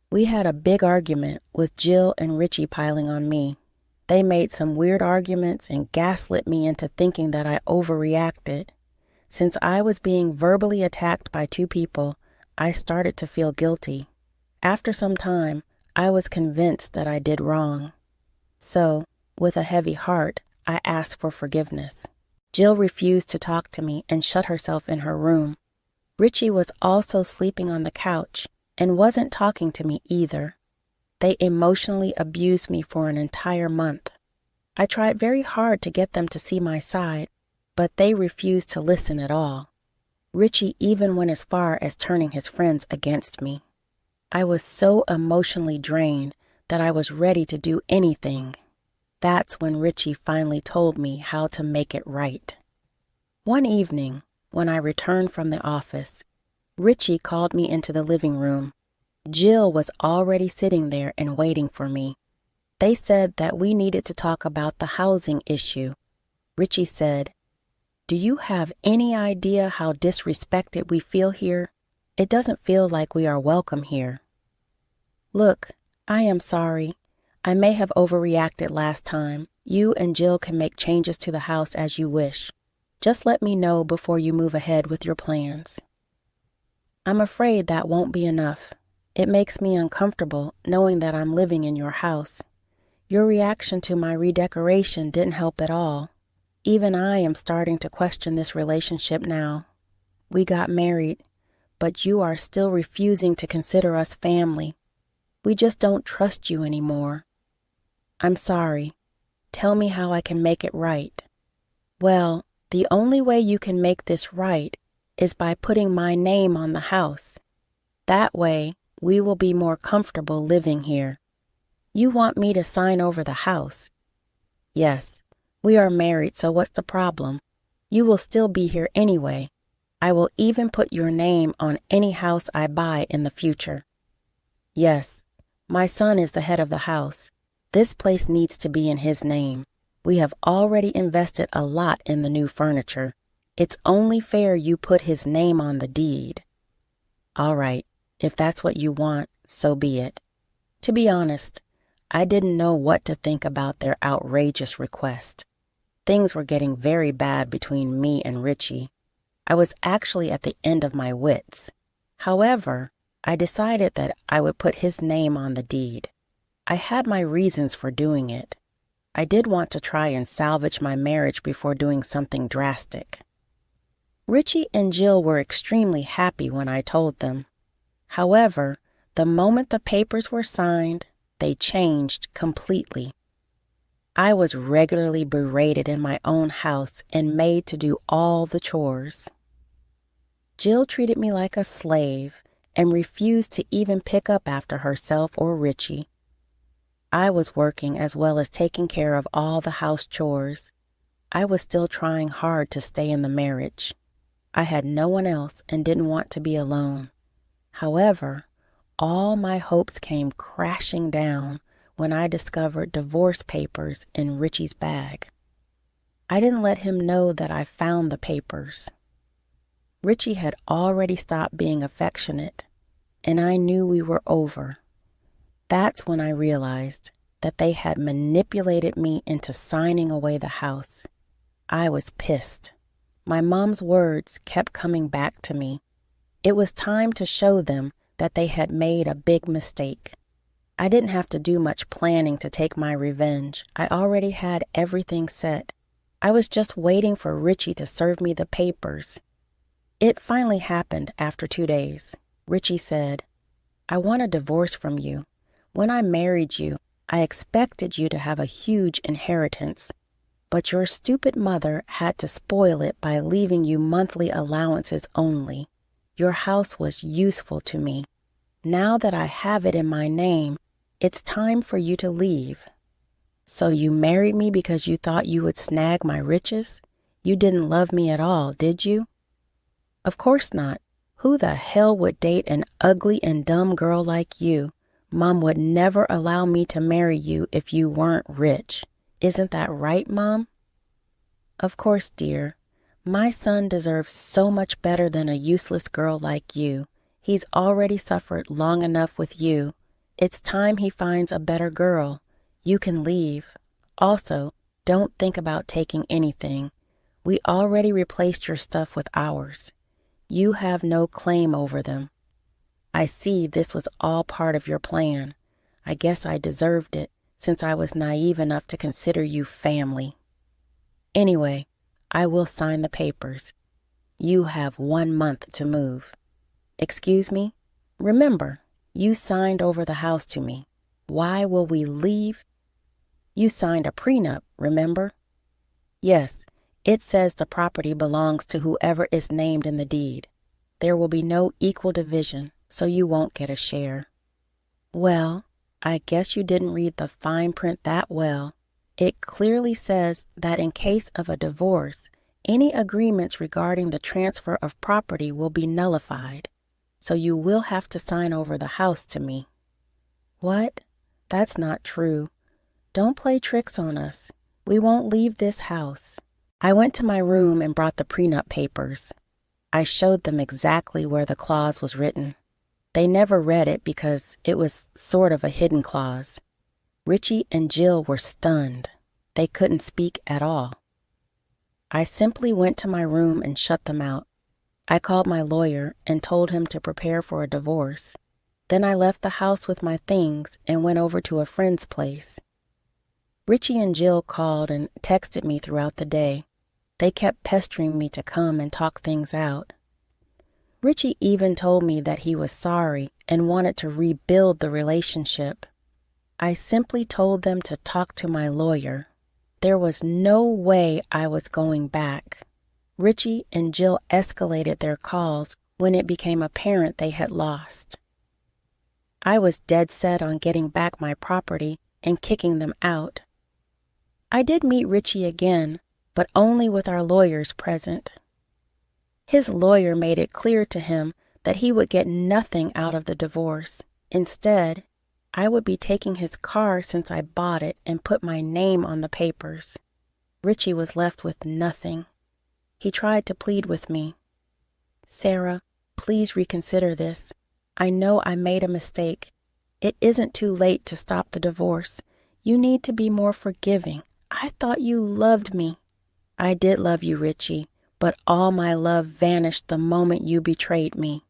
We had a big argument with Jill and Richie piling on me. They made some weird arguments and gaslit me into thinking that I overreacted. Since I was being verbally attacked by two people, I started to feel guilty. After some time, I was convinced that I did wrong. So, with a heavy heart, I asked for forgiveness. Jill refused to talk to me and shut herself in her room. Richie was also sleeping on the couch and wasn't talking to me either. They emotionally abused me for an entire month. I tried very hard to get them to see my side, but they refused to listen at all. Richie even went as far as turning his friends against me. I was so emotionally drained that I was ready to do anything. That's when Richie finally told me how to make it right. One evening, when I returned from the office, Richie called me into the living room. Jill was already sitting there and waiting for me. They said that we needed to talk about the housing issue. Richie said, "Do you have any idea how disrespected we feel here? It doesn't feel like we are welcome here." Look, I am sorry. I may have overreacted last time. You and Jill can make changes to the house as you wish. Just let me know before you move ahead with your plans. I'm afraid that won't be enough. It makes me uncomfortable knowing that I'm living in your house. Your reaction to my redecoration didn't help at all. Even I am starting to question this relationship now. We got married, but you are still refusing to consider us family. We just don't trust you anymore. I'm sorry. Tell me how I can make it right. Well, the only way you can make this right is by putting my name on the house. That way, we will be more comfortable living here. You want me to sign over the house? Yes, we are married, so what's the problem? You will still be here anyway. I will even put your name on any house I buy in the future. Yes, my son is the head of the house. This place needs to be in his name. We have already invested a lot in the new furniture. It's only fair you put his name on the deed. All right, if that's what you want, so be it. To be honest, I didn't know what to think about their outrageous request. Things were getting very bad between me and Richie. I was actually at the end of my wits. However, I decided that I would put his name on the deed. I had my reasons for doing it. I did want to try and salvage my marriage before doing something drastic. Richie and Jill were extremely happy when I told them. However, the moment the papers were signed, they changed completely. I was regularly berated in my own house and made to do all the chores. Jill treated me like a slave and refused to even pick up after herself or Richie. I was working as well as taking care of all the house chores. I was still trying hard to stay in the marriage. I had no one else and didn't want to be alone. However, all my hopes came crashing down when I discovered divorce papers in Richie's bag. I didn't let him know that I found the papers. Richie had already stopped being affectionate, and I knew we were over. That's when I realized that they had manipulated me into signing away the house. I was pissed. My mom's words kept coming back to me. It was time to show them that they had made a big mistake. I didn't have to do much planning to take my revenge. I already had everything set. I was just waiting for Richie to serve me the papers. It finally happened after 2 days. Richie said, "I want a divorce from you. When I married you, I expected you to have a huge inheritance, but your stupid mother had to spoil it by leaving you monthly allowances only. Your house was useful to me. Now that I have it in my name, it's time for you to leave. So you married me because you thought you would snag my riches? You didn't love me at all, did you? Of course not. Who the hell would date an ugly and dumb girl like you? Mom would never allow me to marry you if you weren't rich. Isn't that right, Mom? Of course, dear. My son deserves so much better than a useless girl like you. He's already suffered long enough with you. It's time he finds a better girl. You can leave. Also, don't think about taking anything. We already replaced your stuff with ours. You have no claim over them. I see this was all part of your plan. I guess I deserved it, since I was naive enough to consider you family. Anyway, I will sign the papers. You have 1 month to move. Excuse me? Remember, you signed over the house to me. Why will we leave? You signed a prenup, remember? Yes, it says the property belongs to whoever is named in the deed. There will be no equal division, so you won't get a share. Well, I guess you didn't read the fine print that well. It clearly says that in case of a divorce, any agreements regarding the transfer of property will be nullified, so you will have to sign over the house to me. What? That's not true. Don't play tricks on us. We won't leave this house. I went to my room and brought the prenup papers. I showed them exactly where the clause was written. They never read it because it was sort of a hidden clause. Richie and Jill were stunned. They couldn't speak at all. I simply went to my room and shut them out. I called my lawyer and told him to prepare for a divorce. Then I left the house with my things and went over to a friend's place. Richie and Jill called and texted me throughout the day. They kept pestering me to come and talk things out. Richie even told me that he was sorry and wanted to rebuild the relationship. I simply told them to talk to my lawyer. There was no way I was going back. Richie and Jill escalated their calls when it became apparent they had lost. I was dead set on getting back my property and kicking them out. I did meet Richie again, but only with our lawyers present. His lawyer made it clear to him that he would get nothing out of the divorce. Instead, I would be taking his car since I bought it and put my name on the papers. Richie was left with nothing. He tried to plead with me. Sarah, please reconsider this. I know I made a mistake. It isn't too late to stop the divorce. You need to be more forgiving. I thought you loved me. I did love you, Richie, but all my love vanished the moment you betrayed me.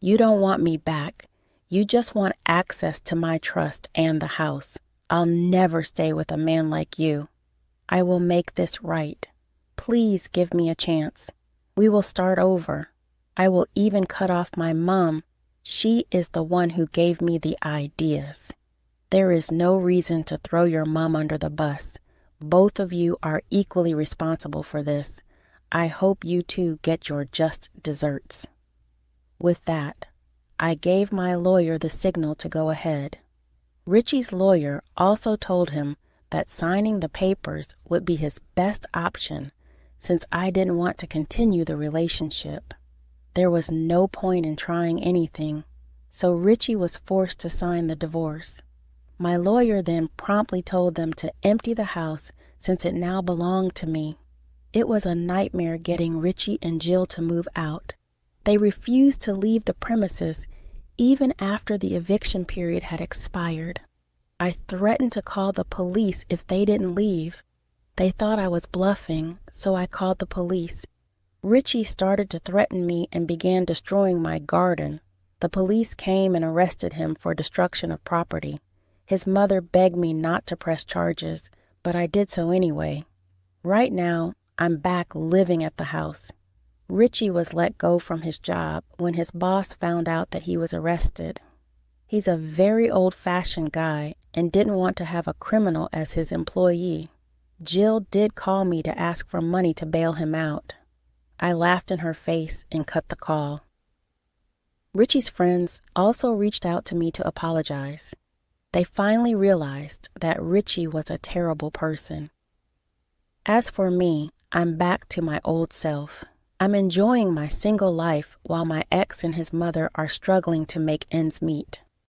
You don't want me back. You just want access to my trust and the house. I'll never stay with a man like you. I will make this right. Please give me a chance. We will start over. I will even cut off my mom. She is the one who gave me the ideas. There is no reason to throw your mom under the bus. Both of you are equally responsible for this. I hope you two get your just desserts. With that, I gave my lawyer the signal to go ahead. Richie's lawyer also told him that signing the papers would be his best option since I didn't want to continue the relationship. There was no point in trying anything, so Richie was forced to sign the divorce. My lawyer then promptly told them to empty the house since it now belonged to me. It was a nightmare getting Richie and Jill to move out. They refused to leave the premises even after the eviction period had expired. I threatened to call the police if they didn't leave. They thought I was bluffing, so I called the police. Richie started to threaten me and began destroying my garden. The police came and arrested him for destruction of property. His mother begged me not to press charges, but I did so anyway. Right now, I'm back living at the house. Richie was let go from his job when his boss found out that he was arrested. He's a very old-fashioned guy and didn't want to have a criminal as his employee. Jill did call me to ask for money to bail him out. I laughed in her face and cut the call. Richie's friends also reached out to me to apologize. They finally realized that Richie was a terrible person. As for me, I'm back to my old self. I'm enjoying my single life while my ex and his mother are struggling to make ends meet.